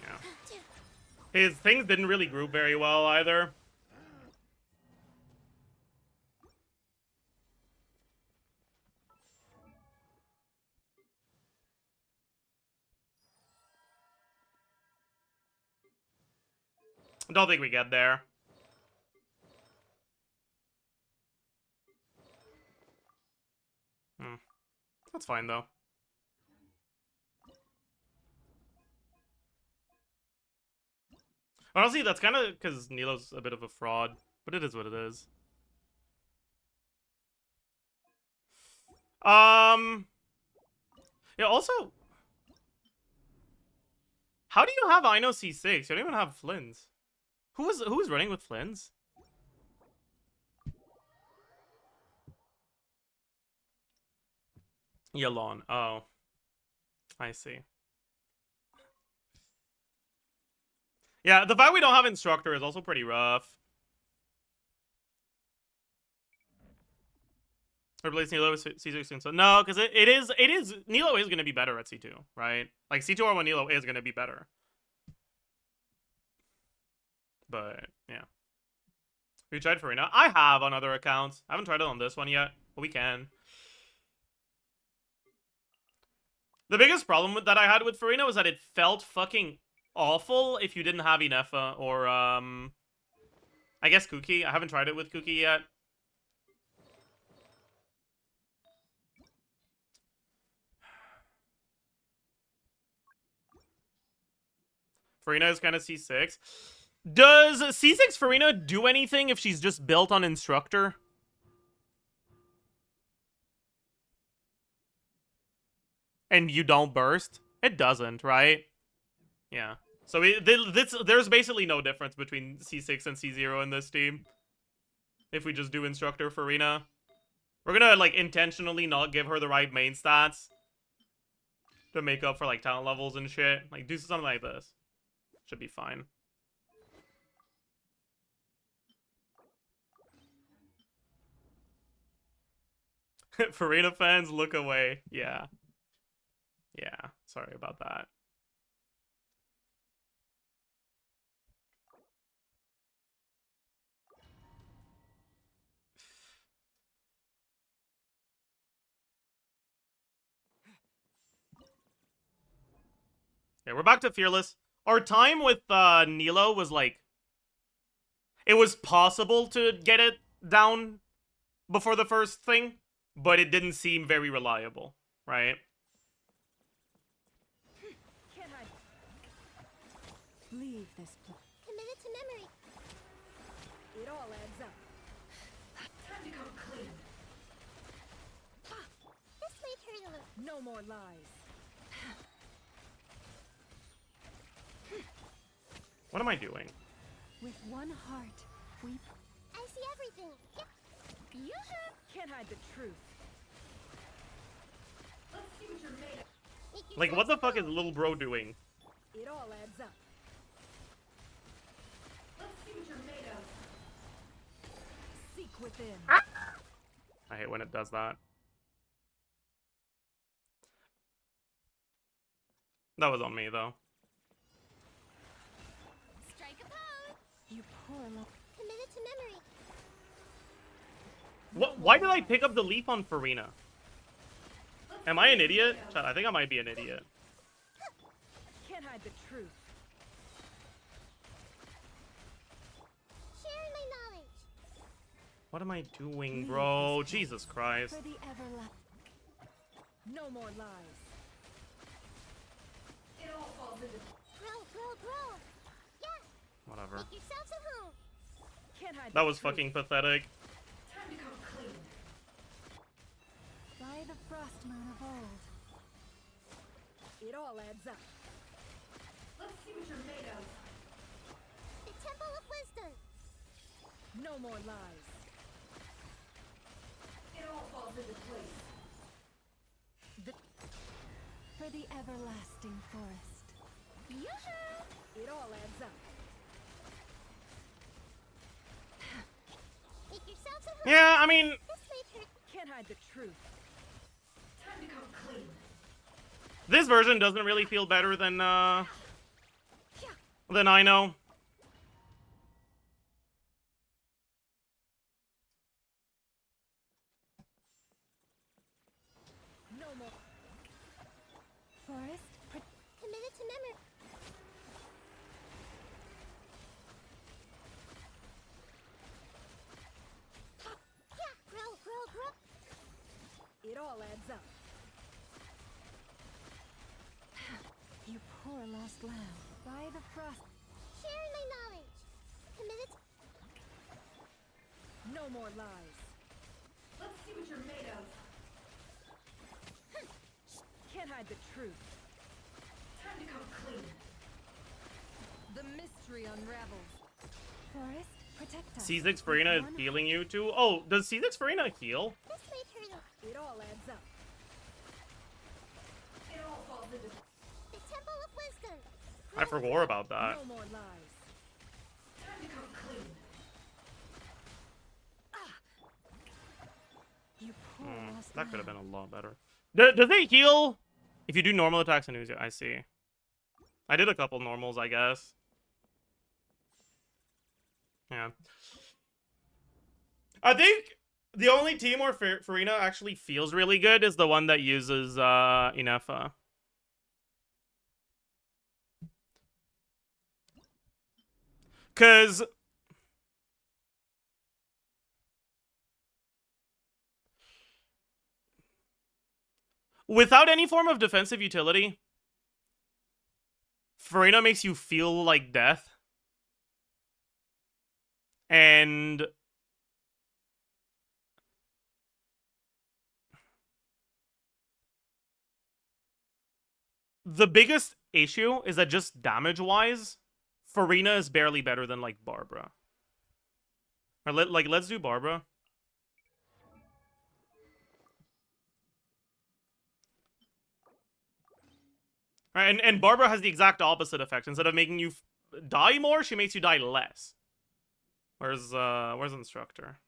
Yeah. His things didn't really group very well either. I don't think we get there. That's fine though. Honestly, that's kind of because Nilo's a bit of a fraud, but it is what it is. Yeah, also, how do you have Ino C6? You don't even have Flynn's. Who was running with Flynn's? Yalon. Oh. I see. Yeah, the fact we don't have Instructor is also pretty rough. Replace Nilo with C6 soon. So no, because it is Nilo is gonna be better at C2, right? Like C2R1 Nilo is gonna be better. But yeah. We tried Farina. I have on other accounts. I haven't tried it on this one yet, but we can. The biggest problem that I had with Farina was that it felt fucking awful if you didn't have Inefa or I guess Kuki. I haven't tried it with Kuki yet. Farina is kind of C6. Does C6 Farina do anything if she's just built on Instructor? And you don't burst? It doesn't, right? Yeah. So there's basically no difference between C6 and C0 in this team. If we just do Instructor Farina. We're gonna, like, intentionally not give her the right main stats to make up for, like, talent levels and shit. Like, do something like this. Should be fine. Farina fans, look away. Yeah. Yeah, sorry about that. Yeah, we're back to Fearless. Our time with Nilo was like... It was possible to get it down before the first thing, but it didn't seem very reliable, right? Leave this place. all adds up. Time to come clean. This might hurt a little. No more lies. What am I doing? With one heart, we... I see everything. You can't hide the truth. Let's see what you're made of. Like, what the fuck is little bro doing? It all adds up. Let's see what you're made of. Seek within. I hate when it does that. That was on me, though. Strike a pose. You poor love. Committed to memory. What? Why did I pick up the leaf on Farina? Am I an idiot? Chat, I think I might be an idiot. Can't hide the truth. Sharing my knowledge. What am I doing, bro? Jesus Christ. For the no more lies. It all falls into grow. Yeah. Whatever. Make yourselves at home. Can't hide That was fucking pathetic. Time to come clean. By the frost moon of old. It all adds up. Let's see what you're made of. The Temple of Wisdom. No more lies. It all falls into place. For the everlasting forest. Yoo-hoo! It all adds up. Make yourselves at home. Yeah, I mean... Can't hide the truth. Time to come clean. This version doesn't really feel better than I know. No more. Forest, committed to memory. Grow. It all adds up. You poor lost lamb. By the frost. Sharing my knowledge. Committed. No more lies. Let's see what you're made of. Can't hide the truth. Time to come clean. The mystery unravels. Forest, protect us. C6 Farina is healing you too. Oh, does C6 Farina heal? This may hurt. It all adds up. It all falls into the Temple of Wisdom. I forgot about that. No more lies. Time to come clean. You poor lost That could have lamb. been a lot better. Does it heal if you do normal attacks and use it? I see. I did a couple normals, I guess. Yeah. I think the only team where Farina actually feels really good is the one that uses Inefa. Because without any form of defensive utility, Farina makes you feel like death. And the biggest issue is that just damage-wise, Farina is barely better than, like, Barbara. Or, let's do Barbara. Alright, and Barbara has the exact opposite effect. Instead of making you die more, she makes you die less. Where's Instructor?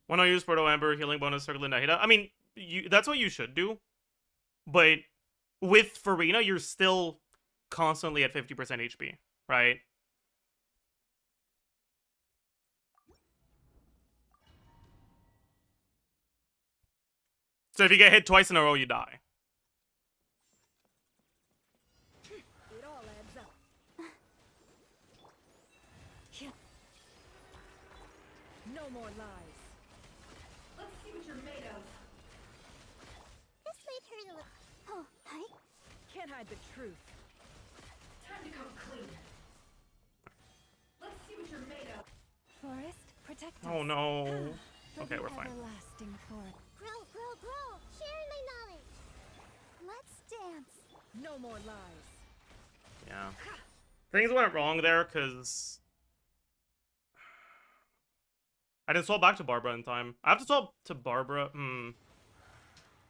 When I use Proto Ember, healing bonus, Circle in Nahida. I mean, that's what you should do. But with Farina, you're still constantly at 50% HP, right? So if you get hit twice in a row, you die. It all adds up. more lies. Let's see what you're made of. This might hurt a little. Oh, hi. Can't hide the truth. Time to come clean. Let's see what you're made of. Forest, protect us. Oh no. Okay, we're fine. Everlasting forest. Grow, grow, grow. Sharing my knowledge. Let's dance. No more lies. Yeah. Things went wrong there because I didn't swap back to Barbara in time. I have to swap to Barbara.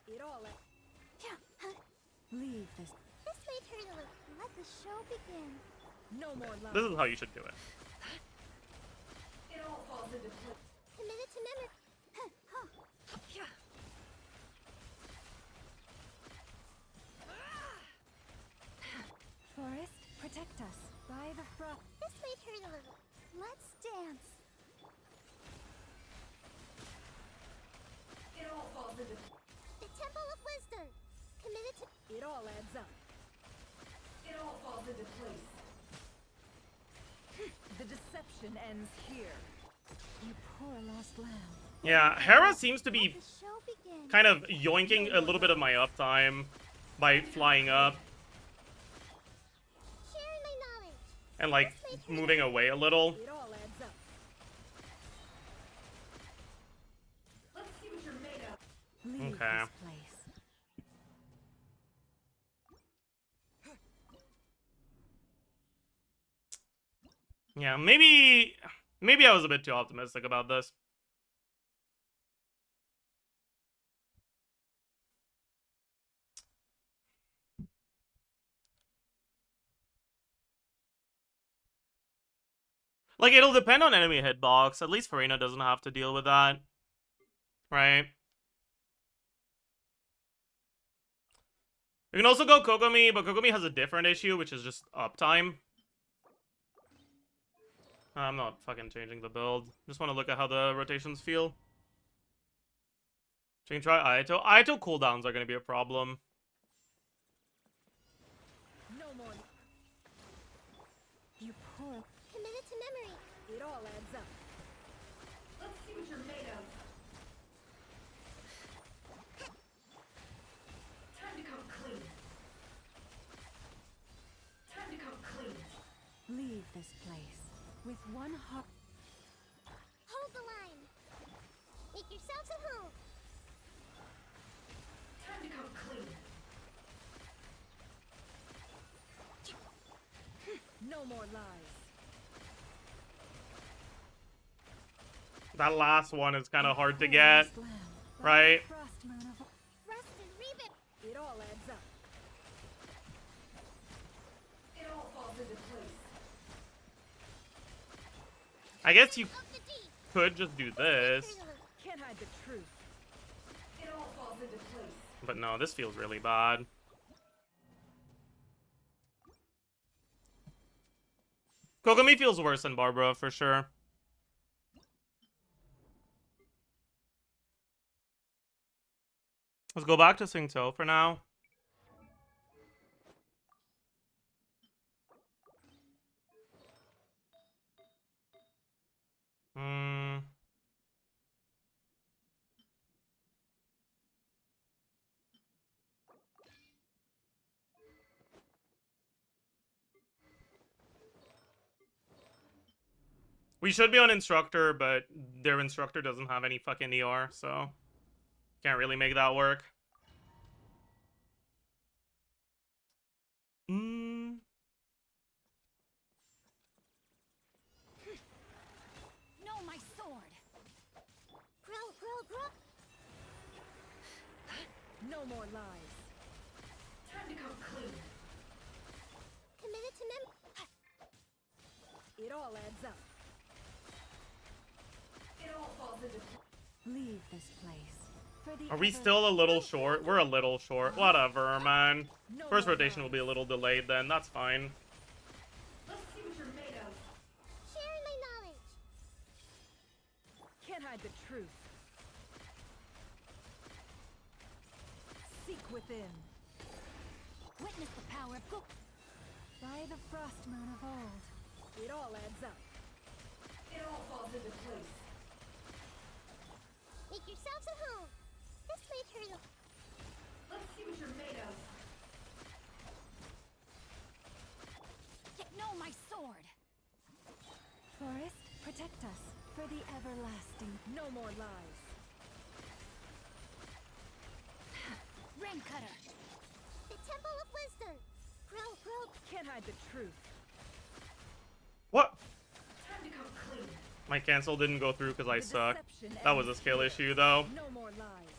It all leave this. This may hurt a little. Let the show begin. No more lies. This is how you should do it. It all falls into place. Committed to memory. Forest, protect us. By the frost. This may hurt a little. Let's dance. It all falls into the Temple of Wisdom. Committed to. It all adds up. It all falls into place. The deception ends here. You poor lost lamb. Yeah, Hera seems to be Let the show begin. kind of yoinking a little bit of my uptime by flying up Sharing my knowledge. and like moving away a little. It all adds up. Let's see what you're made of. Leave Okay. this place. Yeah, maybe I was a bit too optimistic about this. Like, it'll depend on enemy hitbox. At least Farina doesn't have to deal with that. Right? You can also go Kokomi, but Kokomi has a different issue, which is just uptime. I'm not fucking changing the build. Just want to look at how the rotations feel. So you can try Aito. Aito cooldowns are going to be a problem. No more. You poor. Committed to memory. It all adds up. Let's see what you're made of. Time to come clean. Time to come clean. Leave this place with one heart. Hold the line. Make yourselves at home. Time to come clean. No more lies. That last one is kind of hard to get, right? It all adds up. It all falls into place. I guess you could just do this. Can't hide the truth. It all falls into place. But no, this feels really bad. Kokomi feels worse than Barbara, for sure. Let's go back to Singto for now. We should be on Instructor, but their Instructor doesn't have any fucking ER, so can't really make that work. No, my sword. Grow, grow, grow. No more lies. Time to come clean. Committed to it all adds up. It all falls into place. Leave this place. For the Are we still a little short? We're a little short. Whatever, man. No First more rotation will be a little delayed then. That's fine. Let's see what you're made of. Sharing my knowledge. Can't hide the truth. Seek within. Witness the power of Go. By the frost moon of old. It all adds up. It all falls into place. Make yourselves at home. This may turn. Let's see what you're made of. No, my sword. Forest, protect us for the everlasting. No more lies. Ring cutter. The Temple of Wisdom. Grow. Can't hide the truth. What? Time to come clean. My cancel didn't go through because I The suck. deception That was a ends skill here. issue, though. No more lies.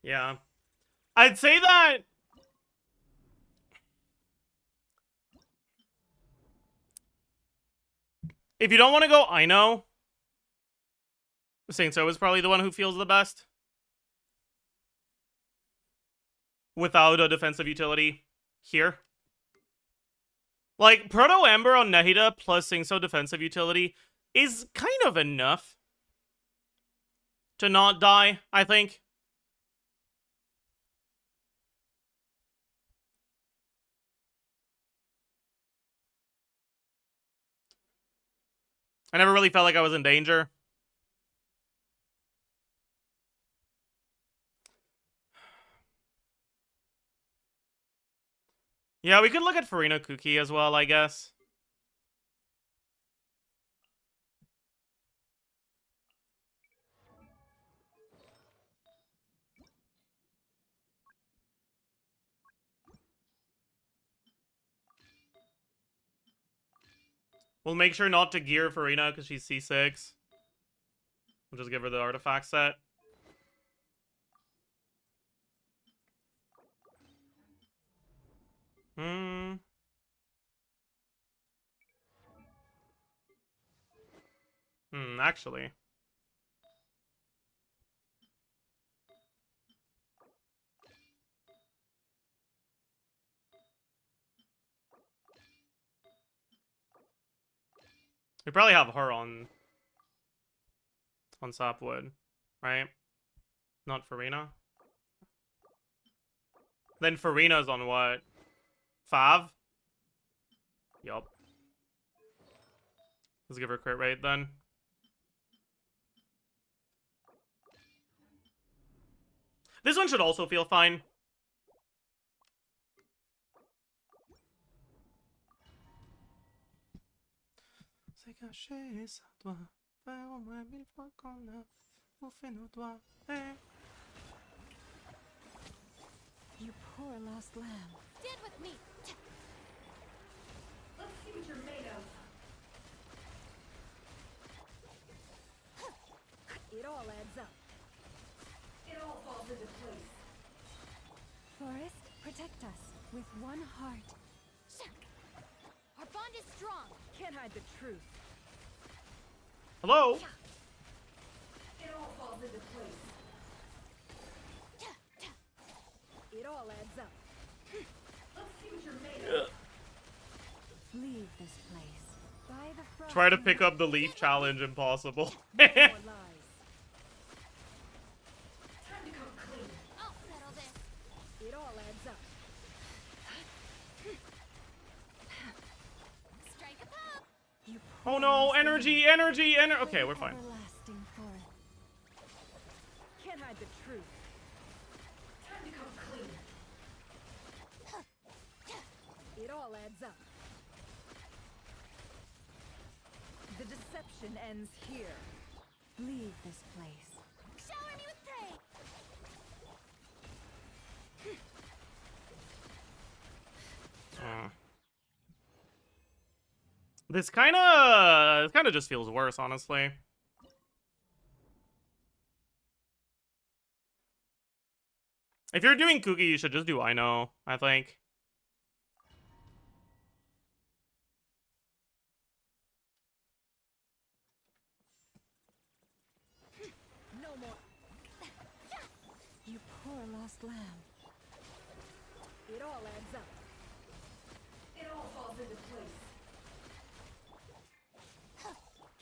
Yeah. I'd say that... if you don't want to go, I know. Saint So is probably the one who feels the best. Without a defensive utility here. Like, Proto Ember on Nahida plus Singso defensive utility is kind of enough to not die, I think. I never really felt like I was in danger. Yeah, we could look at Farina Kuki as well, I guess. We'll make sure not to gear Farina because she's C6. We'll just give her the artifact set. Actually. We probably have her on Sapwood, right? Not Farina. Then Farina's on what? Fav? Yup. Let's give her crit rate then. This one should also feel fine. C'est caché, ça doit faire au moins 1000 fois qu'on a bouffé nos doigts. You poor lost lamb. Stand with me. Let's see what you're made of. It all adds up. It all falls into place. Forest, protect us with one heart. Our bond is strong. Can't hide the truth. Hello? It all falls into place. It all adds up. Let's see what you're made of. Leave this place. By the frost. Try to pick up the leaf challenge, impossible. No more lies. Time to come clean. I'll settle this. It all adds up. Strike a pop. You Oh no, energy. Okay, we're fine. everlasting forest. Can't hide the truth. Time to come clean. It all adds up. The deception ends here. Leave this place. Shower me with praise. This kind of just feels worse, honestly. If you're doing Kuki, you should just do I know, I think. No more. You poor lost lamb. It all adds up. It all falls into place.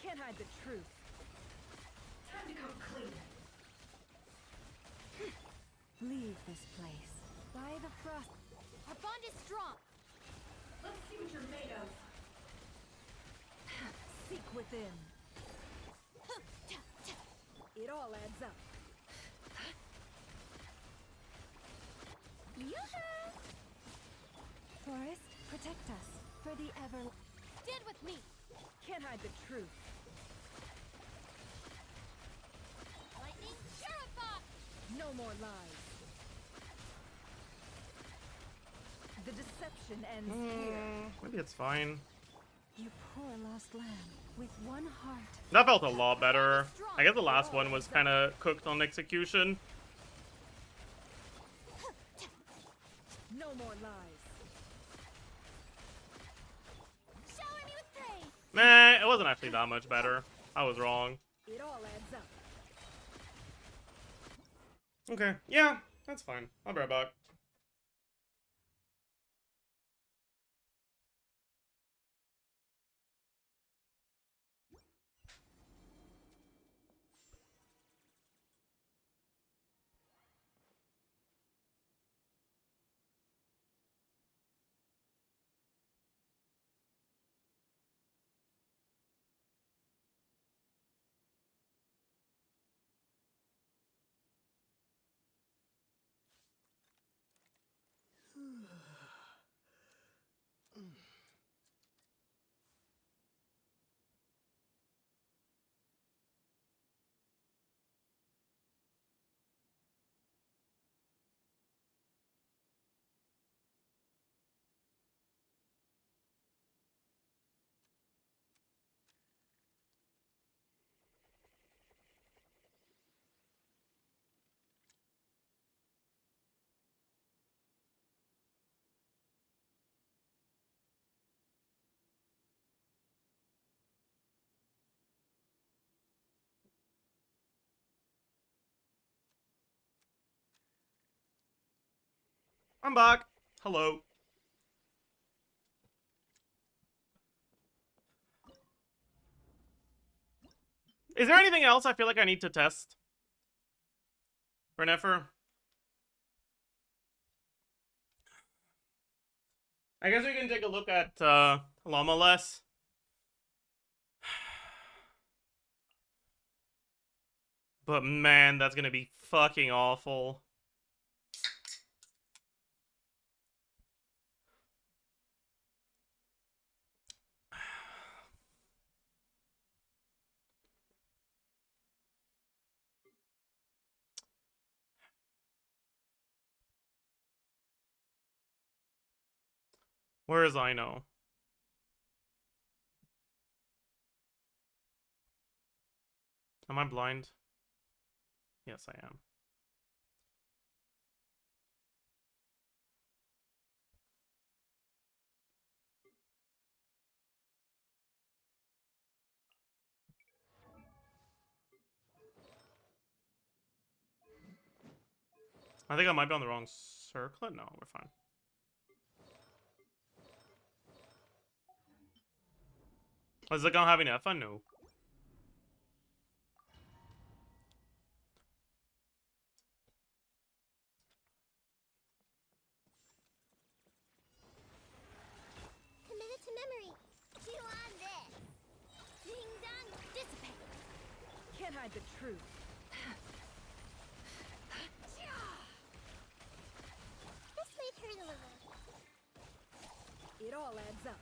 Can't hide the truth. Time to come clean. Leave this place. By the frost. Our bond is strong. Let's see what you're made of. Seek within. It all adds up. Yoo-hoo! Forest, protect us for the ever. Stand with me. Can't hide the truth. Lightning, purify. No more lies. The deception ends here. Maybe it's fine. You poor lost lamb with one heart. That felt a lot better. I guess the last one was kind of cooked on execution. No more lies. Shower me with praise. Nah, it wasn't actually that much better. I was wrong. It all adds up. Okay, yeah, that's fine. I'll be right back. I'm back. Hello. Is there anything else I feel like I need to test for nefer? I guess we can take a look at Llama less. But man, that's gonna be fucking awful. Where is I know? Am I blind? Yes, I am. I think I might be on the wrong circlet. No, we're fine. Is it gonna have enough? I know. Committed to memory. Chew on this. Ding dong, dissipate. Can't hide the truth. This might hurt a little. It all adds up.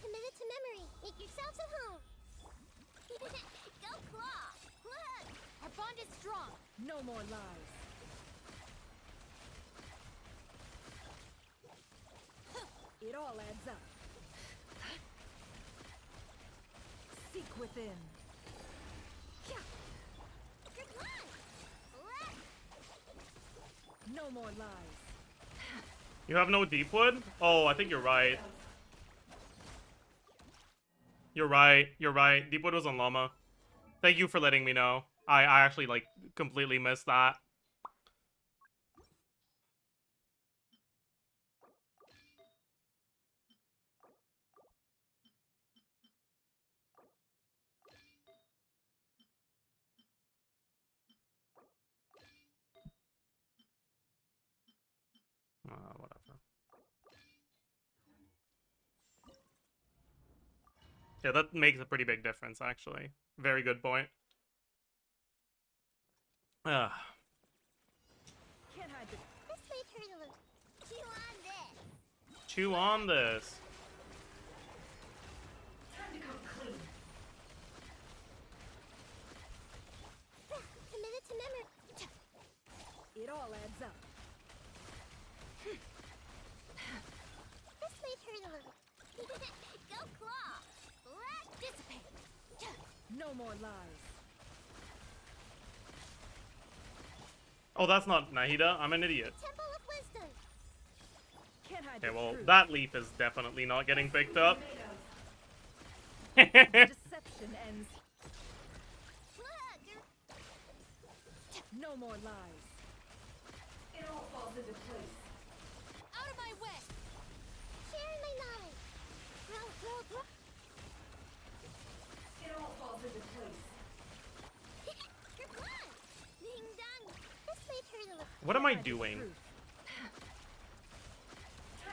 Committed to memory. Make yourselves at home. Go claw. Look, our bond is strong. No more lies. It all adds up. Seek within. Good luck. No more lies. You have no deepwood? Oh, I think you're right. You're right. You're right. Deepwood was on llama. Thank you for letting me know. I actually, like, completely missed that. Whatever. Yeah, that makes a pretty big difference, actually. Very good point. Can't hide this. This may hurt a little. Chew on this. Chew on this. Time to come clean. Committed to memory. It all adds up. This may hurt a little. Go claw. Let dissipate. No more lies. Oh, that's not Nahida. I'm an idiot. Temple of Wisdom. Can't hide Okay, the well, truth. that leaf is definitely not getting picked up. Deception ends. No more lies. It all falls into place. Out of my way. Sharing my knowledge. Grow. It all falls into place. You're gone. Ding dong. This may hurt a little. What am I doing? Time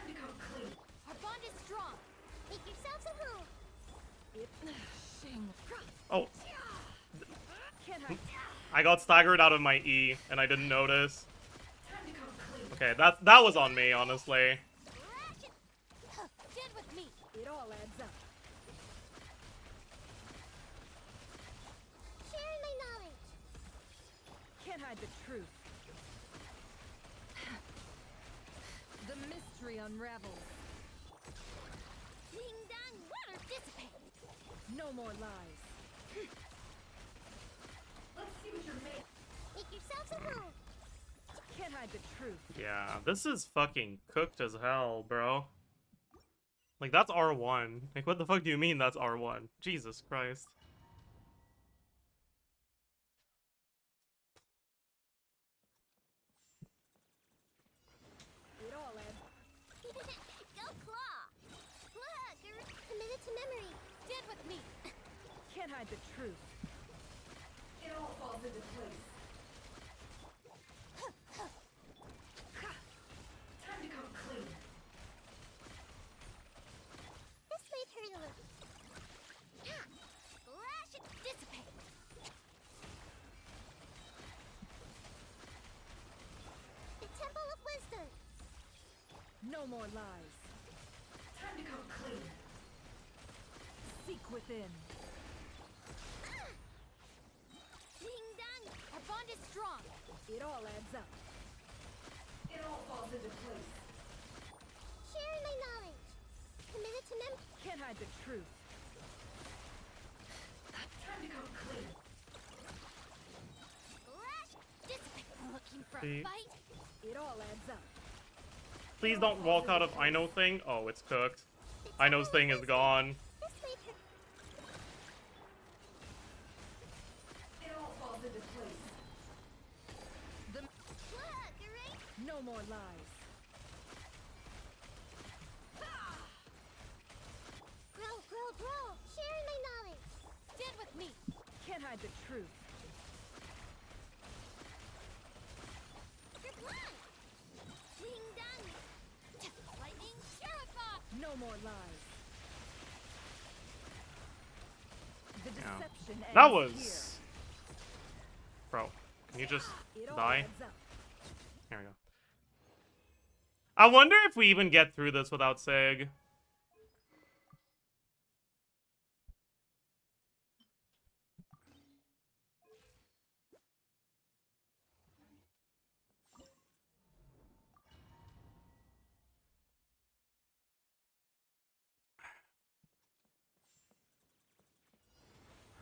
to come clean. Our bond is strong. Make yourselves at home. Oh, Can't hide. I got staggered out of my E, and I didn't notice. Time to come clean. Okay, that was on me, honestly. Stand with me. It all adds up. Sharing my knowledge. Can't hide the truth. The mystery unravels. Ding dong, water dissipate. No more lies. Let's see what you're made. Make yourselves at home. Can't hide the truth. Yeah, this is fucking cooked as hell, bro. Like, that's R1. Like, what the fuck do you mean that's R1? Jesus Christ. It all adds. Go claw. Look, you're committed to memory. Stand with me. Can't hide the truth. It all falls into place. Time to come clean. This may hurt a little. Lash it dissipate. The Temple of Wisdom. No more lies. Time to come clean. Seek within. Ding dong, our bond is strong. It all adds up. It all falls into place. Sharing my knowledge. Committed to mem. Can't hide the truth. Time to come clean. Lash, dissipate. Looking for a See? fight? It all adds up. Please don't walk out of I know thing. Oh, it's cooked. I know's thing is gone. This may hurt. It all falls into place. Look, you're right. No more lies. Grow. Sharing my knowledge. Stand with me. Can't hide the truth. You're blind. Ding dong. Lightning terrified. No more lies. The Yeah. deception That ends was... here. Bro, can you just It all die? adds up. Here we go. I wonder if we even get through this without Sig.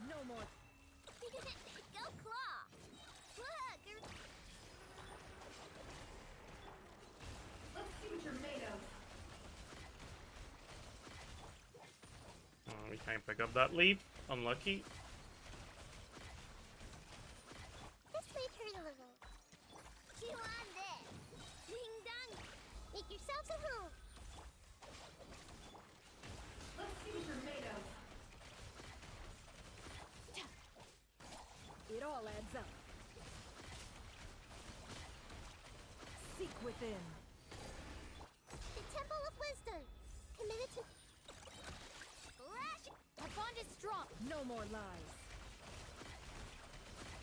No more. Go claw. Look, you're... Let's see what you're made of. We can't pick up that leaf. Unlucky. This may hurt a little. Chew on this. Ding dong. Make yourselves at home. Let's see what you're made of. It all adds up. Seek within. The Temple of Wisdom. Committed to... Lash! Our bond is strong. No more lies.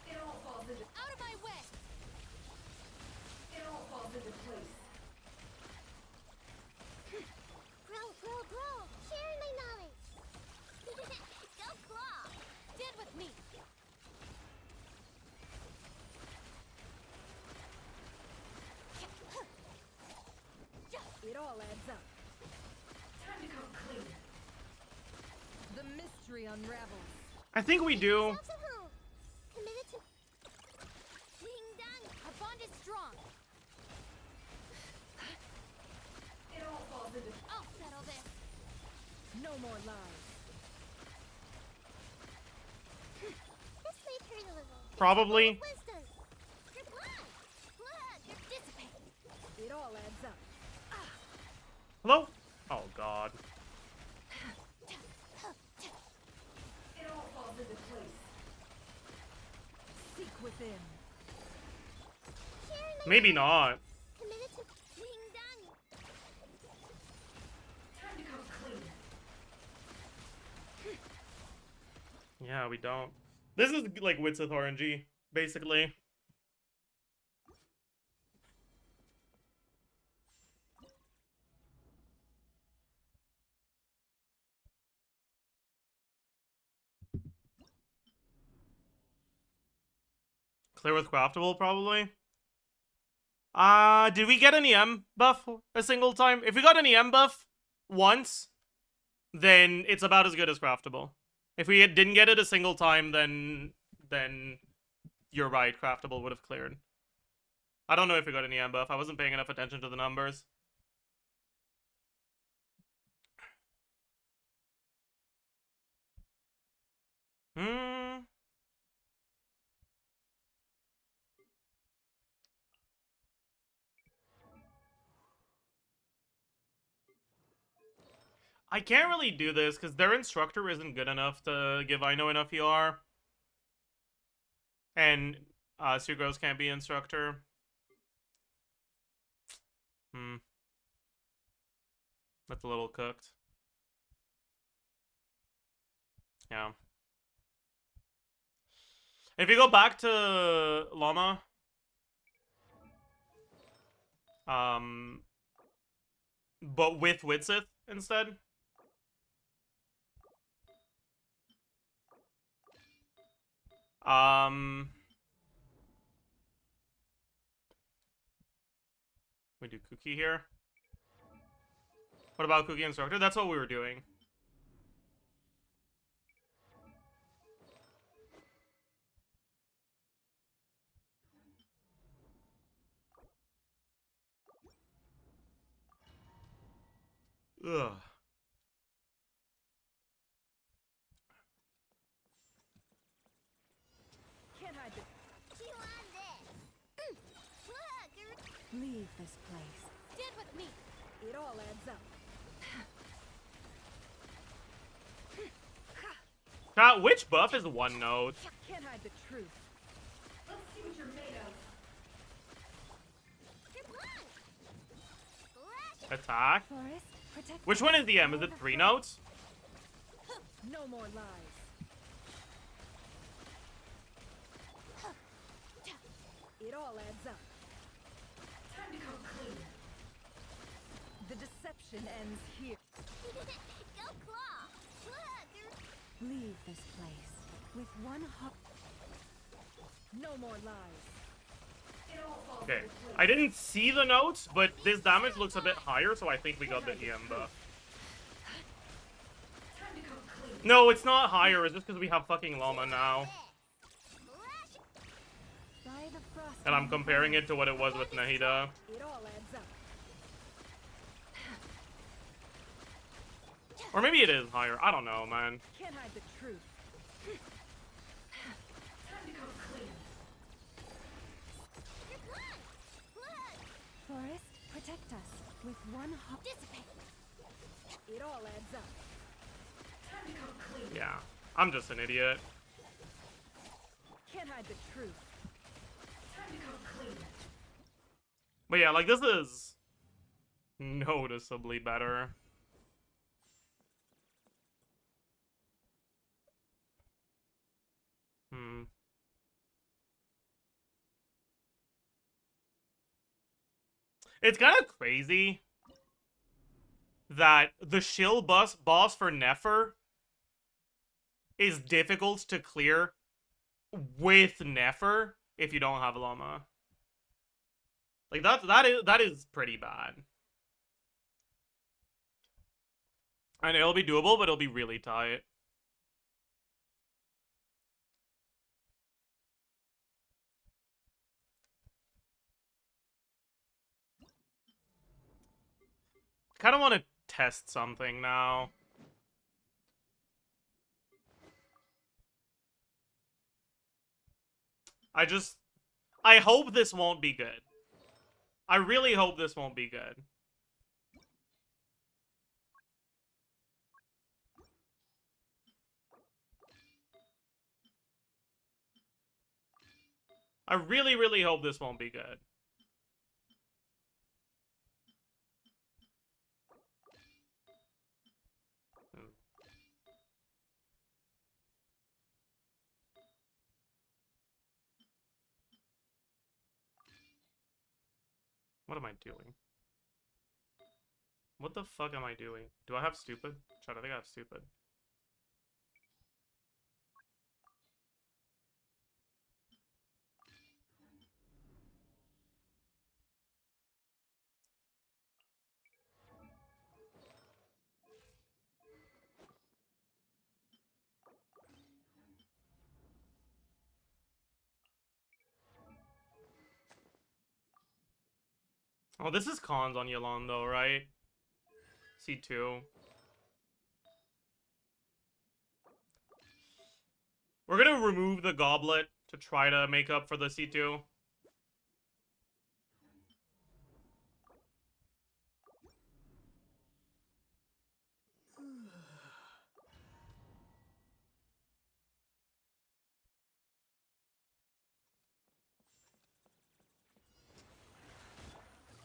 It all falls into out of my way. It all falls into place. Grow, grow, grow. Sharing my knowledge. Go claw. Stand with me. It all adds up. Time to come clean. The mystery unravels. I think we do. Committed to Ding dong. Our bond is strong. It all falls into I'll settle this. No more lies. This may hurt a little. Probably. Wisdom. You're blind. Blood. You're dissipate. It all adds up. Hello? Oh god. It all falls into place. Seek within. Maybe not. Committed to Ding dong. Time to come clean. Yeah, we don't. This is like Wits with RNG, basically. Clear with craftable, probably. Did we get an EM buff a single time? If we got an EM buff once, then it's about as good as craftable. If we didn't get it a single time, then you're right, craftable would have cleared. I don't know if we got an EM buff. I wasn't paying enough attention to the numbers. I can't really do this because their instructor isn't good enough to give Aino enough ER. And Sugros can't be instructor. That's a little cooked. Yeah. If you go back to Llama, but with Witsith instead. We do Cookie here. What about Cookie Instructor? That's what we were doing. Ugh. Can't hide it. Leave this place. Stand with me. It all adds up. Which buff is one note? Can't hide the truth. Let's see what you're made of. You're blind. Attack. Forest, protect Which one is the M? Is it 3 notes? No more lies. It all adds up. Time to come clean. The deception ends here. Go claw. Leave this place with one heart. No more lies. It all falls Okay. into place. I didn't see the notes, but this damage looks a bit higher, so I think we got the EM buff. Time to come clean. No, it's not higher. It's just because we have fucking Llama now. By the frost And I'm comparing it to what it was with Nahida. It all adds up. Or maybe it is higher. I don't know, man. Can't hide the truth. Time to come clean. You're blind. Forest, protect us with one heart. Dissipate. It all adds up. Time to come clean. Yeah. I'm just an idiot. Can't hide the truth. Time to come clean. But yeah, like, this is noticeably better. It's kind of crazy that the shill boss for Nefer is difficult to clear with Nefer if you don't have Llama. Like that is pretty bad. And it'll be doable, but it'll be really tight. Kind of want to test something now. I hope this won't be good. I really hope this won't be good. I really, really hope this won't be good. What am I doing? What the fuck am I doing? Do I have stupid? Chat, I think I have stupid. Oh, this is cons on Yalon though, right? C2. We're gonna remove the goblet to try to make up for the C2.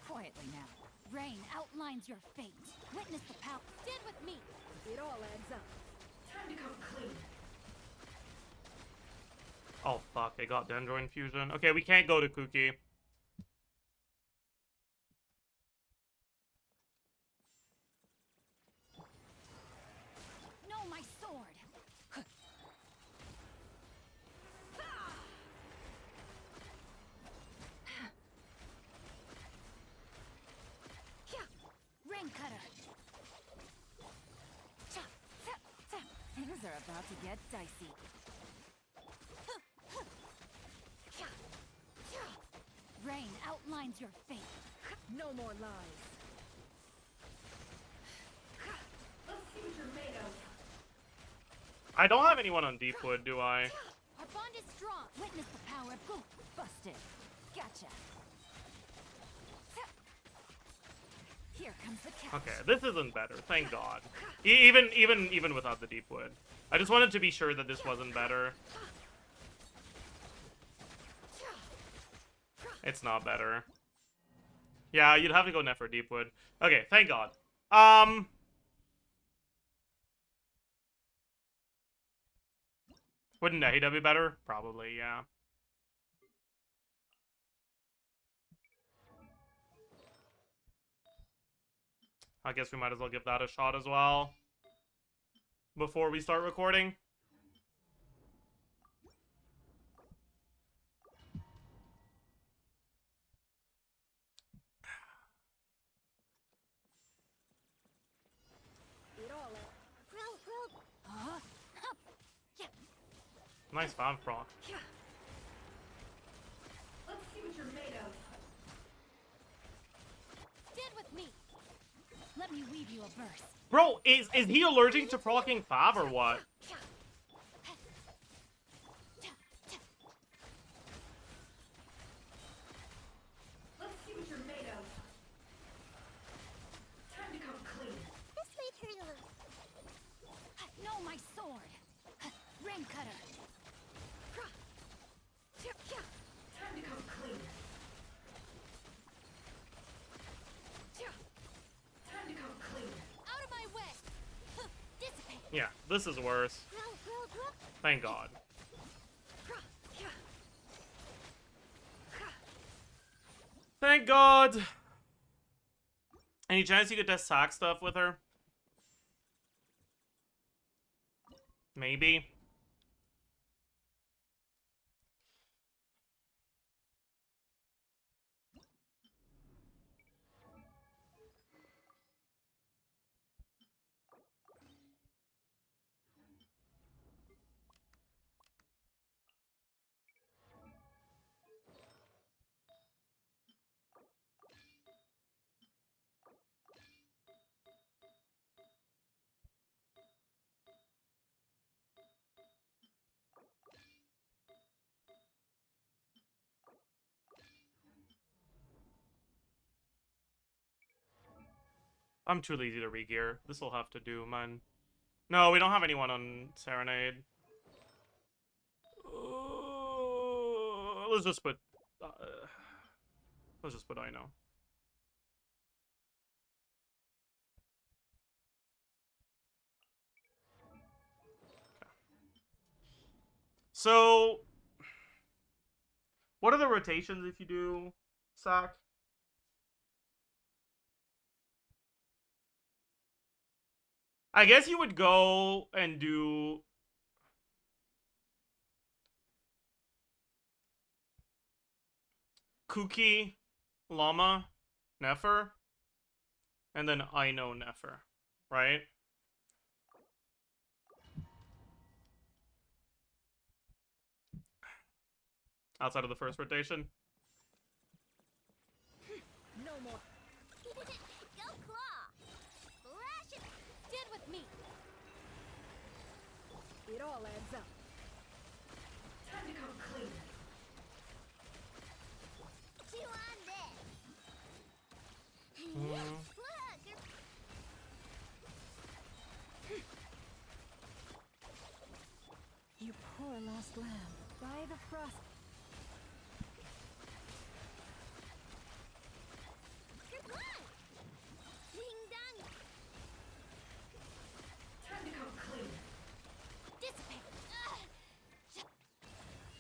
Quietly now. Rain outlines your fate. Witness the power. Stand with me. It all adds up. Time to come clean. Oh fuck, I got Dendro Infusion. Okay, we can't go to Kuki. No, my sword. Rain cutter. Things are about to get dicey. Rain outlines your fate. No more lies. Let's see what you're made of. I don't have anyone on Deepwood, do I? Our bond is strong. Witness the power of go. Busted. Gotcha. Here comes the catch. Okay, this isn't better, thank God. Even without the Deepwood. I just wanted to be sure that this wasn't better. It's not better. Yeah, you'd have to go Nefer Deepwood. Okay, thank God. Wouldn't Nahida be better? Probably, yeah. I guess we might as well give that a shot as well. Before we start recording. Nice farm proc. Let's see what you're made of. Stand with me. Let me weave you a verse. Bro, is he allergic to proccing Fab or what? Let's see what you're made of. Time to come clean. This may hurt a little. No, my sword. Rain cutter. Time to come clean. Time to come clean. Out of my way. Dissipate. Yeah, this is worse. Thank God. Thank God. Any chance you could test sack stuff with her? Maybe. I'm too lazy to regear. This will have to do, man. No, we don't have anyone on Serenade. Let's just put... let's just put I know. Okay. So... what are the rotations if you do sack? I guess you would go and do... Kuki, Llama, Nefer, and then I know Nefer, right? Outside of the first rotation. No more. Go claw. Lash it. Stand with me. It all adds up. Time to come clean. Chew on this. Look. You poor lost lamb. By the frost.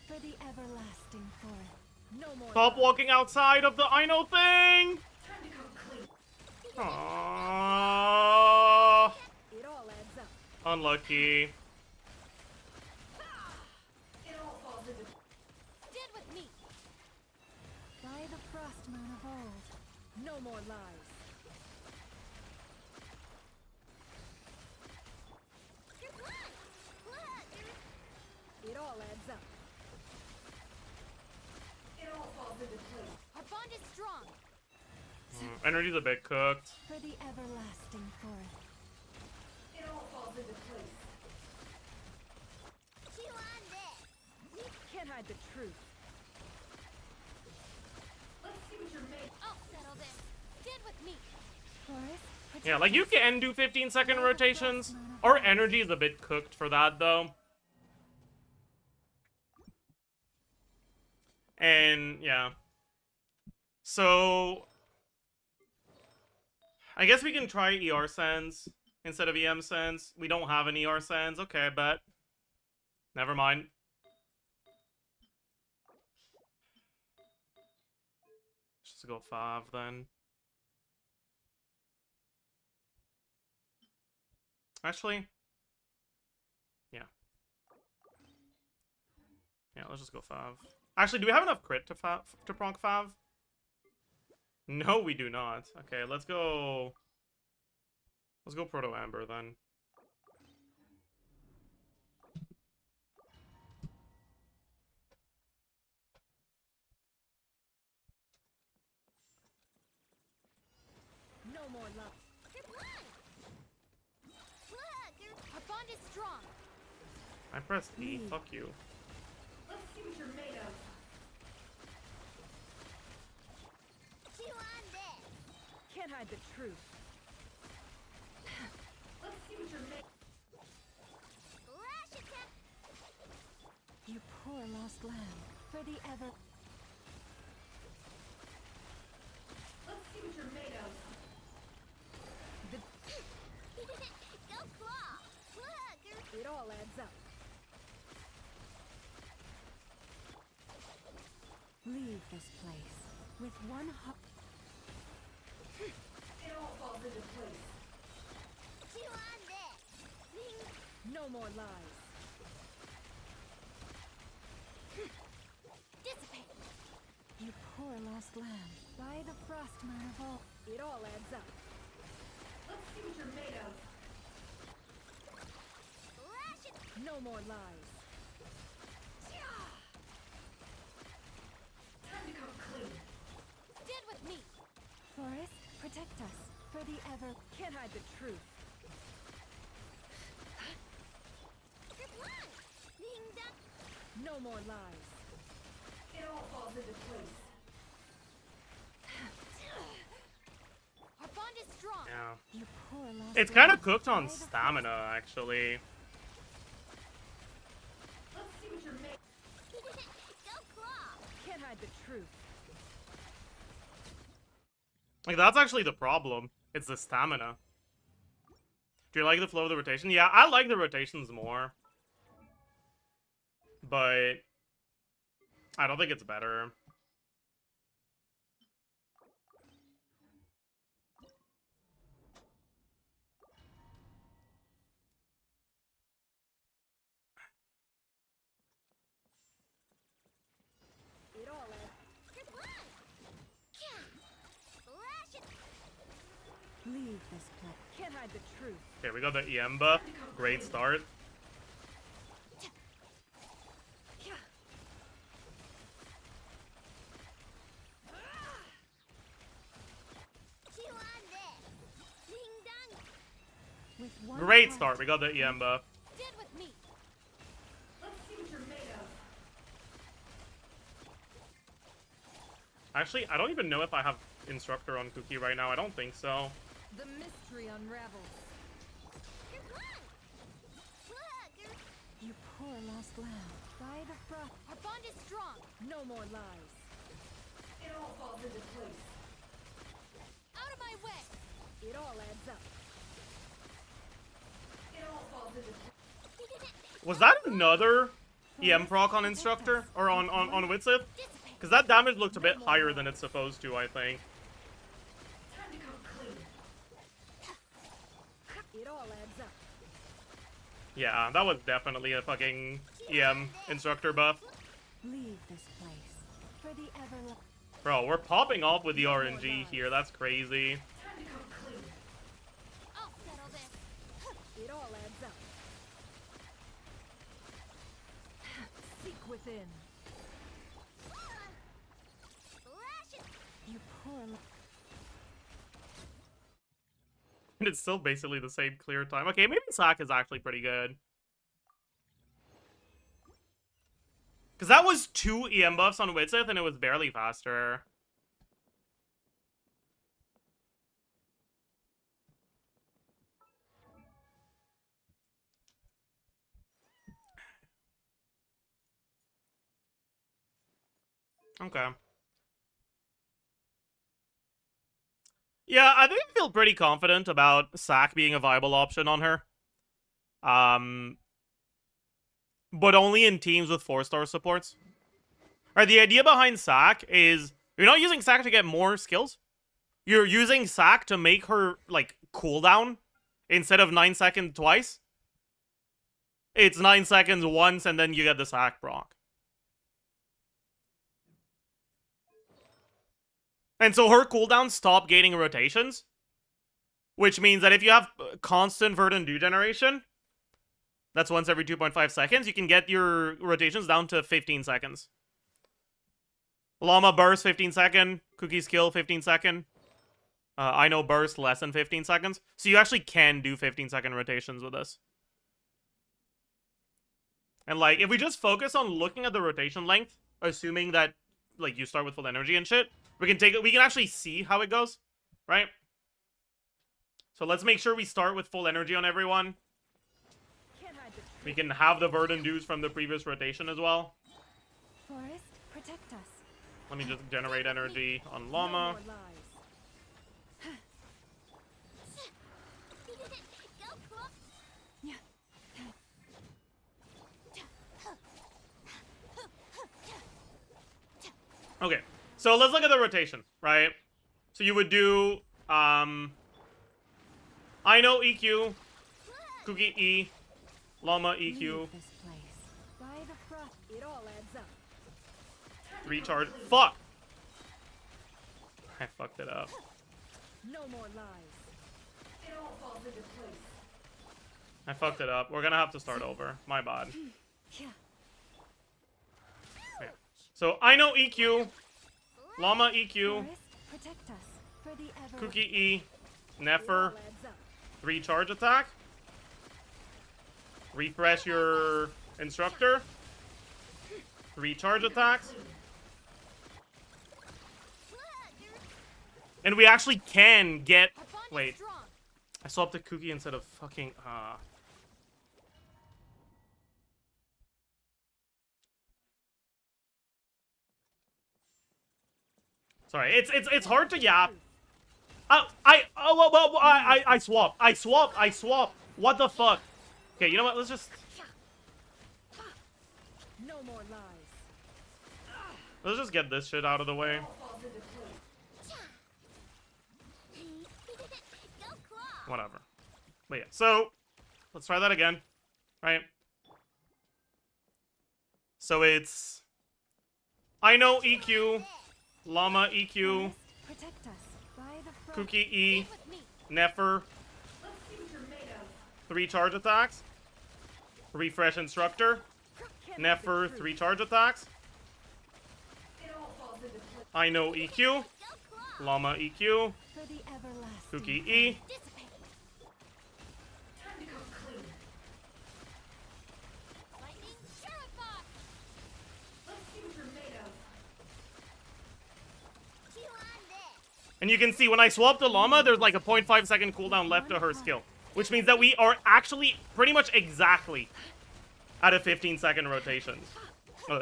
For the everlasting forest. No more. Stop walking outside of the I know thing! Aww. It all adds up. Unlucky. It all falls into. Stand with me. By the frost moon of old. No more lies. It all adds up. It all falls into place. Our bond is strong. Energy's a bit cooked. For the everlasting forest. It all falls into place. Chew on this. You can't hide the truth. Let's see what you're made. I'll settle this. Stand with me. Forest. Yeah, like you can do 15-second rotations. Our energy is a bit cooked for that, though. And, yeah. So... I guess we can try ER Sends instead of EM Sends. We don't have an ER Sends. Okay, bet. Never mind. Just go 5, then. Actually... yeah. Yeah, let's just go 5. Actually, do we have enough crit to proc 5? No, we do not. Okay, let's go... let's go Proto Amber, then. No more love. You're blind. Look, our bond is strong. I pressed E. Fuck you. Let's see what you're made of. Chew on this. Can't hide the truth. Let's see what you're made. Lash attack. You poor lost lamb. For the ever. Let's see what you're made of. Go claw. Look. It all adds up. Leave this place with one heart. It all falls into place. No more lies. Dissipate. You poor lost lamb. By the frost manifold. It all adds up. Let's see what you're made of. No more lies. Time to come clean. Stand with me. Forest, protect us. For the ever. Can't hide the truth. No more lies. It all falls into place. Our bond is strong. Yeah. You poor lost It's kind of lamb. cooked on By the stamina, actually. Let's see what you're made. Go claw. Can't hide the truth. Like, that's actually the problem. It's the stamina. Do you like the flow of the rotation? Yeah, I like the rotations more. But I don't think it's better. It all adds. Leave this place. Can't hide the truth. Okay, we got the EM buff. Great start. With one Great heart. start. We got the EM buff. Stand with me. Let's see what you're made of. Actually, I don't even know if I have Instructor on Cookie right now. I don't think so. The mystery unravels. You poor lost lamb. By the frost. Our bond is strong. No more lies. It all falls into place. Out of my way. It all adds up. It all falls into place. Was that another EM proc on Instructor? Or on Witsith? Because that damage looked a bit higher than it's supposed to, I think. Time to come clean. It all adds up. Yeah, that was definitely a fucking EM Instructor buff. Leave this place for the ever. Bro, we're popping off with the RNG here. That's crazy. Time to come clean. I'll settle this. It all adds up. Seek within. You poor. And it's still basically the same clear time. Okay, maybe Sack is actually pretty good. Because that was 2 EM buffs on Witsith, and it was barely faster. Okay. Yeah, I think I feel pretty confident about Sack being a viable option on her. But only in teams with 4-star supports. Alright, the idea behind Sack is you're not using Sack to get more skills. You're using Sack to make her, like, cooldown instead of 9 seconds twice. It's 9 seconds once, and then you get the Sack proc. And so her cooldowns stop gaining rotations. Which means that if you have constant Verdant Dew generation, that's once every 2.5 seconds, you can get your rotations down to 15 seconds. Llama burst 15 second, Cookie's kill 15 second. I know burst less than 15 seconds. So you actually can do 15-second rotations with this. And like, if we just focus on looking at the rotation length, assuming that like you start with full energy and shit, we can actually see how it goes, right? So let's make sure we start with full energy on everyone. We can have the Verdant Dews from the previous rotation as well. Forest, protect us. Let me just generate energy on Llama. Okay, so let's look at the rotation, right? So you would do I know EQ. Cookie E. Llama EQ. Leave this place. By the front, it all adds up. 3 charge. Fuck! I fucked it up. No more lies. It all falls into place. I fucked it up. We're gonna have to start over. My bad. Yeah. Yeah. So, I know EQ. Llama EQ. Forest, protect us for the ever. Cookie E. It Nefer. all adds up. 3 charge attack. Refresh your instructor. 3 charge attacks. And we actually can get... Wait. I swapped the cookie instead of fucking... Sorry, it's hard to yap. I swap. What the fuck? Okay, you know what? Let's just... No more lies. Let's just get this shit out of the way. Whatever. But yeah, so... Let's try that again. Right? So it's... I know EQ. Llama EQ. Forest, protect us by the front. Cookie E. Nefer. 3 charge attacks. Refresh instructor. Nefer, 3 charge attacks. I know EQ. Llama EQ. For the everlasting. Cookie E. And you can see when I swap the Llama, there's like a 0.5 second cooldown left to her skill. Which means that we are actually pretty much exactly at a 15-second rotation.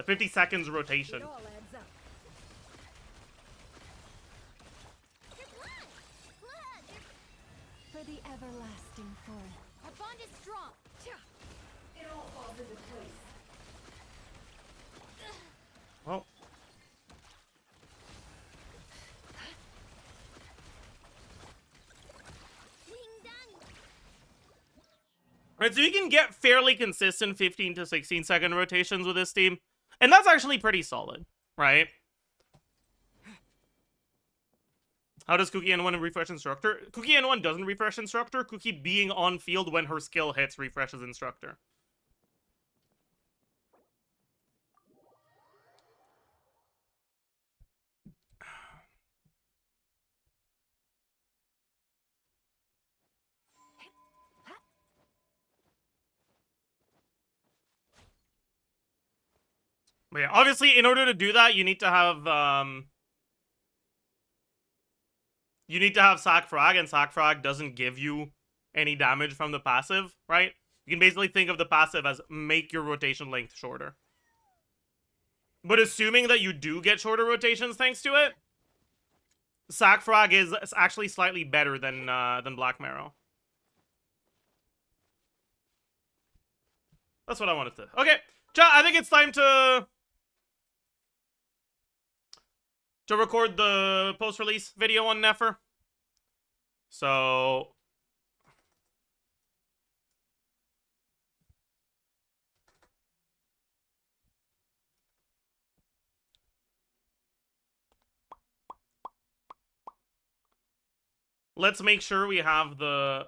50 seconds rotation. It all adds up. For the everlasting forest. Our bond is strong. It all falls into place. Well. Right, so you can get fairly consistent 15 to 16 second rotations with this team. And that's actually pretty solid, right? How does Cookie N1 refresh instructor? Cookie N1 doesn't refresh instructor. Cookie being on field when her skill hits refreshes instructor. But yeah, obviously, in order to do that, you need to have sac frag, and sac frag doesn't give you any damage from the passive, right? You can basically think of the passive as make your rotation length shorter. But assuming that you do get shorter rotations thanks to it, sac frag is actually slightly better than Black Marrow. That's what I wanted to. Okay, chat. I think it's time to record the post-release video on Nefer. So let's make sure we have the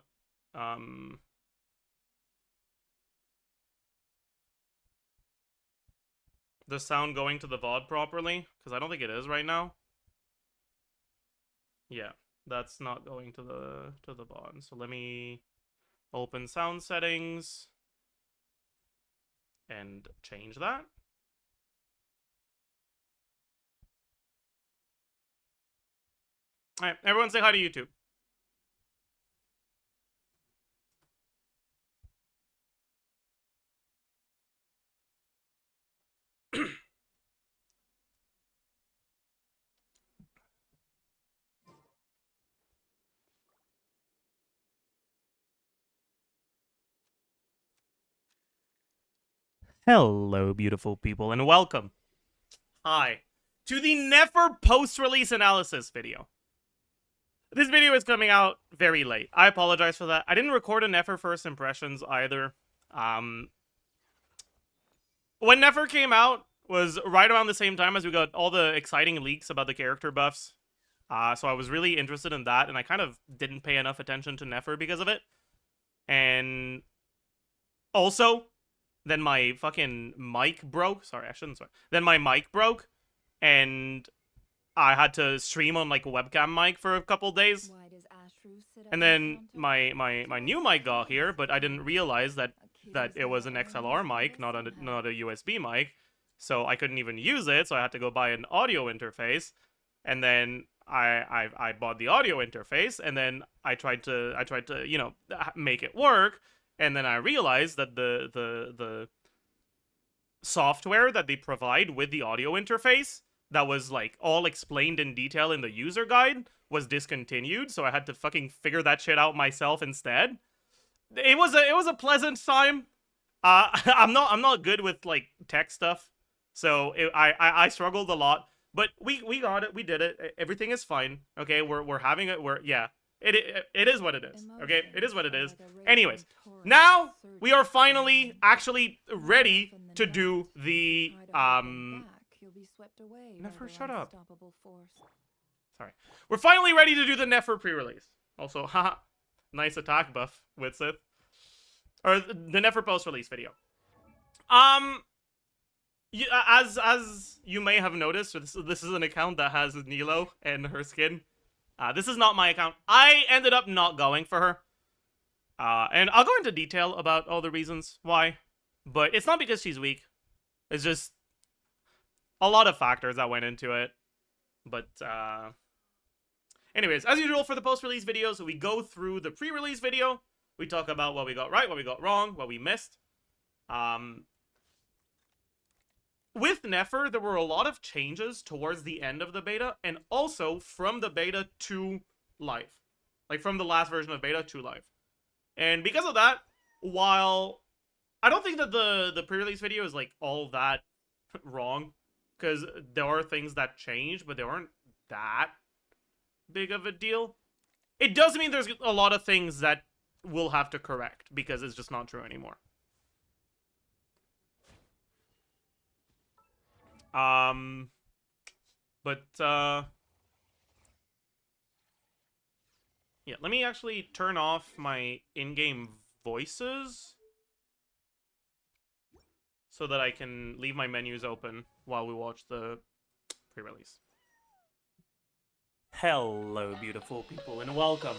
sound going to the VOD properly, because I don't think it is right now. Yeah, that's not going to the VOD. So let me open sound settings and change that. All right, everyone say hi to YouTube. Hello, beautiful people, and welcome. Hi. To the Nefer post-release analysis video. This video is coming out very late. I apologize for that. I didn't record a nefer first impressions either. When nefer came out was right around the same time as we got all the exciting leaks about the character buffs. So I was really interested in that, and I kind of didn't pay enough attention to nefer because of it. And also, then my fucking mic broke. Sorry, I shouldn't swear. Then my mic broke, and I had to stream on like a webcam mic for a couple days. And then my new mic got here, but I didn't realize that it was an XLR mic, not a USB mic. So I couldn't even use it, so I had to go buy an audio interface. And then I bought the audio interface, and then I tried to you know, make it work, and then I realized that the software that they provide with the audio interface that was like all explained in detail in the user guide was discontinued, so I had to fucking figure that shit out myself instead. It was a pleasant time. I'm not good with like tech stuff, so I struggled a lot. But we got it. We did it. Everything is fine. Okay, we're having it. Yeah. It is what it is. Okay, it is what it is. Anyways, now we are finally actually ready to do the Nefer, shut up. Sorry. We're finally ready to do the Nefer pre-release. Also, haha, nice attack buff, Witsith. Or the Nefer post-release video. As you may have noticed, this is an account that has Nilo and her skin. This is not my account. I ended up not going for her. And I'll go into detail about all the reasons why. But it's not because she's weak. It's just a lot of factors that went into it. But, anyways, as usual for the post-release videos, we go through the pre-release video. We talk about what we got right, what we got wrong, what we missed. With Nefer, there were a lot of changes towards the end of the beta, and also from the beta to live. Like, from the last version of beta to live. And because of that, while I don't think that the pre-release video is, like, all that wrong, because there are things that change, but they aren't that big of a deal. It does mean there's a lot of things that we'll have to correct, because it's just not true anymore. Yeah, let me actually turn off my in-game voices so that I can leave my menus open while we watch the pre-release. Hello, beautiful people, and welcome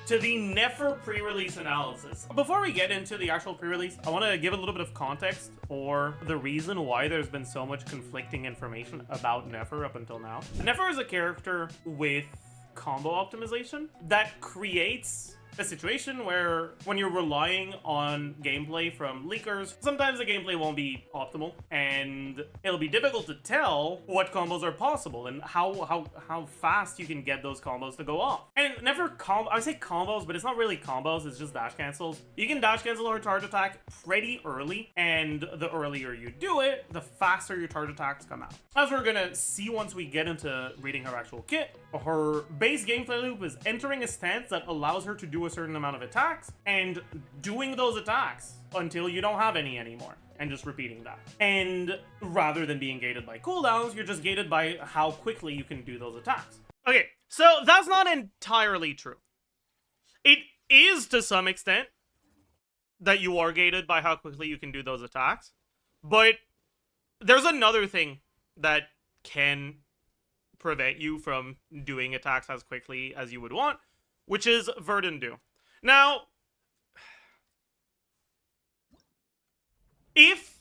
to the Nefer pre-release analysis. Before we get into the actual pre-release, I want to give a little bit of context or the reason why there's been so much conflicting information about Nefer up until now. Nefer is a character with combo optimization that creates a situation where when you're relying on gameplay from leakers, sometimes the gameplay won't be optimal, and it'll be difficult to tell what combos are possible and how fast you can get those combos to go off. And never I say combos, but it's not really combos, it's just dash cancels. You can dash cancel her charge attack pretty early, and the earlier you do it, the faster your charge attacks come out. As we're gonna see once we get into reading her actual kit, her base gameplay loop is entering a stance that allows her to do a certain amount of attacks and doing those attacks until you don't have any anymore, and just repeating that. And rather than being gated by cooldowns, you're just gated by how quickly you can do those attacks. Okay, so that's not entirely true. It is to some extent that you are gated by how quickly you can do those attacks, but there's another thing that can prevent you from doing attacks as quickly as you would want, which is Verdandu. Now, if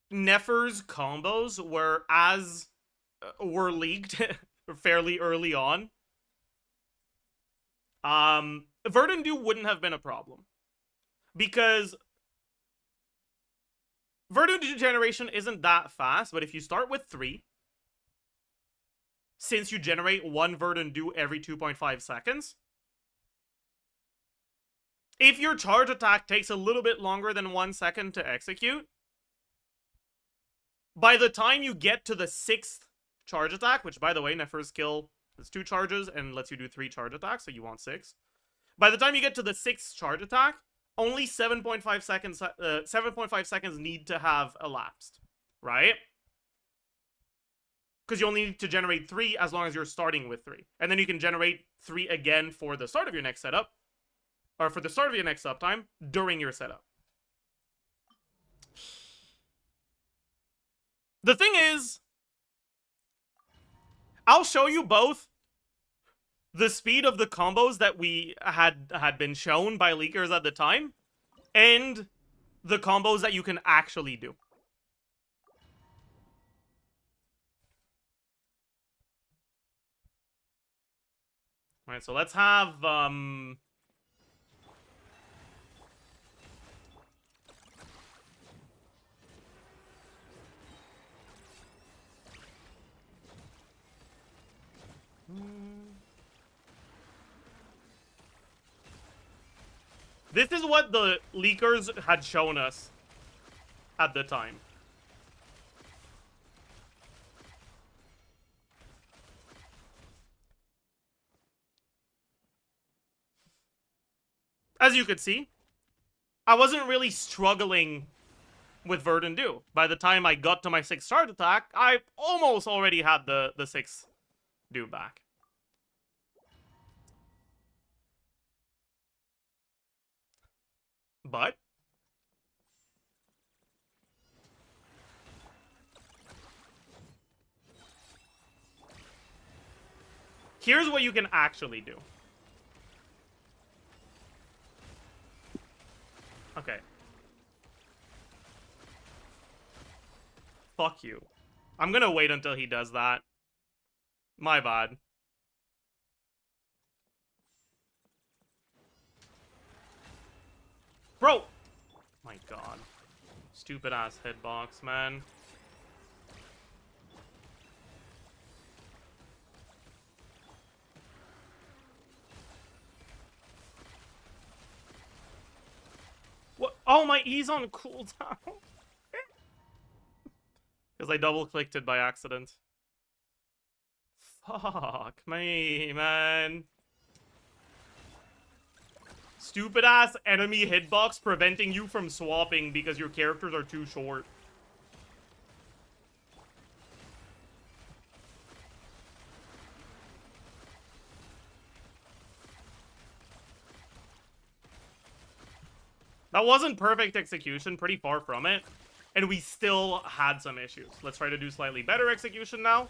Nefer's combos were leaked fairly early on, Verdandu wouldn't have been a problem, because Verdandu generation isn't that fast. But if you start with 3, since you generate 1 Verdandu every 2.5 seconds, if your charge attack takes a little bit longer than 1 second to execute, by the time you get to the 6th charge attack, which, by the way, Nefer's skill It's 2 charges and lets you do 3 charge attacks, so you want 6. By the time you get to the 6th charge attack, only 7.5 seconds 7.5 seconds need to have elapsed, right? Because you only need to generate 3 as long as you're starting with 3. And then you can generate 3 again for the start of your next setup, or for the start of your next uptime during your setup. The thing is, I'll show you both the speed of the combos that we had been shown by leakers at the time, and the combos that you can actually do. Alright, so let's have, this is what the leakers had shown us at the time. As you could see, I wasn't really struggling with Verdant Dew. By the time I got to my 6th charge attack, I almost already had the 6th Dew back. But here's what you can actually do. Okay. Fuck you. I'm gonna wait until he does that. My bad. Bro! My god. Stupid ass hitbox, man. What? Oh, my E's on cooldown. Because I double-clicked it by accident. Fuck me, man. Stupid-ass enemy hitbox preventing you from swapping because your characters are too short. That wasn't perfect execution, pretty far from it. And we still had some issues. Let's try to do slightly better execution now.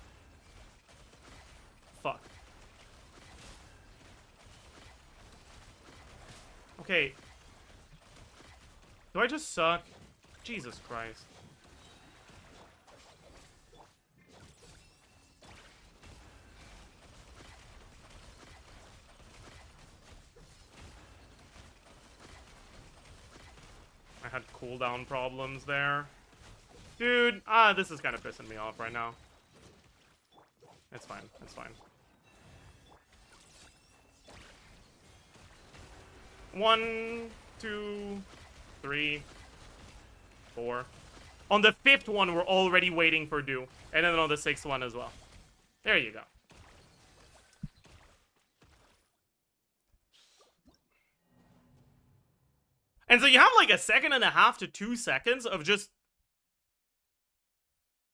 Fuck. Okay. Do I just suck? Jesus Christ. I had cooldown problems there. Dude, this is kind of pissing me off right now. It's fine, it's fine. 1, 2, 3, 4. On the 5th one, we're already waiting for Dew. And then on the 6th one as well. There you go. And so you have like 1.5 to 2 seconds of just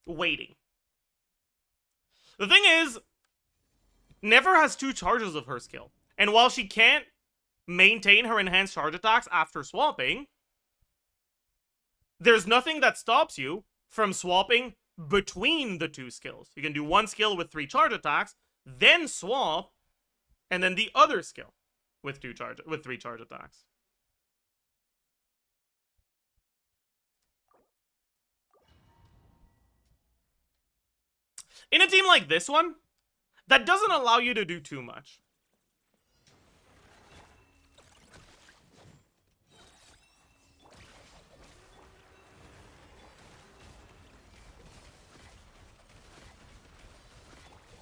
waiting. The thing is, Nefer has 2 charges of her skill. And while she can't maintain her enhanced charge attacks after swapping, there's nothing that stops you from swapping between the 2 skills. You can do 1 skill with 3 charge attacks, then swap, and then the other skill with 3 charge attacks. In a team like this one, that doesn't allow you to do too much.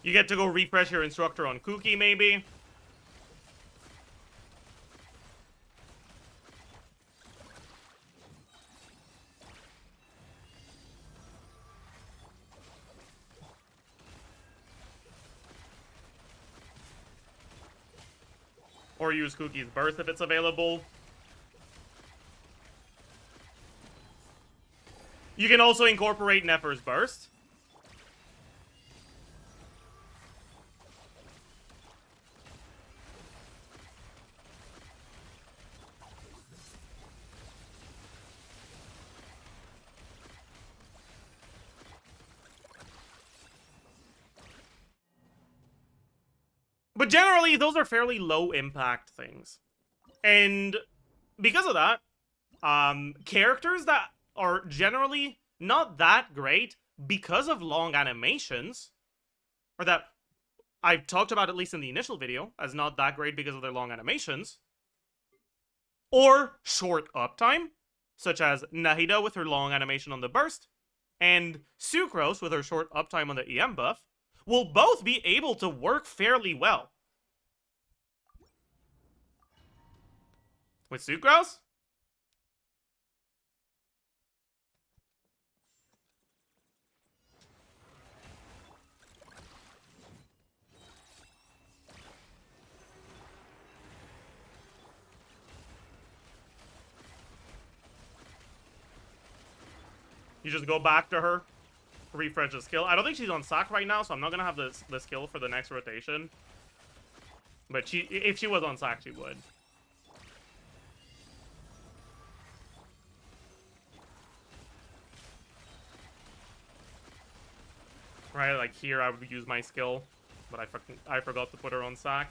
You get to go refresh your instructor on Kuki, maybe. Or use Cookie's Burst if it's available. You can also incorporate Nefer's Burst. But generally, those are fairly low impact things. And because of that, characters that are generally not that great because of long animations, or that I've talked about at least in the initial video as not that great because of their long animations, or short uptime, such as Nahida with her long animation on the burst, and Sucrose with her short uptime on the EM buff, will both be able to work fairly well. With Sucrose? You just go back to her, refresh the skill. I don't think she's on sack right now, so I'm not gonna have the skill for the next rotation. But if she was on sack, she would. Right, like here I would use my skill, but I forgot to put her on sack.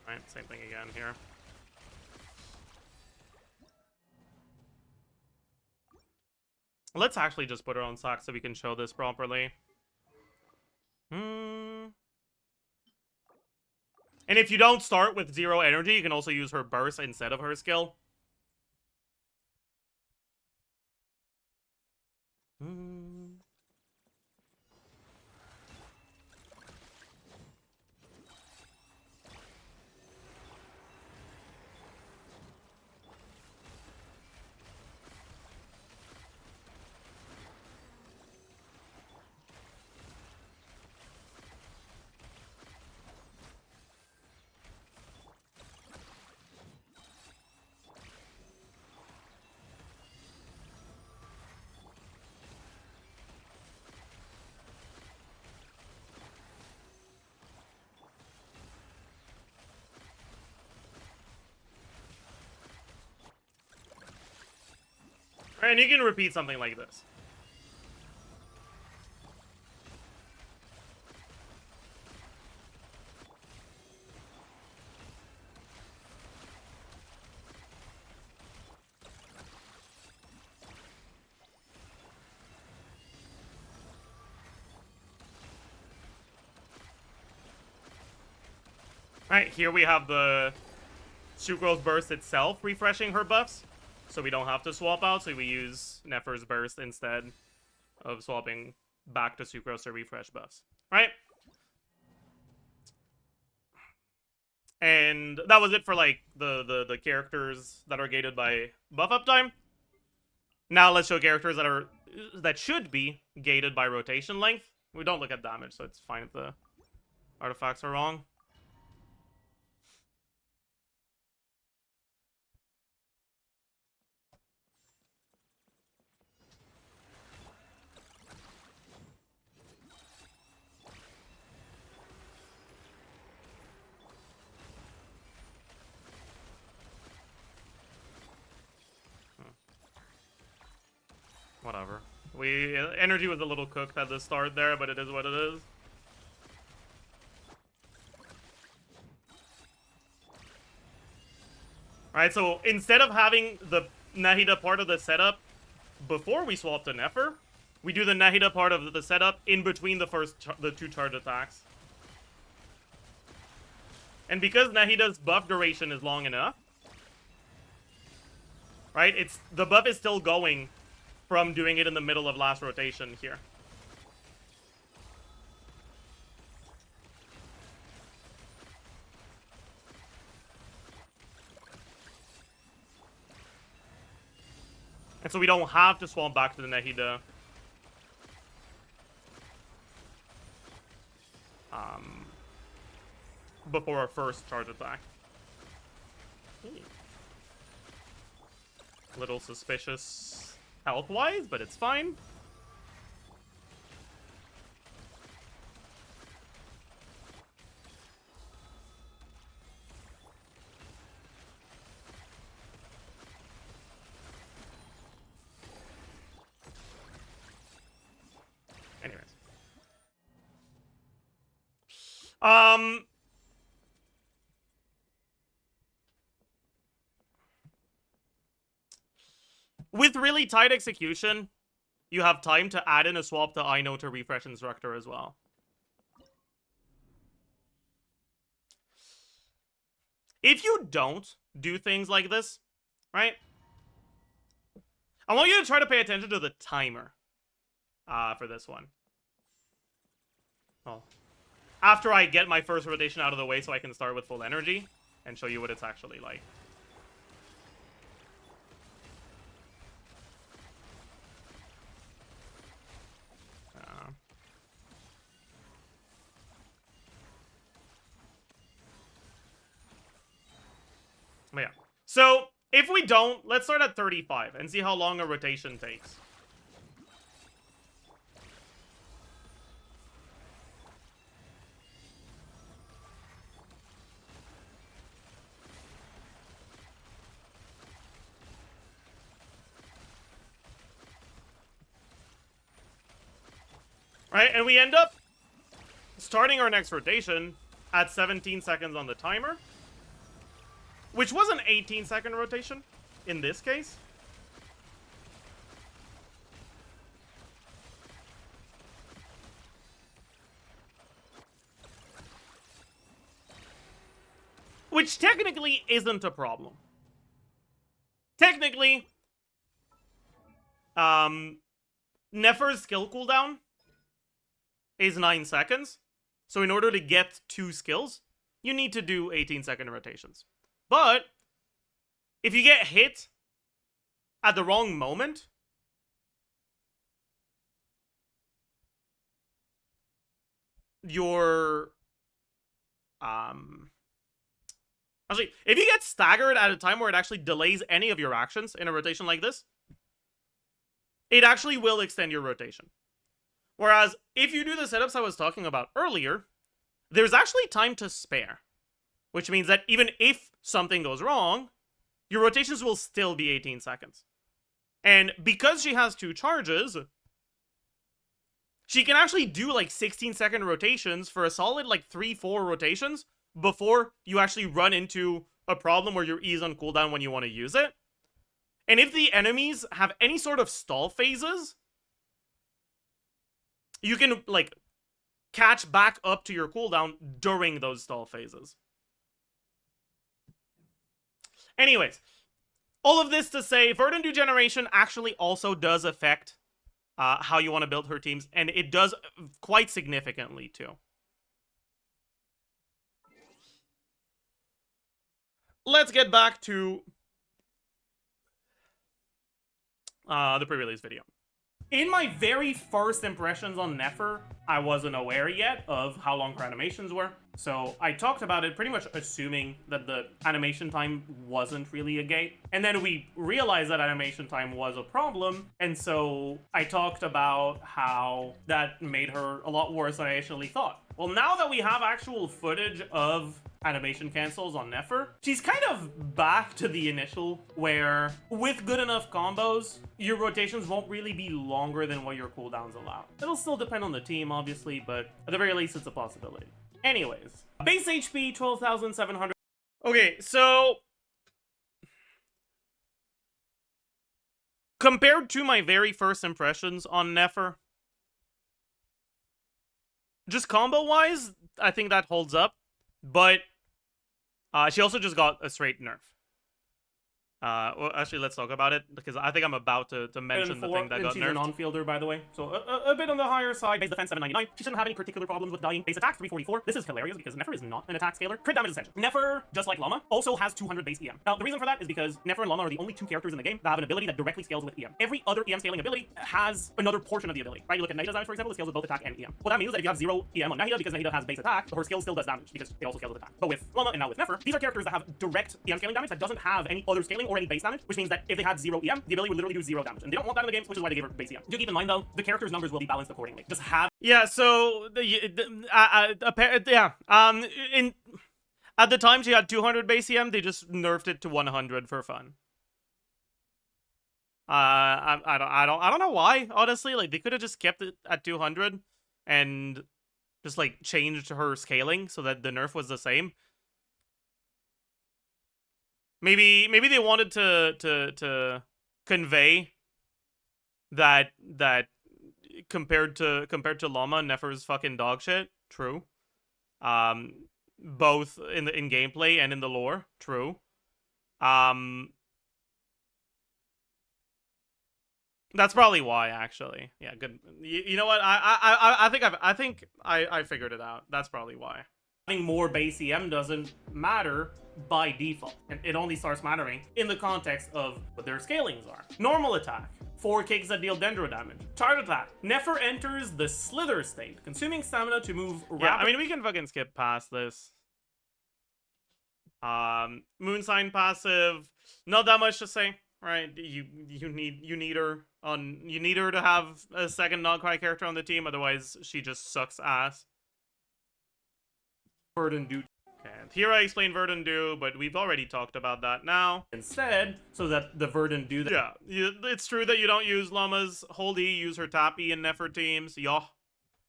Right, same thing again here. Let's actually just put her on sack so we can show this properly. And if you don't start with 0 energy, you can also use her burst instead of her skill. And you can repeat something like this. Alright, here we have the Sucrose Burst itself refreshing her buffs. So we don't have to swap out, so we use Nefer's Burst instead of swapping back to Sucrose to refresh buffs. Right? And that was it for, like, the characters that are gated by buff uptime. Now let's show characters that should be gated by rotation length. We don't look at damage, so it's fine if the artifacts are wrong. Whatever. Energy was a little cooked at the start there, but it is what it is. Alright, so instead of having the Nahida part of the setup before we swap to Nefer, we do the Nahida part of the setup in between the two charge attacks. And because Nahida's buff duration is long enough, right, the buff is still going from doing it in the middle of last rotation here. And so we don't have to swap back to the Nahida. Before our first charge attack. Little suspicious health-wise, but it's fine. Anyways. With really tight execution, you have time to add in a swap to I know to refresh instructor as well. If you don't do things like this, right? I want you to try to pay attention to the timer for this one. Well, after I get my first rotation out of the way so I can start with full energy and show you what it's actually like. Yeah. So, if we don't, let's start at 35 and see how long a rotation takes. Right, and we end up starting our next rotation at 17 seconds on the timer. Which was an 18-second rotation in this case. Which technically isn't a problem. Technically, Nefer's skill cooldown is 9 seconds. So in order to get 2 skills, you need to do 18-second rotations. But if you get hit at the wrong moment, your actually, if you get staggered at a time where it actually delays any of your actions in a rotation like this, it actually will extend your rotation. Whereas if you do the setups I was talking about earlier, there's actually time to spare. Which means that even if something goes wrong, your rotations will still be 18 seconds. And because she has 2 charges, she can actually do like 16-second rotations for a solid like 3-4 rotations before you actually run into a problem where your E is on cooldown when you want to use it. And if the enemies have any sort of stall phases, you can like catch back up to your cooldown during those stall phases. Anyways, all of this to say, Verdant Degeneration actually also does affect how you want to build her teams, and it does quite significantly too. Let's get back to the pre-release video. In my very first impressions on Nefer, I wasn't aware yet of how long her animations were. So I talked about it pretty much assuming that the animation time wasn't really a gate. And then we realized that animation time was a problem. And so I talked about how that made her a lot worse than I initially thought. Well, now that we have actual footage of animation cancels on Nefer, she's kind of back to the initial, where with good enough combos, your rotations won't really be longer than what your cooldowns allow. It'll still depend on the team, obviously, but at the very least, it's a possibility. Anyways, base HP 12,700. Okay, so compared to my very first impressions on Nefer, just combo-wise, I think that holds up. But she also just got a straight nerf. Well, actually, let's talk about it, because I think I'm about to mention the thing that got she's nerfed. a non-fielder, by the way, so a bit on the higher side. Base defense 799. She shouldn't have any particular problems with dying. Base attack 344. This is hilarious because Nefer is not an attack scaler. Crit damage is essential. Nefer, just like Llama, also has 200 base EM. Now, the reason for that is because Nefer and Llama are the only two characters in the game that have an ability that directly scales with EM. Every other EM scaling ability has another portion of the ability, right? You look at Nahida's damage, for example, it scales with both attack and EM. Well, that means that if you have 0 EM on Nahida, because Nahida has base attack, her skill still does damage, because it also scales with attack. But with Llama and now with Nefer, these are characters that have direct EM scaling damage that doesn't have any other scaling or any base damage, which means that if they had 0 EM, the ability would literally do 0 damage. And they don't want that in the game, which is why they gave her base EM. Do keep in mind, though, the character's numbers will be balanced accordingly. Just have... Yeah, so, at the time she had 200 base EM, they just nerfed it to 100 for fun. I don't know why, honestly. Like, they could have just kept it at 200 and just, like, changed her scaling so that the nerf was the same. Maybe they wanted to convey that compared to Llama, Nefer's fucking dog shit. True. Both in gameplay and in the lore. True. That's probably why, actually. Yeah, good. You know what? I think I figured it out. That's probably why. Having more base EM doesn't matter by default. And it only starts mattering in the context of what their scalings are. Normal attack. 4 kicks that deal dendro damage. Charge attack. Nefer enters the slither state, consuming stamina to move rapidly. Yeah, I mean, we can fucking skip past this. Moon sign passive. Not that much to say, right? You need her to have a second non-cry character on the team, otherwise she just sucks ass. Verdant do. And here I explain Verdant do, but we've already talked about that now. Instead, so that the Verdant do that. Yeah, it's true that you don't use Llama's hold E, use her tap E in Nefer teams. Yeah.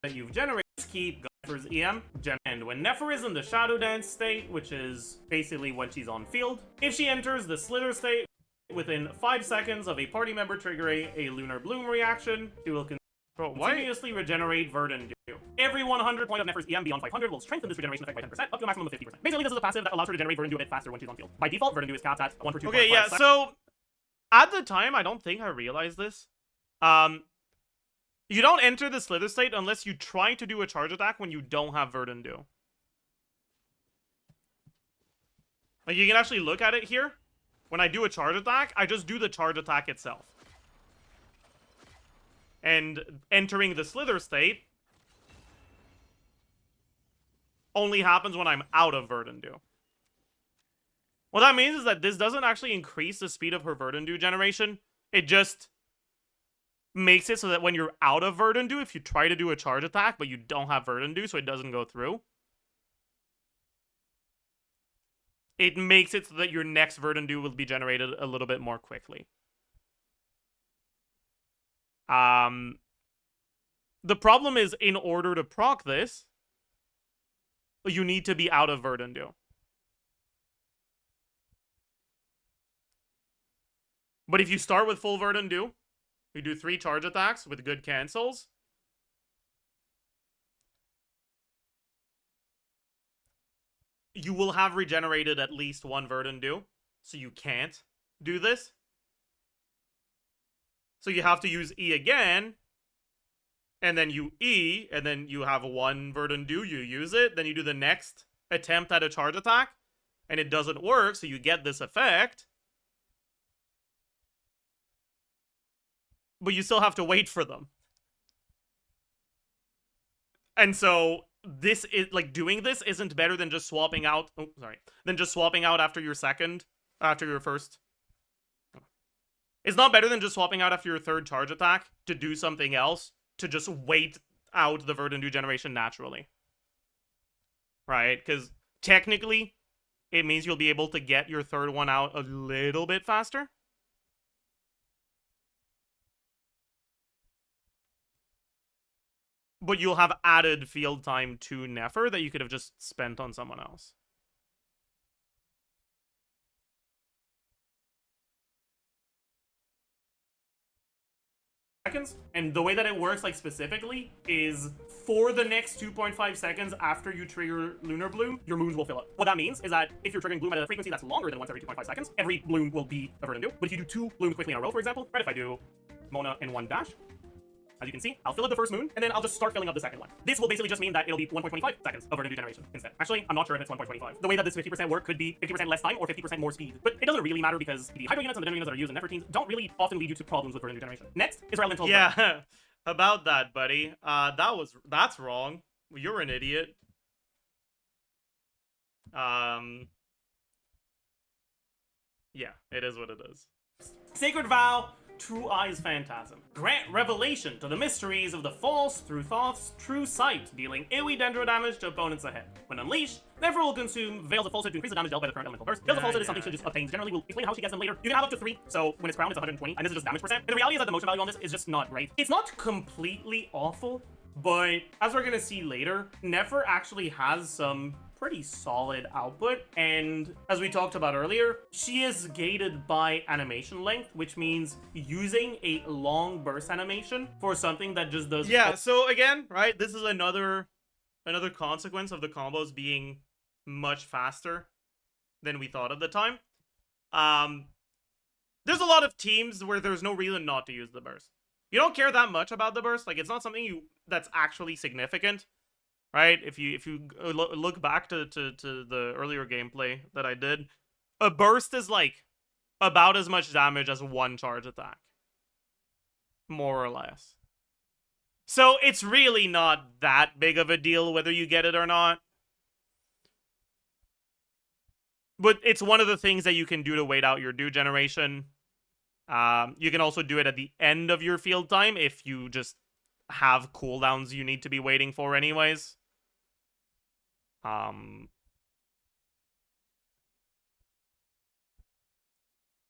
That you've generated, keep Nefer's EM. And when Nefer is in the Shadow Dance state, which is basically when she's on field, if she enters the Slither state, within 5 seconds of a party member triggering a Lunar Bloom reaction, she will continuously regenerate Verdant do. Every 100 point of Nefer's EM beyond 500 will strengthen this regeneration effect by 10%, up to a maximum of 50%. Basically, this is a passive that allows her to generate Verdant do a bit faster when she's on field. By default, Verdant do is capped at 1 per 2. Okay, yeah, so at the time, I don't think I realized this. You don't enter the Slither state unless you try to do a charge attack when you don't have Verdant do. Like, you can actually look at it here. When I do a charge attack, I just do the charge attack itself. And entering the Slither state only happens when I'm out of Verdant do. What that means is that this doesn't actually increase the speed of her Verdant do generation. It just makes it so that when you're out of Verdant do, if you try to do a charge attack, but you don't have Verdant do, so it doesn't go through, it makes it so that your next Verdant do will be generated a little bit more quickly. The problem is, in order to proc this, you need to be out of Verdant do. But if you start with full Verdant do, you do 3 charge attacks with good cancels, you will have regenerated at least 1 Verdant do, so you can't do this. So you have to use E again, and then you E, and then you have 1 Verdant do, you use it, then you do the next attempt at a charge attack, and it doesn't work, so you get this effect. But you still have to wait for them. And so this is, like, doing this isn't better than just swapping out, than just swapping out after your first. It's not better than just swapping out after your 3rd charge attack to do something else, to just wait out the Verdant do generation naturally. Right? Because technically, it means you'll be able to get your 3rd one out a little bit faster. But you'll have added field time to Nefer that you could have just spent on someone else. seconds. And the way that it works, like, specifically, is for the next 2.5 seconds after you trigger Lunar Bloom, your moons will fill up. What that means is that if you're triggering Bloom at a frequency that's longer than once every 2.5 seconds, every Bloom will be a Verdant Dew. But if you do 2 Blooms quickly in a row, for example, right, if I do Mona in 1 dash, as you can see, I'll fill up the first moon, and then I'll just start filling up the second one. This will basically just mean that it'll be 1.25 seconds of Verdant Dew generation instead. Actually, I'm not sure if it's 1.25. The way that this 50% work could be 50% less time or 50% more speed. But it doesn't really matter because the hydro units and the demo units that are used in nefer teams don't really often lead you to problems with Verdant Dew generation. Next is our elemental. Yeah, about that, buddy. That's wrong. You're an idiot. Yeah, it is what it is. Sacred Vow, True Eyes Phantasm. Grant revelation to the mysteries of the false through Thoth's true sight, dealing AoE dendro damage to opponents ahead. When unleashed, Nefer will consume Veils of Falsehood to increase the damage dealt by the current elemental burst. Veils of Falsehood is something she just obtains. Generally, we'll explain how she gets them later. You can have up to 3, so when it's crowned, it's 120, and this is just damage percent. And the reality is that the motion value on this is just not great. It's not completely awful, but as we're gonna see later, Nefer actually has some pretty solid output, and as we talked about earlier, she is gated by animation length, which means using a long burst animation for something that just does. Yeah, so again, right, this is another consequence of the combos being much faster than we thought at the time. There's a lot of teams where there's no reason not to use the burst. You don't care that much about the burst, like it's not something that's actually significant. Right, if you look back to the earlier gameplay that I did, a burst is like about as much damage as 1 charge attack, more or less. So it's really not that big of a deal whether you get it or not. But it's one of the things that you can do to wait out your Dew generation. You can also do it at the end of your field time if you just have cooldowns you need to be waiting for anyways.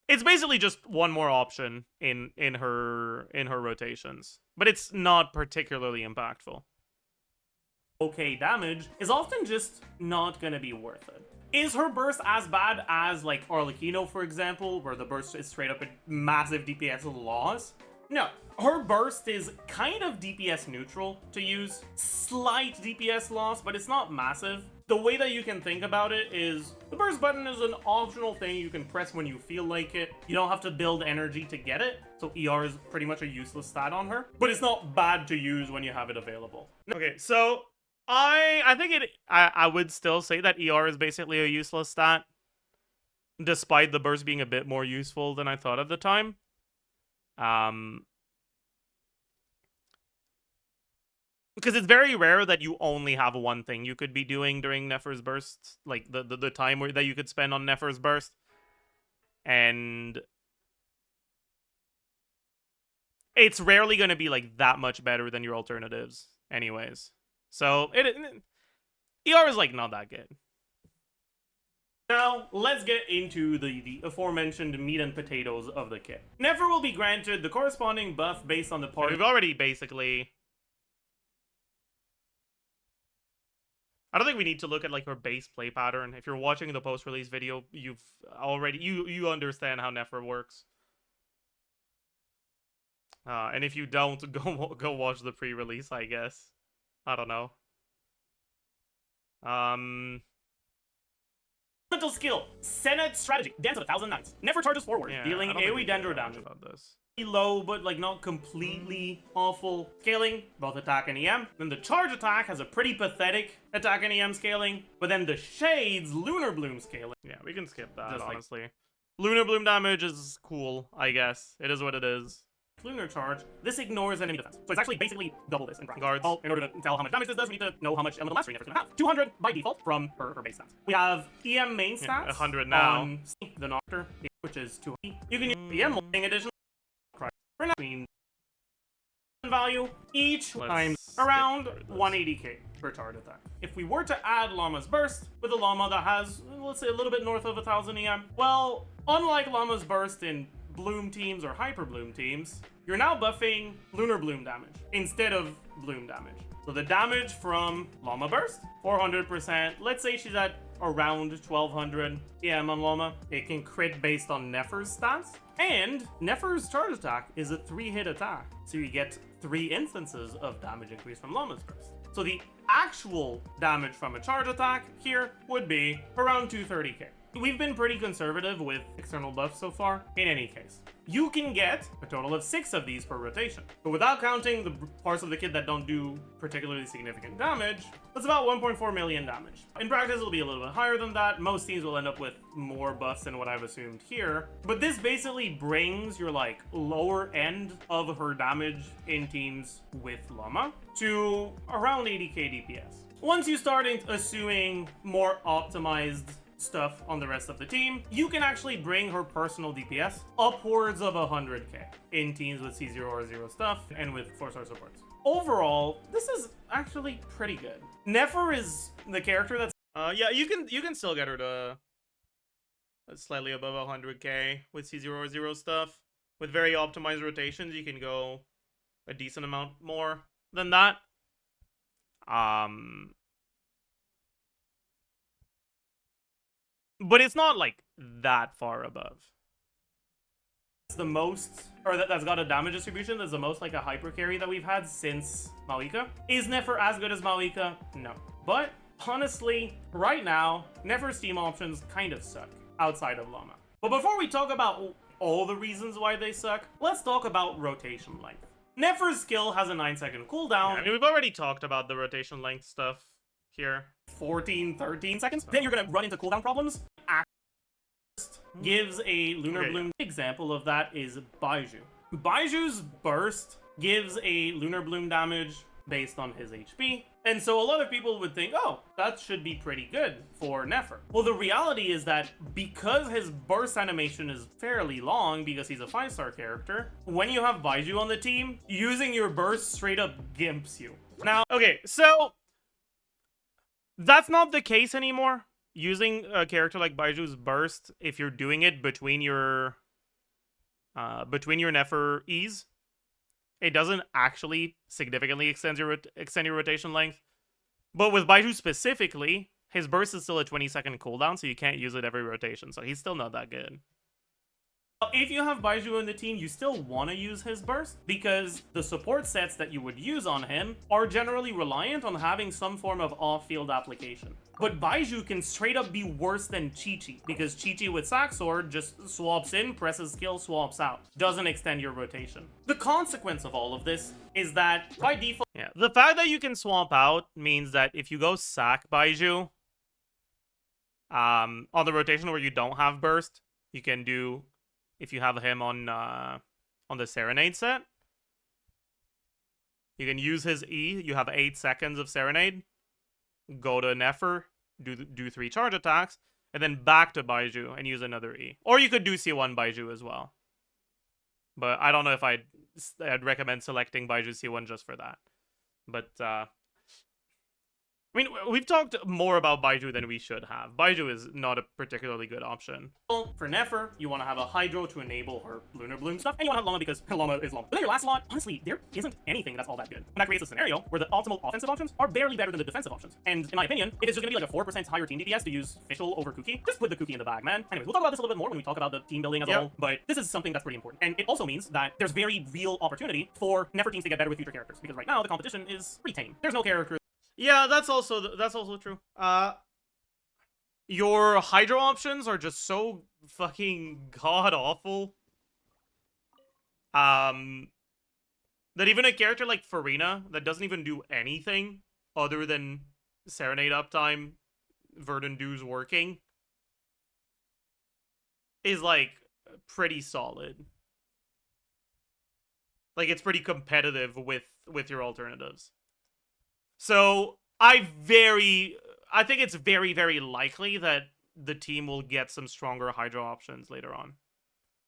It's basically just one more option in her rotations, but it's not particularly impactful. Okay, damage is often just not gonna be worth it. Is her burst as bad as like Arlecchino, for example, where the burst is straight up a massive DPS loss? No, her burst is kind of DPS neutral to use. Slight DPS loss, but it's not massive. The way that you can think about it is the burst button is an optional thing you can press when you feel like it. You don't have to build energy to get it, so ER is pretty much a useless stat on her. But it's not bad to use when you have it available. Okay, so I think I would still say that ER is basically a useless stat, despite the burst being a bit more useful than I thought at the time. Because it's very rare that you only have one thing you could be doing during Nefer's burst, like the time that you could spend on Nefer's burst, and it's rarely going to be like that much better than your alternatives, anyways. So ER is like not that good. Now, let's get into the aforementioned meat and potatoes of the kit. Nefer will be granted the corresponding buff based on the party. We've already basically... I don't think we need to look at like her base play pattern. If you're watching the post-release video, you've already you understand how Nefer works. And if you don't, go watch the pre-release, I guess. I don't know. Mental skill, Senate strategy, Dance of 1,000 Nights. Nefer charges forward, Yeah, dealing AoE dendro damage. About this. Low, but like not completely awful scaling, both attack and EM. Then the charge attack has a pretty pathetic attack and EM scaling, but then the Shades Lunar Bloom scaling. Yeah, we can skip that, Just, like- honestly. Lunar Bloom damage is cool, I guess. It is what it is. Lunar charge, this ignores enemy defense. So it's actually basically double this in practice. Guards. Well, in order to tell how much damage this does, we need to know how much elemental mastery Nefer's gonna have. 200 by default from her base stats. We have EM main stats. Yeah, 100 now. On the Noctur, which is 200. You can use EM in addition. Between value each times around 180k per charge attack. If we were to add Llama's Burst with a Llama that has, let's say, a little bit north of 1,000 EM, well, unlike Llama's Burst in Bloom teams or Hyper Bloom teams, you're now buffing Lunar Bloom damage instead of Bloom damage. So the damage from Llama Burst, 400%. Let's say she's at around 1200 EM on Loma. It can crit based on Nefer's stats. And Nefer's charge attack is a 3-hit attack. So you get 3 instances of damage increase from Loma's burst. So the actual damage from a charge attack here would be around 230k. We've been pretty conservative with external buffs so far. In any case, you can get a total of 6 of these per rotation. But without counting the parts of the kit that don't do particularly significant damage, that's about 1.4 million damage. In practice, it'll be a little bit higher than that. Most teams will end up with more buffs than what I've assumed here. But this basically brings your like lower end of her damage in teams with Loma to around 80k DPS. Once you start assuming more optimized stuff on the rest of the team, you can actually bring her personal DPS upwards of 100k in teams with C0 or 0 stuff and with 4-star supports. Overall, this is actually pretty good. Nefer is the character that's yeah, you can still get her to slightly above 100k with C0 or 0 stuff. With very optimized rotations, you can go a decent amount more than that. But it's not like that far above. the most, or that's got a damage distribution that's the most like a hyper carry that we've had since Malika. Is Nefer as good as Malika? No. But honestly, right now, Nefer's team options kind of suck outside of Llama. But before we talk about all the reasons why they suck, let's talk about rotation length. Nefer's skill has a 9-second cooldown. Yeah, I mean, we've already talked about the rotation length stuff here. 14, 13 seconds. Then you're gonna run into cooldown problems. Gives a Lunar Bloom. Example of that is Baiju. Baiju's burst gives a Lunar Bloom damage based on his HP. And so a lot of people would think, oh, that should be pretty good for Nefer. Well, the reality is that because his burst animation is fairly long, because he's a 5-star character, when you have Baiju on the team, using your burst straight up gimps you. Now, okay, so that's not the case anymore. Using a character like Baiju's burst, if you're doing it between your Nefer E's, it doesn't actually significantly extend your rotation length. But with Baiju specifically, his burst is still a 20-second cooldown, so you can't use it every rotation, so he's still not that good. If you have Baiju in the team, you still want to use his burst, because the support sets that you would use on him are generally reliant on having some form of off-field application. But Baiju can straight up be worse than Chi-Chi, because Chi-Chi with Sack Sword just swaps in, presses skill, swaps out. Doesn't extend your rotation. The consequence of all of this is that, by default... Yeah, the fact that you can swap out means that if you go Sack Baiju, on the rotation where you don't have burst, you can do... If you have him on the Serenade set, you can use his E. You have 8 seconds of Serenade. Go to Nefer, do 3 charge attacks, and then back to Baiju and use another E. Or you could do C1 Baiju as well. But I don't know if I'd recommend selecting Baiju C1 just for that. But I mean, we've talked more about Baiju than we should have. Baiju is not a particularly good option. For Nefer, you want to have a Hydro to enable her Lunar Bloom stuff, and you want to have Llama because Llama is Llama. But then your last slot, honestly, there isn't anything that's all that good. And that creates a scenario where the optimal offensive options are barely better than the defensive options. And in my opinion, if it's just going to be like a 4% higher team DPS to use Fischl over Kuki, just put the Kuki in the bag, man. Anyways, we'll talk about this a little bit more when we talk about the team building as a whole, but this is something that's pretty important. And it also means that there's very real opportunity for Nefer teams to get better with future characters, because right now the competition is pretty tame. There's no character. Yeah, that's also true. Your Hydro options are just so fucking god-awful. That even a character like Farina, that doesn't even do anything other than Serenade uptime, Verdant Dew's working, is, like, pretty solid. Like, it's pretty competitive with your alternatives. So, I think it's very, very likely that the team will get some stronger Hydro options later on.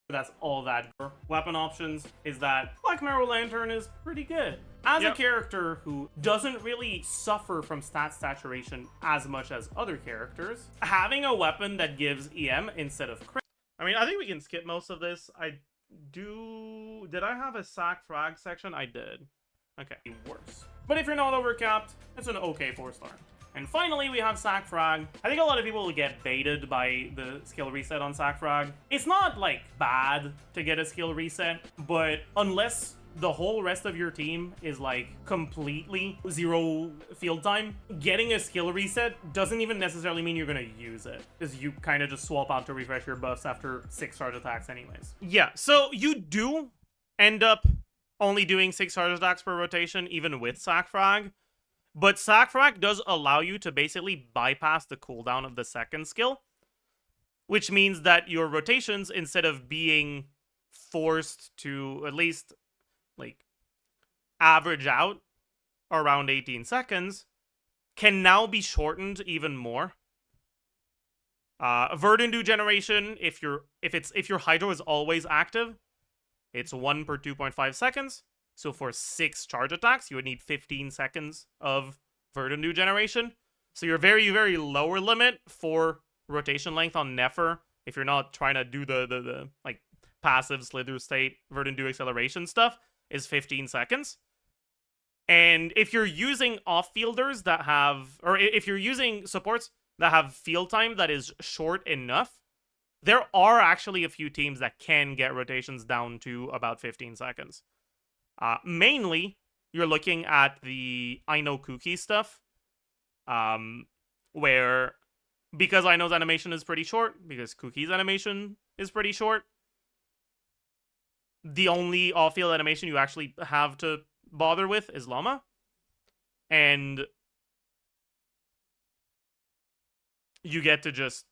That's all that. Weapon options is that Black Marrow Lantern is pretty good. As a character who doesn't really suffer from stat saturation as much as other characters, having a weapon that gives EM instead of crit. I mean, I think we can skip most of this. Did I have a sack frag section? I did. Okay. Worse. But if you're not overcapped, it's an okay 4-star. And finally, we have Sack Frag. I think a lot of people will get baited by the skill reset on Sack Frag. It's not, like, bad to get a skill reset, but unless the whole rest of your team is, like, completely zero field time, getting a skill reset doesn't even necessarily mean you're gonna use it, because you kind of just swap out to refresh your buffs after 6 charge attacks anyways. Yeah, so you do end up only doing 6 charge attacks per rotation, even with Sack Frag. But Sack Frag does allow you to basically bypass the cooldown of the second skill, which means that your rotations, instead of being forced to at least, like, average out around 18 seconds, can now be shortened even more. Verdant generation, if your Hydro is always active, it's 1 per 2.5 seconds. So for 6 charge attacks, you would need 15 seconds of Verdant generation. So your very, very lower limit for rotation length on Nefer, if you're not trying to do the like passive slither state Verdant acceleration stuff, is 15 seconds. And if you're using off-fielders that have, or if you're using supports that have field time that is short enough, there are actually a few teams that can get rotations down to about 15 seconds. Mainly, you're looking at the I know Kuki stuff, where, because I know's animation is pretty short, because Kuki's animation is pretty short, the only off-field animation you actually have to bother with is Llama, and you get to just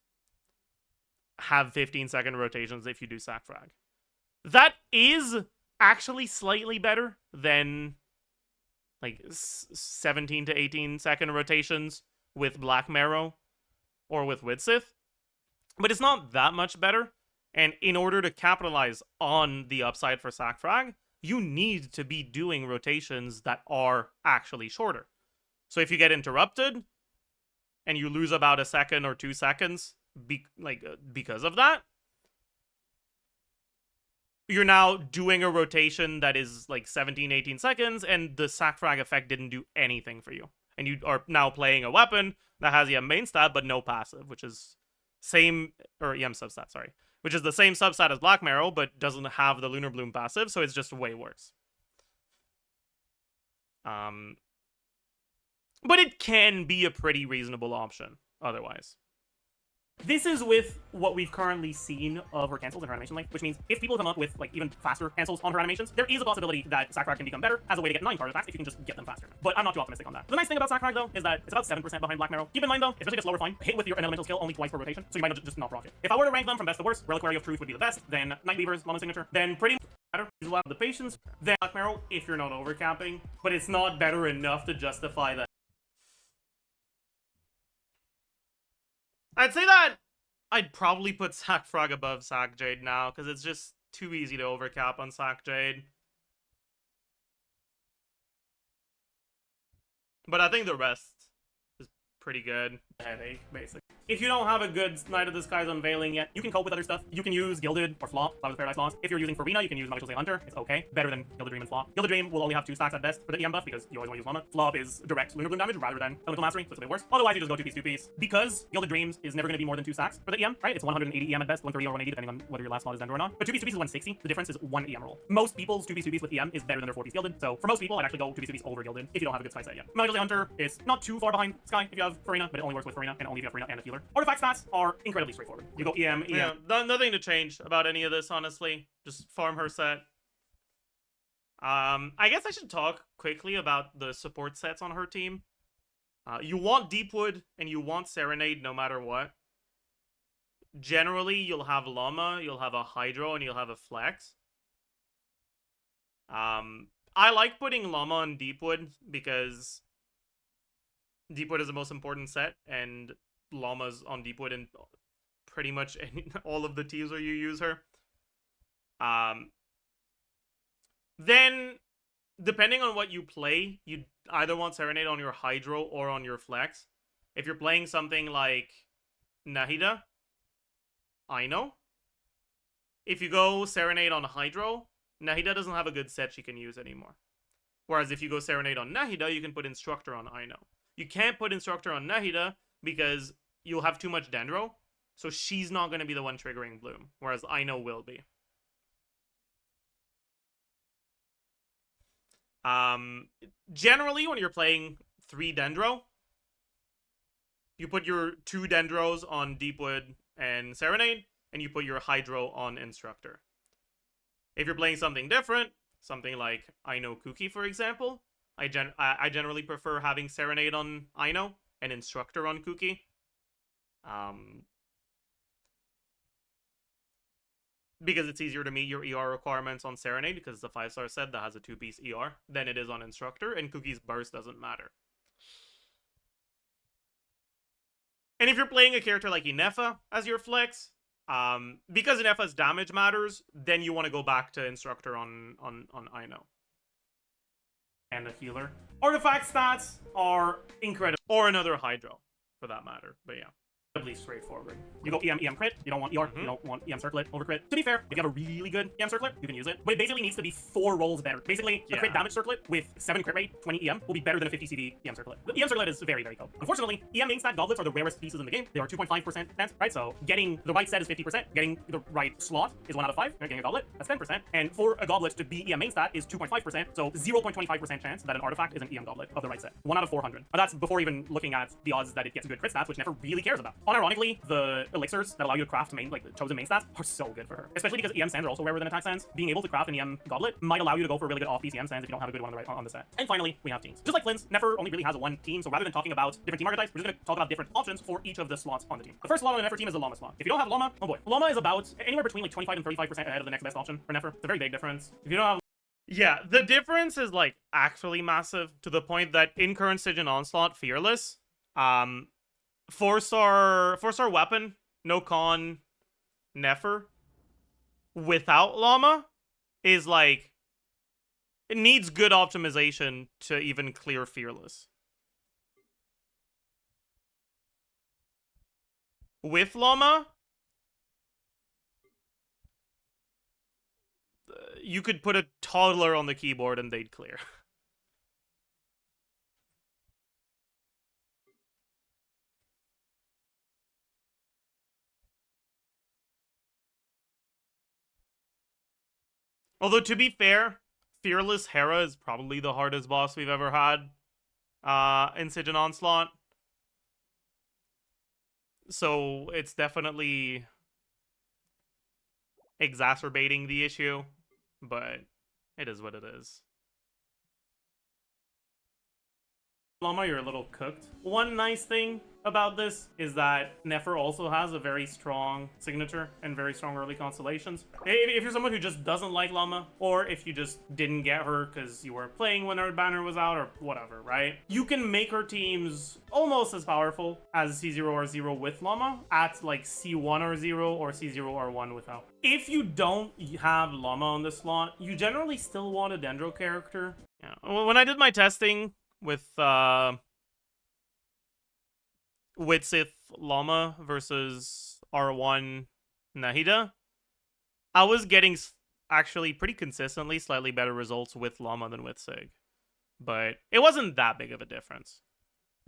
have 15-second rotations if you do Sack Frag. That is actually slightly better than like 17 to 18 second rotations with Black Marrow or with Widsith, but it's not that much better. And in order to capitalize on the upside for Sack Frag, you need to be doing rotations that are actually shorter. So if you get interrupted and you lose about a second or 2 seconds because of that, you're now doing a rotation that is like 17, 18 seconds, and the Sack Frag effect didn't do anything for you. And you are now playing a weapon that has EM main stat, but no passive, which is EM substat, sorry. Which is the same substat as Black Marrow, but doesn't have the Lunar Bloom passive, so it's just way worse. But it can be a pretty reasonable option, otherwise. This is with what we've currently seen of her cancels in her animation length, which means if people come up with like even faster cancels on her animations, there is a possibility that Sack Frag can become better as a way to get 9 charge attacks if you can just get them faster. But I'm not too optimistic on that. The nice thing about Sack Frag, though, is that it's about 7% behind Black Marrow. Keep in mind, though, especially if it's lower fine, hit with your elemental skill only twice per rotation, so you might just not proc it. If I were to rank them from best to worst, Reliquary of Truth would be the best, then Night Weaver's Llama Signature, then pretty much better is a lot of the patience, then Black Marrow if you're not overcapping, but it's not better enough to justify that. I'd say that I'd probably put Sack Frag above Sack Jade now, because it's just too easy to overcap on Sack Jade. But I think the rest is pretty good. Headache, basically. If you don't have a good Night of the Skies Unveiling yet, you can cope with other stuff. You can use Gilded or Flop, Cloud of Paradise Lost. If you're using Farina, you can use Magical Slay Hunter. It's okay. Better than Gilded Dream and Flop. Gilded Dream will only have 2 stacks at best for the EM buff, because you always want to use Llama. Flop is direct Lunar Bloom damage rather than Elemental Mastery, so it's a bit worse. Otherwise, you just go 2-piece, 2-piece. Because Gilded Dreams is never going to be more than 2 stacks for the EM, right? It's 180 EM at best, 130 or 180, depending on whether your last slot is Ender or not. But 2-piece, 2-piece is 160. The difference is 1 EM roll. Most people's 2-piece, 2-piece with EM is better than their 4-piece Gilded. So for most people, I'd actually go 2-piece, 2-piece over Gilded if you don't have a good Sky set yet. Magical Slay Hunter is not too far behind Sky if you have Farina, but it only works with Farina and only if you have Farina and a healer. Artifact stats are incredibly straightforward. You go EM. Yeah, nothing to change about any of this, honestly. Just farm her set. I guess I should talk quickly about the support sets on her team. You want Deepwood and you want Serenade no matter what. Generally, you'll have Llama, you'll have a Hydro, and you'll have a Flex. I like putting Llama on Deepwood because Deepwood is the most important set, and Llama's on Deepwood in pretty much all of the teams where you use her. Then, depending on what you play, you either want Serenade on your Hydro or on your Flex. If you're playing something like Nahida, I know. If you go Serenade on Hydro, Nahida doesn't have a good set she can use anymore. Whereas if you go Serenade on Nahida, you can put Instructor on I know. You can't put Instructor on Nahida because you'll have too much Dendro, so she's not going to be the one triggering Bloom, whereas Aino will be. Generally, when you're playing 3 Dendro, you put your 2 Dendros on Deepwood and Serenade, and you put your Hydro on Instructor. If you're playing something different, something like Aino Kuki, for example, I generally prefer having Serenade on Aino and Instructor on Kuki. Because it's easier to meet your ER requirements on Serenade, because it's a 5-star set that has a 2-piece ER, than it is on Instructor, and Kuki's burst doesn't matter. And if you're playing a character like Inefa as your flex, because Inefa's damage matters, then you want to go back to Instructor on Aino. And a healer. Artifact stats are incredible. Or another Hydro, for that matter, but yeah. Straightforward. You go EM crit, you don't want ER, you don't want EM circlet over crit. To be fair, if you have a really good EM circlet, you can use it. But it basically needs to be 4 rolls better. Basically, a crit damage circlet with 7 crit rate, 20 EM will be better than a 50 CV EM circlet. The EM circlet is very, very cool. Unfortunately, EM main stat goblets are the rarest pieces in the game. They are 2.5% chance, right? So getting the right set is 50%, getting the right slot is 1 out of 5, right? Getting a goblet, that's 10%. And for a goblet to be EM main stat is 2.5%, so 0.25% chance that an artifact is an EM goblet of the right set. 1 out of 400. But that's before even looking at the odds that it gets good crit stats, which never really cares about. Unironically, the elixirs that allow you to craft main, like the chosen main stats, are so good for her. Especially because EM sands are also rarer than attack sands. Being able to craft an EM goblet might allow you to go for a really good off-piece EM sands if you don't have a good one on the set. And finally, we have teams. Just like Flynn's, Nefer only really has a 1 team, so rather than talking about different team archetypes, we're just going to talk about different options for each of the slots on the team. The first slot on the Nefer team is the Llama slot. If you don't have Llama, oh boy. Llama is about anywhere between like 25 and 35% ahead of the next best option for Nefer. It's a very big difference. If you don't have Yeah, the difference is like actually massive, to the point that in current Stygian Onslaught, Fearless, 4-star weapon, no con, Nefer, without Llama, is like, it needs good optimization to even clear Fearless. With Llama, you could put a toddler on the keyboard and they'd clear. Although, to be fair, Fearless Hera is probably the hardest boss we've ever had in Stygian Onslaught. So it's definitely exacerbating the issue, but it is what it is. Llama, you're a little cooked. One nice thing about this is that Nefer also has a very strong signature and very strong early constellations. If you're someone who just doesn't like Llama, or if you just didn't get her because you weren't playing when her banner was out, or whatever, right? You can make her teams almost as powerful as C0R0 with Llama at like C1R0 or C0R1 without. If you don't have Llama on the slot, you generally still want a Dendro character. Yeah. Well, when I did my testing with Sith Llama versus R1 Nahida, I was getting actually pretty consistently slightly better results with Llama than with Sig. But it wasn't that big of a difference.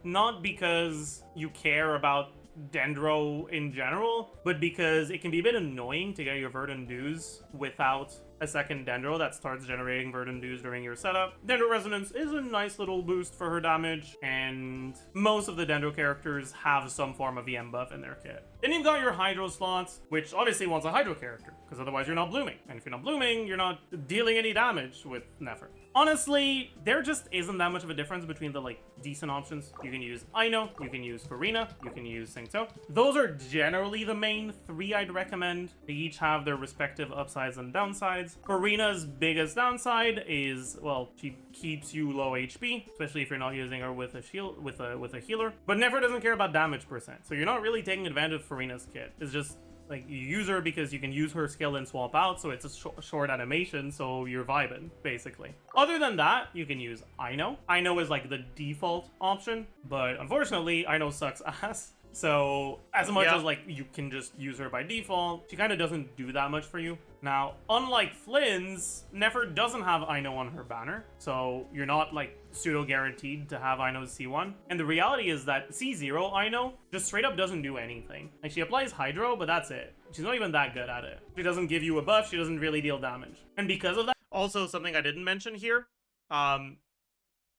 Not because you care about Dendro in general, but because it can be a bit annoying to get your Verdant Dews without a second Dendro that starts generating Verdant Dews during your setup. Dendro Resonance is a nice little boost for her damage, and most of the Dendro characters have some form of EM buff in their kit. Then you've got your Hydro slots, which obviously wants a Hydro character, because otherwise you're not blooming. And if you're not blooming, you're not dealing any damage with Nefer. Honestly, there just isn't that much of a difference between the like decent options. You can use Aino, you can use Farina, you can use Singto. Those are generally the main 3 I'd recommend. They each have their respective upsides and downsides. Farina's biggest downside is, well, she keeps you low HP, especially if you're not using her with a shield, with a healer. But Nefer doesn't care about damage %, so you're not really taking advantage of Farina's kit. It's just like, you use her because you can use her skill and swap out, so it's a short animation, so you're vibing, basically. Other than that, you can use Aino. Aino is like the default option, but unfortunately, Aino sucks ass. So as much Yeah. as like you can just use her by default, she kind of doesn't do that much for you. Now, unlike Flynn's, Nefer doesn't have Ino on her banner, so you're not like pseudo guaranteed to have Ino's C1. And the reality is that C0 Ino just straight up doesn't do anything. Like she applies Hydro, but that's it. She's not even that good at it. She doesn't give you a buff, she doesn't really deal damage. And because of that, Also, something I didn't mention here,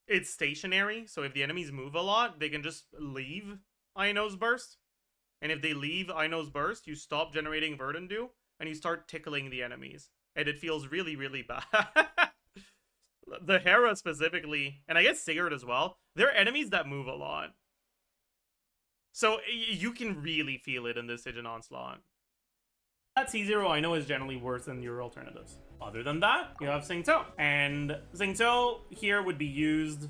it's stationary, so if the enemies move a lot, they can just leave Ino's burst. And if they leave Ino's burst, you stop generating Verdant Dew, and you start tickling the enemies. And it feels really, really bad. The Hera specifically, and I guess Sigurd as well, they're enemies that move a lot. So you can really feel it in this Siege and Onslaught. that C0 I know is generally worse than your alternatives. Other than that, you have Xingqiu. And Xingqiu here would be used,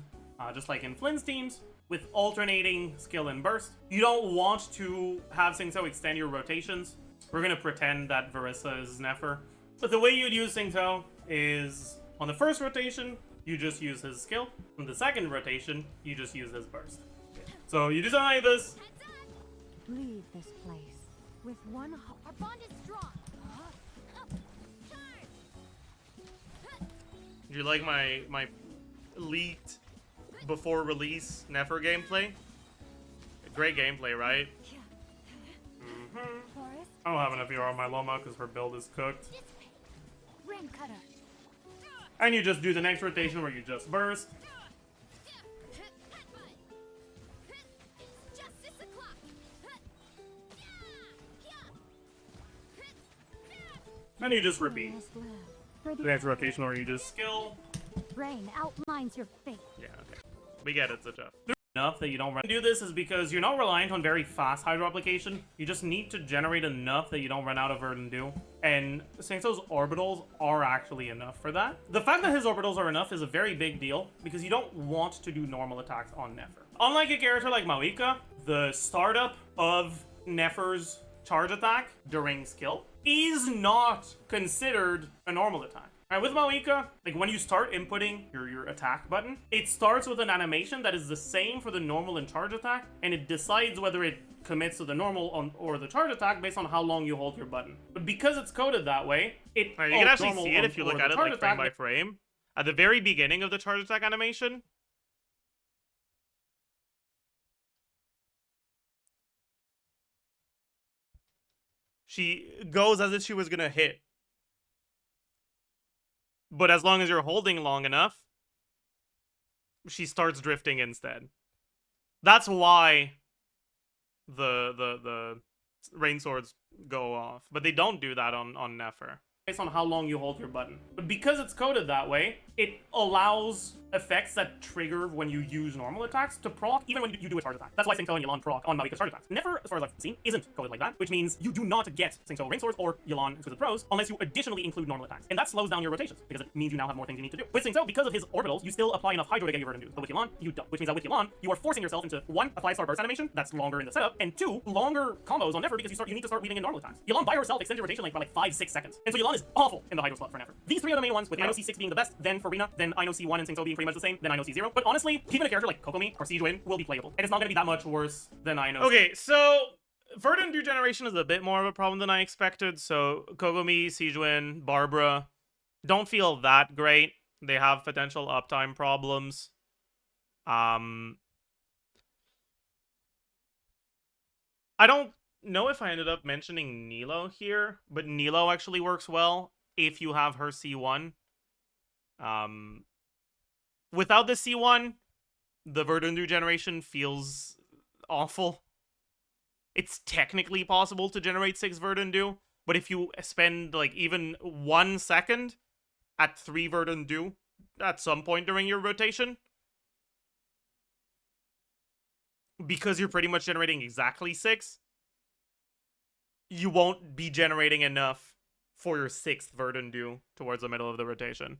just like in Flynn's teams, with alternating skill and burst. You don't want to have Xingqiu extend your rotations. We're going to pretend that Varissa is Nefer. But the way you'd use Xingqiu is, on the first rotation, you just use his skill. On the second rotation, you just use his burst. So you design this. Leave this place with one heart. Our bond is strong. Do you like my leaked before release Nefer gameplay? Great gameplay, right? I don't have enough ER on my Loma because her build is cooked. Ram cutter. And you just do the next rotation where you just burst. It's just 6 o'clock. And you just repeat. The next rotation where you just skill. Brain outlines your fate. Yeah, okay. We get it, Zajef. Enough that you don't do this is because you're not reliant on very fast hydro application. You just need to generate enough that you don't run out of Verdant Dew. And Xingqiu's orbitals are actually enough for that. The fact that his orbitals are enough is a very big deal because you don't want to do normal attacks on Nefer. Unlike a character like Maoika, the startup of Nefer's charge attack during skill is not considered a normal attack. Alright, with Maoika, like when you start inputting your attack button, it starts with an animation that is the same for the normal and charge attack, and it decides whether it commits to the normal or the charge attack based on how long you hold your button. But because it's coded that way, it You can actually normal see it if you look or the at it charge like frame attack- by frame. At the very beginning of the charge attack animation, she goes as if she was gonna hit. But as long as you're holding long enough, she starts drifting instead. That's why the rain swords go off. But they don't do that on Nefer. Based on how long you hold your button. But because it's coded that way, it allows effects that trigger when you use normal attacks to proc even when you do a charge attack. That's why Xingqiu and Yelan proc on Maoika's charge attacks. Nefer, as far as I've seen, isn't coded like that, which means you do not get Xingqiu Rain Swords or Yelan Exquisite Pros unless you additionally include normal attacks. And that slows down your rotations, because it means you now have more things you need to do. With Xingqiu, because of his orbitals, you still apply enough Hydro to get your Verdant Dew. But with Yelan, you don't. Which means that with Yelan, you are forcing yourself into 1, a 5-star burst animation, that's longer in the setup, and 2, longer combos on Nefer because you need to start weaving in normal attacks. Yelan by herself extends your rotation like by like 5-6 seconds. And so Yelan is awful in the Hydro slot for Nefer. These 3 are the main ones, with Ino C6 being the best, then Farina, then Ino C1 and Xingqiu being pretty much the same, then Ino C0. But honestly, even a character like Kokomi or Sijuin will be playable. And it's not going to be that much worse than Ino. Okay, so Verdant Dew generation is a bit more of a problem than I expected. So Kogomi, Sijuin, Barbara don't feel that great. They have potential uptime problems. I don't know if I ended up mentioning Nilo here, but Nilo actually works well if you have her C1. Without the C1, the Verdant Dew generation feels awful. It's technically possible to generate 6 Verdant Dew, but if you spend like even 1 second at 3 Verdant Dew at some point during your rotation, because you're pretty much generating exactly 6, you won't be generating enough for your 6th Verdant Dew towards the middle of the rotation.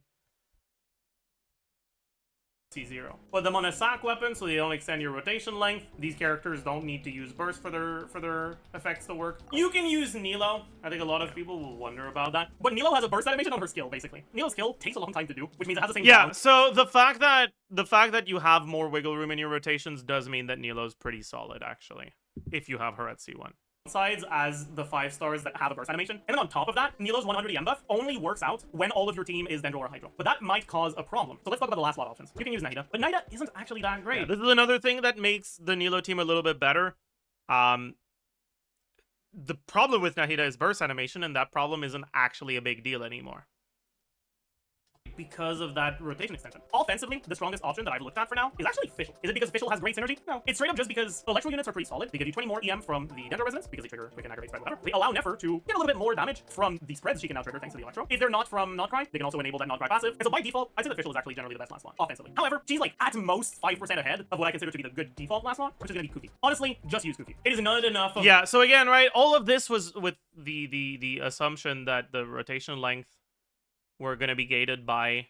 C0. Put them on a sack weapon so they don't extend your rotation length. These characters don't need to use burst for their effects to work. You can use Nilo. I think a lot of people will wonder about that. But Nilo has a burst animation on her skill, basically. Nilo's skill takes a long time to do, which means it has the same Yeah, balance. so the fact that you have more wiggle room in your rotations does mean that Nilo's pretty solid, actually. if you have her at C1. Sides as the 5 stars that have a burst animation. And then on top of that, Nilo's 100 EM buff only works out when all of your team is Dendro or Hydro. But that might cause a problem. So let's talk about the last lot options. You can use Nahida, but Nahida isn't actually that great. Yeah, this is another thing that makes the Nilo team a little bit better. The problem with Nahida is burst animation, and that problem isn't actually a big deal anymore. Because of that rotation extension. Offensively, the strongest option that I've looked at for now is actually Fischl. Is it because Fischl has great synergy? No. It's straight up just because electro units are pretty solid. They give you 20 more EM from the Dendro resonance because they trigger quick and aggravate spread, whatever. They allow Nefer to get a little bit more damage from the spreads she can now trigger thanks to the electro. If they're not from Notcry, they can also enable that Notcry passive. And so by default, I'd say that Fischl is actually generally the best last slot, offensively. However, she's like at most 5% ahead of what I consider to be the good default last slot, which is going to be Kuki. Honestly, just use Kuki. It is not enough of... Yeah, so again, right, all of this was with the assumption that the rotation length were going to be gated by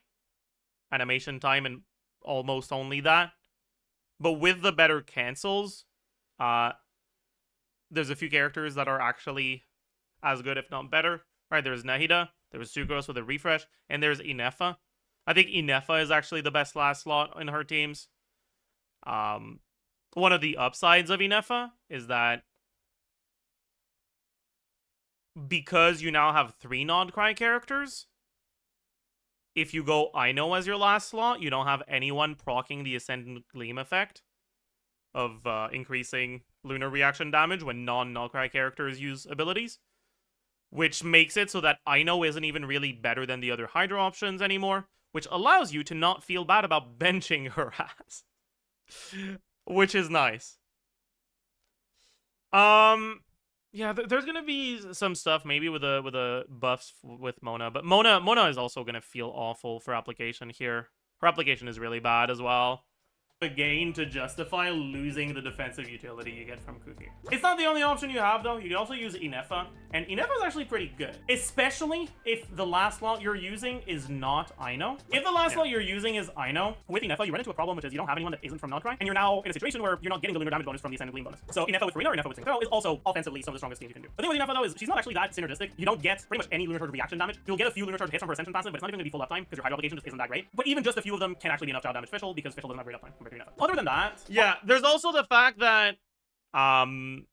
animation time and almost only that. But with the better cancels, there's a few characters that are actually as good, if not better. Right, there's Nahida, there's Sucrose with a refresh, and there's Inefa. I think Inefa is actually the best last slot in her teams. One of the upsides of Inefa is that because you now have 3 Nodcry characters, if you go Ino as your last slot, you don't have anyone proccing the Ascendant Gleam effect of increasing lunar reaction damage when non-Nodcry characters use abilities, which makes it so that Ino isn't even really better than the other Hydra options anymore, which allows you to not feel bad about benching her ass, which is nice. Yeah, there's gonna be some stuff maybe with the buffs with Mona, but Mona is also gonna feel awful for application here. Her application is really bad as well. Again, to justify losing the defensive utility you get from Kuki. It's not the only option you have, though. You can also use Inefa, and Inefa is actually pretty good, especially if the last slot you're using is not Ino. If the last slot you're using is Ino, with Inefa, you run into a problem, which is you don't have anyone that isn't from Nodcry, and you're now in a situation where you're not getting the lunar damage bonus from the Ascendant Gleam bonus. So Inefa with Farina or Inefa with Synchro is also offensively some of the strongest things you can do. The thing with Inefa, though, is she's not actually that synergistic. You don't get pretty much any lunar charge reaction damage. You'll get a few lunar charge hits from her Ascension passive, but it's not even going to be full uptime because your Hydro obligation just isn't that great. But even just a few of them can actually be enough to outdamage Fischl because Fischl doesn't have great uptime compared to Inefa. Other than that, yeah, there's also the fact that the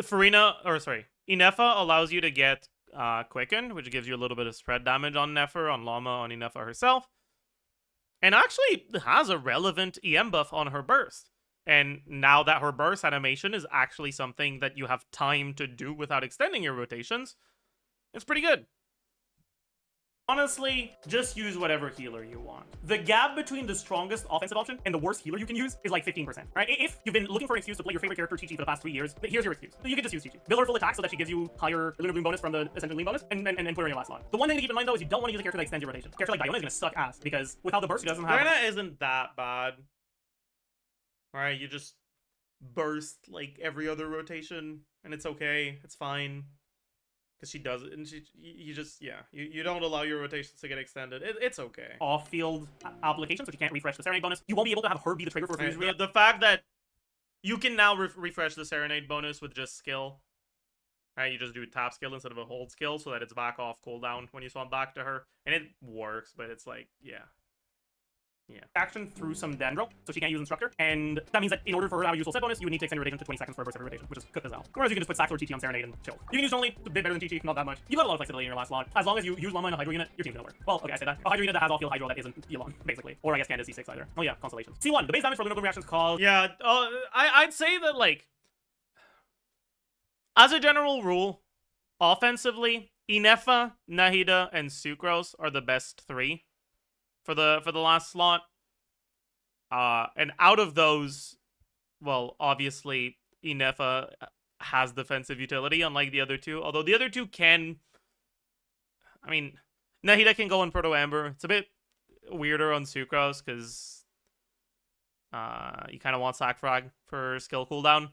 Farina, or sorry, Inefa allows you to get Quicken, which gives you a little bit of spread damage on Nefer, on Llama, on Inefa herself, and actually has a relevant EM buff on her burst. And now that her burst animation is actually something that you have time to do without extending your rotations, it's pretty good. Honestly, just use whatever healer you want. The gap between the strongest offensive option and the worst healer you can use is like 15%, right? If you've been looking for an excuse to play your favorite character, Chi-Chi, for the past 3 years, here's your excuse. You can just use Chi-Chi. Build her full attack so that she gives you higher Lunar Bloom bonus from the Ascendant Gleam bonus, and put her in your last slot. The one thing to keep in mind, though, is you don't want to use a character that extends your rotation. A character like Diona is going to suck ass, because without the burst, she doesn't have... Diona isn't that bad. Alright, you just burst like every other rotation, and it's okay. It's fine. Because she does it, and you just, yeah, you don't allow your rotations to get extended. It's okay. Off-field applications, so you can't refresh the Serenade bonus. You won't be able to have her be the trigger for a right. The fact that you can now refresh the Serenade bonus with just skill. Right, you just do tap skill instead of a hold skill, so that it's back off cooldown when you swap back to her. And it works, but it's like, yeah. Yeah. Action through some Dendro, so she can't use Instructor, and that means that in order for her to have a useful set bonus, you would need to extend your rotation to 20 seconds for a burst every rotation, which is cooked as hell. Whereas you can just put Sax or Chi-Chi on Serenade and chill. You can use only a bit better than Chi-Chi, not that much. You've got a lot of flexibility in your last slot. As long as you use Llama in a Hydro unit, your team's gonna work. Well, okay, I say that. A Hydro unit that has off-field Hydro that isn't Elon, basically. Or I guess Candace C6 either. Oh yeah, Constellations. C1, the base damage for Lunar Bloom reactions called... Yeah, I'd say that, like, as a general rule, offensively, Inefa, Nahida, and Sucrose are the best 3 for the last slot. And out of those, well, obviously, Inefa has defensive utility, unlike the other 2. Although the other 2 can... I mean, Nahida can go on Proto Amber. It's a bit weirder on Sucrose, because you kind of want Sack Frag for skill cooldown.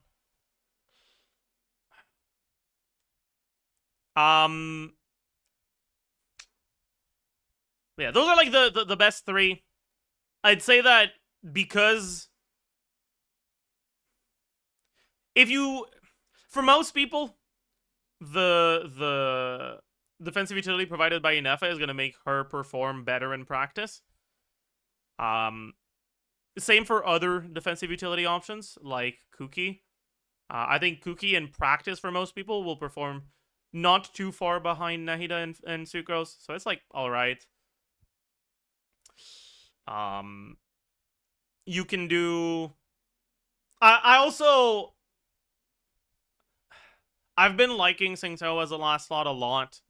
Yeah, those are like the best 3. I'd say that because if you, for most people, the defensive utility provided by Inefa is going to make her perform better in practice. Same for other defensive utility options like Kuki. I think Kuki in practice for most people will perform not too far behind Nahida and Sucrose, so it's like alright. You can do... I've been liking Singto as a last slot a lot.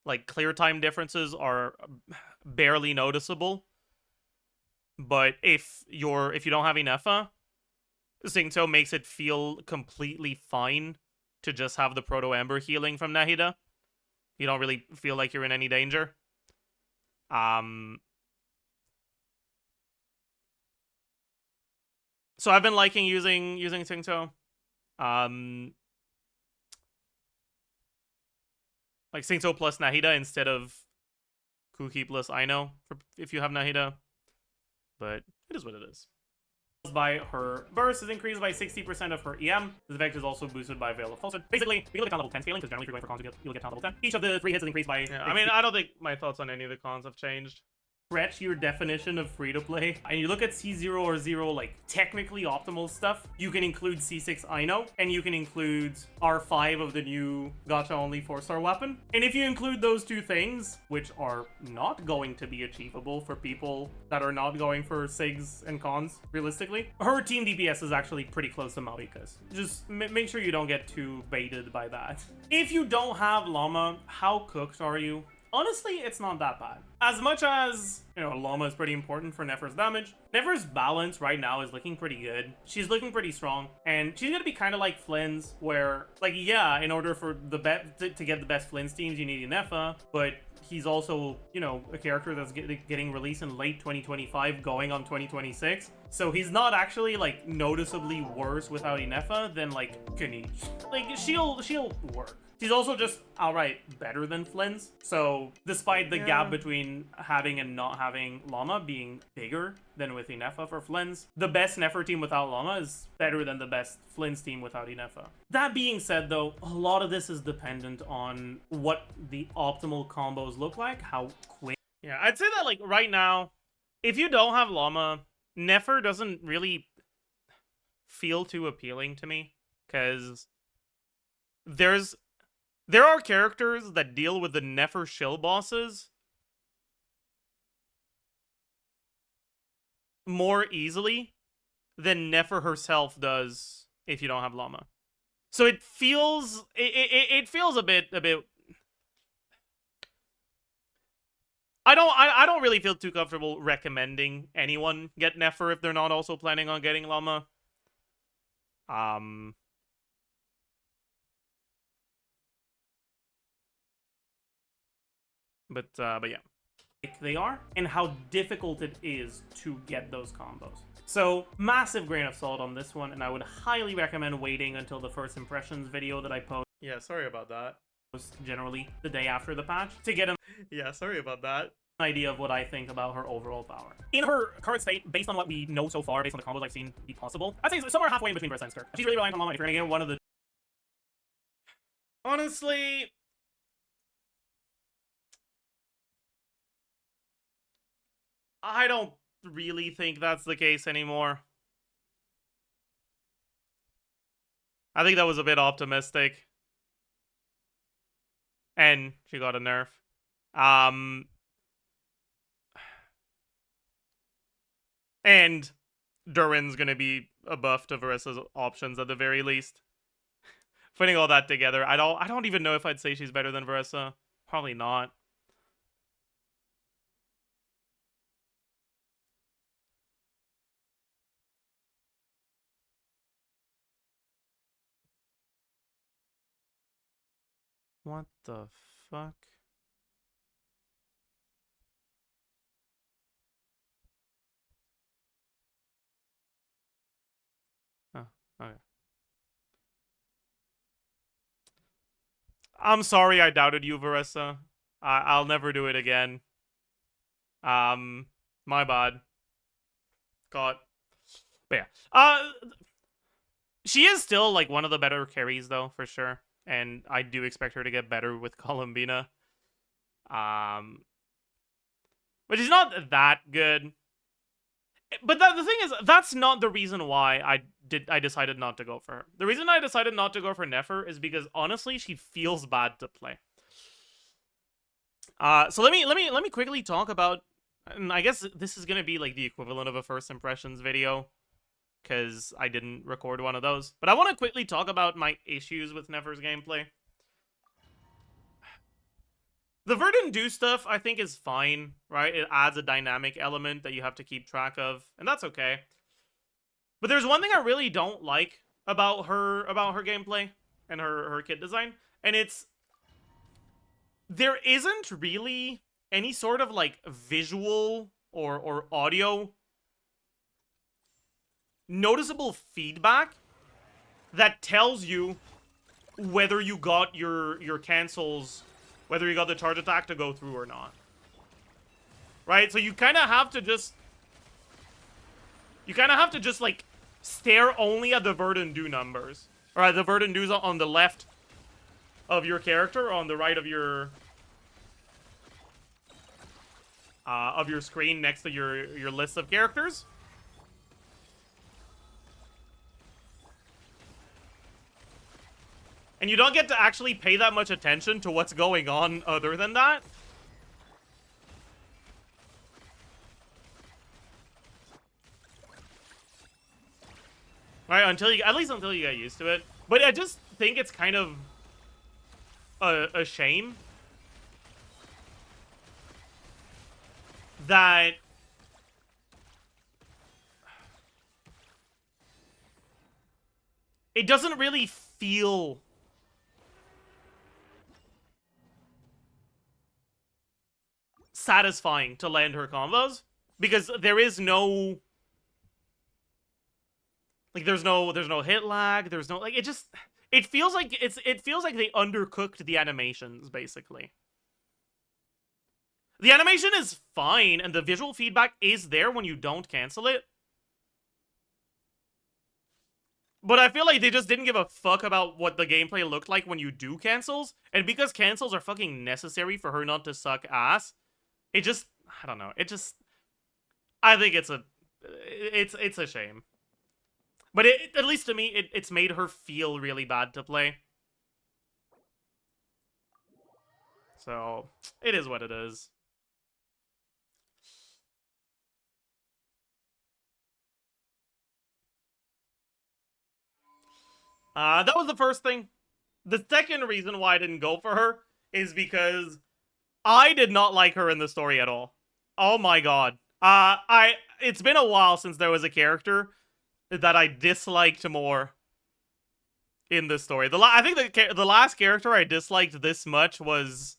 Like, clear time differences are barely noticeable. But if you don't have Inefa, Singto makes it feel completely fine to just have the Proto Ember healing from Nahida. You don't really feel like you're in any danger. So I've been liking using Singto. Like Singto plus Nahida instead of Kuki plus Aino if you have Nahida. But it is what it is. By her burst is increased by 60% of her EM. This effect is also boosted by Veil of Falsehood. Basically, we look at level 10 scaling, because generally if you're going for cons, you'll get down level 10. Each of the 3 hits is increased by... Yeah, I mean, I don't think my thoughts on any of the cons have changed. Stretch your definition of free-to-play, and you look at C0 or 0, like, technically optimal stuff, you can include C6 Aino, and you can include R5 of the new gacha-only 4-star weapon. And if you include those 2 things, which are not going to be achievable for people that are not going for SIGs and cons, realistically, her team DPS is actually pretty close to Marika's. Just make sure you don't get too baited by that. If you don't have Llama, how cooked are you? Honestly, it's not that bad. As much as, you know, Llama is pretty important for Nefer's damage, Nefer's balance right now is looking pretty good. She's looking pretty strong, and she's gonna be kind of like Flynn's, where, like, yeah, in order for the to get the best Flynn's teams, you need Nefer, but he's also, you know, a character that's getting released in late 2025, going on 2026. So he's not actually, like, noticeably worse without Inefa than, like, Kanish. Like, she'll work. She's also just outright better than Flynn's. So despite the gap between having and not having Llama being bigger than with Inefa for Flynn's, the best Nefer team without Llama is better than the best Flynn's team without Inefa. That being said, though, a lot of this is dependent on what the optimal combos look like, how quick. Yeah, I'd say that, like, right now, if you don't have Llama, Nefer doesn't really feel too appealing to me, because there are characters that deal with the Nefer shill bosses more easily than Nefer herself does if you don't have Llama. So it feels a bit I don't really feel too comfortable recommending anyone get Nefer if they're not also planning on getting Llama. But yeah. They are, and how difficult it is to get those combos. So, massive grain of salt on this one, and I would highly recommend waiting until the first impressions video that I post. Yeah, sorry about that. Generally, the day after the patch, to get an sorry about that. Idea of what I think about her overall power. In her current state, based on what we know so far, based on the combos I've seen be possible, I'd say it's somewhere halfway in between Berserk and Skirt. She's really reliant on Llama if you're gonna get one of the... Honestly... I don't really think that's the case anymore. I think that was a bit optimistic. And she got a nerf. And Durin's gonna be a buff to Varissa's options at the very least. Putting all that together, I don't even know if I'd say she's better than Varissa. Probably not. What the fuck? Oh, okay. I'm sorry I doubted you, Varissa. I'll never do it again. My bad. God. But yeah. She is still, like, one of the better carries, though, for sure. And I do expect her to get better with Columbina. But she's not that good. But the thing is, that's not the reason why I decided not to go for her. The reason I decided not to go for Nefer is because honestly, she feels bad to play. So let me quickly talk about, and I guess this is gonna be like the equivalent of a first impressions video, because I didn't record one of those. But I want to quickly talk about my issues with Nefer's gameplay. The Verdant Do stuff, I think, is fine, right? It adds a dynamic element that you have to keep track of, and that's okay. But there's one thing I really don't like about her gameplay and her kit design, and it's there isn't really any sort of like visual or audio noticeable feedback that tells you whether you got your cancels, whether you got the charge attack to go through or not. Right? So you kind of have to just like stare only at the Verdant Do numbers. Or at the Verdant Do's on the left of your character, on the right of your screen next to your list of characters. And you don't get to actually pay that much attention to what's going on other than that. Right, at least until you get used to it. But I just think it's kind of a shame that it doesn't really feel satisfying to land her combos, because there is no like there's no hit lag, there's no like it feels like they undercooked the animations basically. The animation is fine and the visual feedback is there when you don't cancel it. But I feel like they just didn't give a fuck about what the gameplay looked like when you do cancels, and because cancels are fucking necessary for her not to suck ass, it just, I don't know, I think it's a shame. But at least to me, it's made her feel really bad to play. So, it is what it is. That was the first thing. The second reason why I didn't go for her is because I did not like her in the story at all. Oh my god. It's been a while since there was a character that I disliked more in the story. I think the last character I disliked this much was...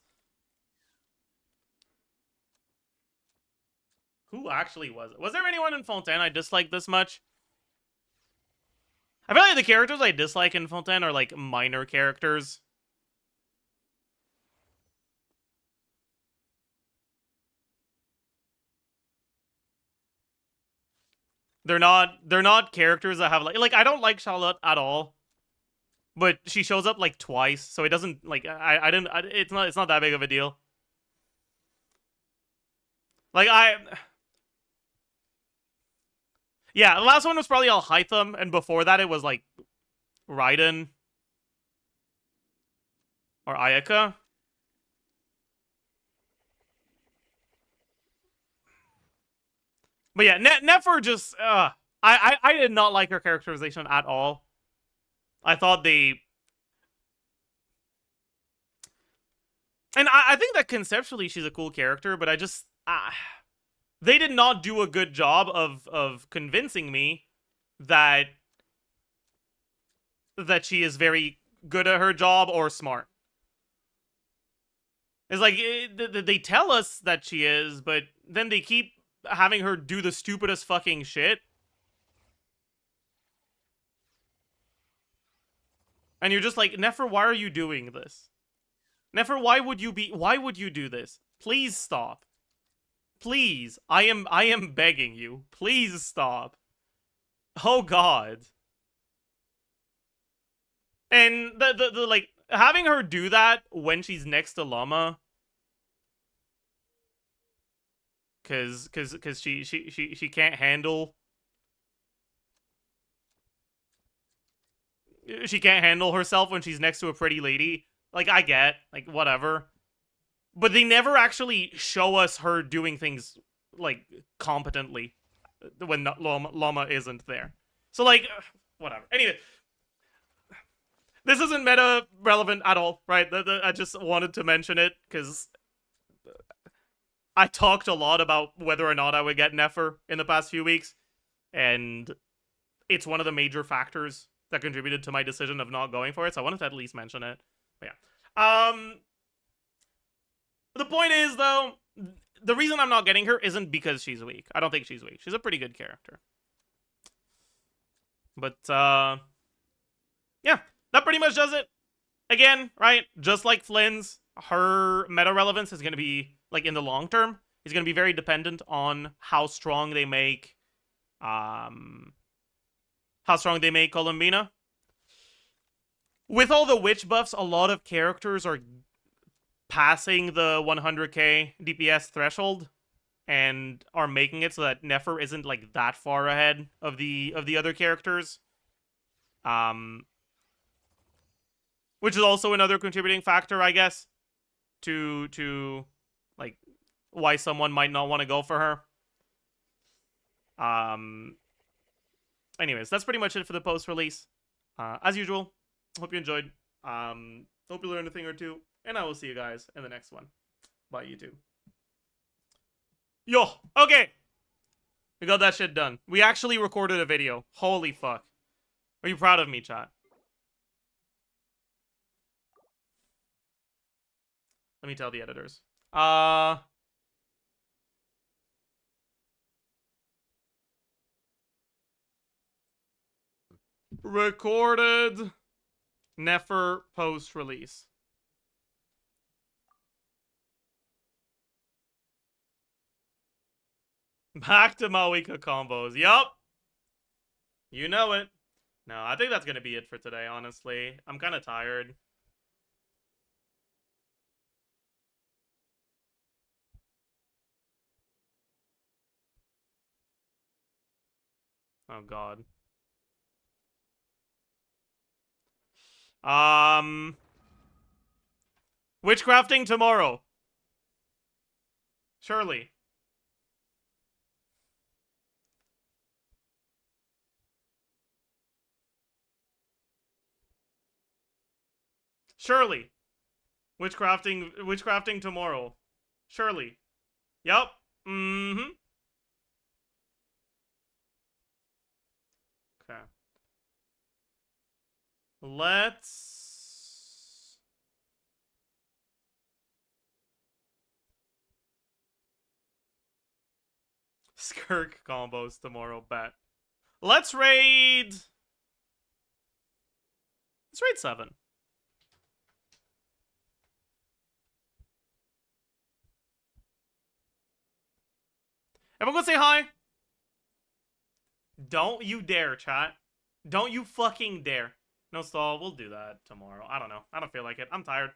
Who actually was it? Was there anyone in Fontaine I disliked this much? I feel like the characters I dislike in Fontaine are like minor characters. They're not characters that have like I don't like Charlotte at all. But she shows up like twice, so it doesn't like it's not that big of a deal. Like yeah, the last one was probably Al-Hytham, and before that it was like Raiden or Ayaka. But yeah, Nefer just I did not like her characterization at all. I thought and I think that conceptually she's a cool character, but I just they did not do a good job of convincing me that she is very good at her job or smart. It's like they tell us that she is, but then they keep having her do the stupidest fucking shit. And you're just like, Nefer, why are you doing this? Nefer, why would you do this? Please stop. Please, I am begging you. Please stop. Oh god. And the like having her do that when she's next to Llama. cause she can't handle. She can't handle herself when she's next to a pretty lady. Like, I get, like, whatever. But they never actually show us her doing things, like, competently when Llama isn't there. So, like, whatever. Anyway, this isn't meta relevant at all, right? I just wanted to mention it because I talked a lot about whether or not I would get Nefer in the past few weeks, and it's one of the major factors that contributed to my decision of not going for it, so I wanted to at least mention it. But yeah. The point is, though, the reason I'm not getting her isn't because she's weak. I don't think she's weak. She's a pretty good character. But, yeah. That pretty much does it. Again, right? Just like Flynn's, her meta relevance is going to be, like, in the long term, is going to be very dependent on how strong they make, Columbina. With all the witch buffs, a lot of characters are passing the 100k DPS threshold and are making it so that Nefer isn't like that far ahead of the other characters. Which is also another contributing factor, I guess, to like why someone might not want to go for her. Anyways, that's pretty much it for the post-release. As usual, hope you enjoyed. Hope you learned a thing or two. And I will see you guys in the next one. Bye, YouTube. Yo, okay. We got that shit done. We actually recorded a video. Holy fuck. Are you proud of me, chat? Let me tell the editors. Recorded Nefer post-release. Back to Mawika combos. Yup. You know it. No, I think that's gonna be it for today, honestly. I'm kind of tired. Oh, God. Witchcrafting tomorrow. Surely. Surely. Witchcrafting tomorrow. Surely. Yup. Mm-hmm. Okay. Let's... Skirk combos tomorrow, bet. Let's raid... Let's raid 7. Everyone go say hi. Don't you dare, chat. Don't you fucking dare. No stall. We'll do that tomorrow. I don't know. I don't feel like it. I'm tired.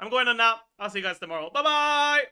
I'm going to nap. I'll see you guys tomorrow. Bye-bye!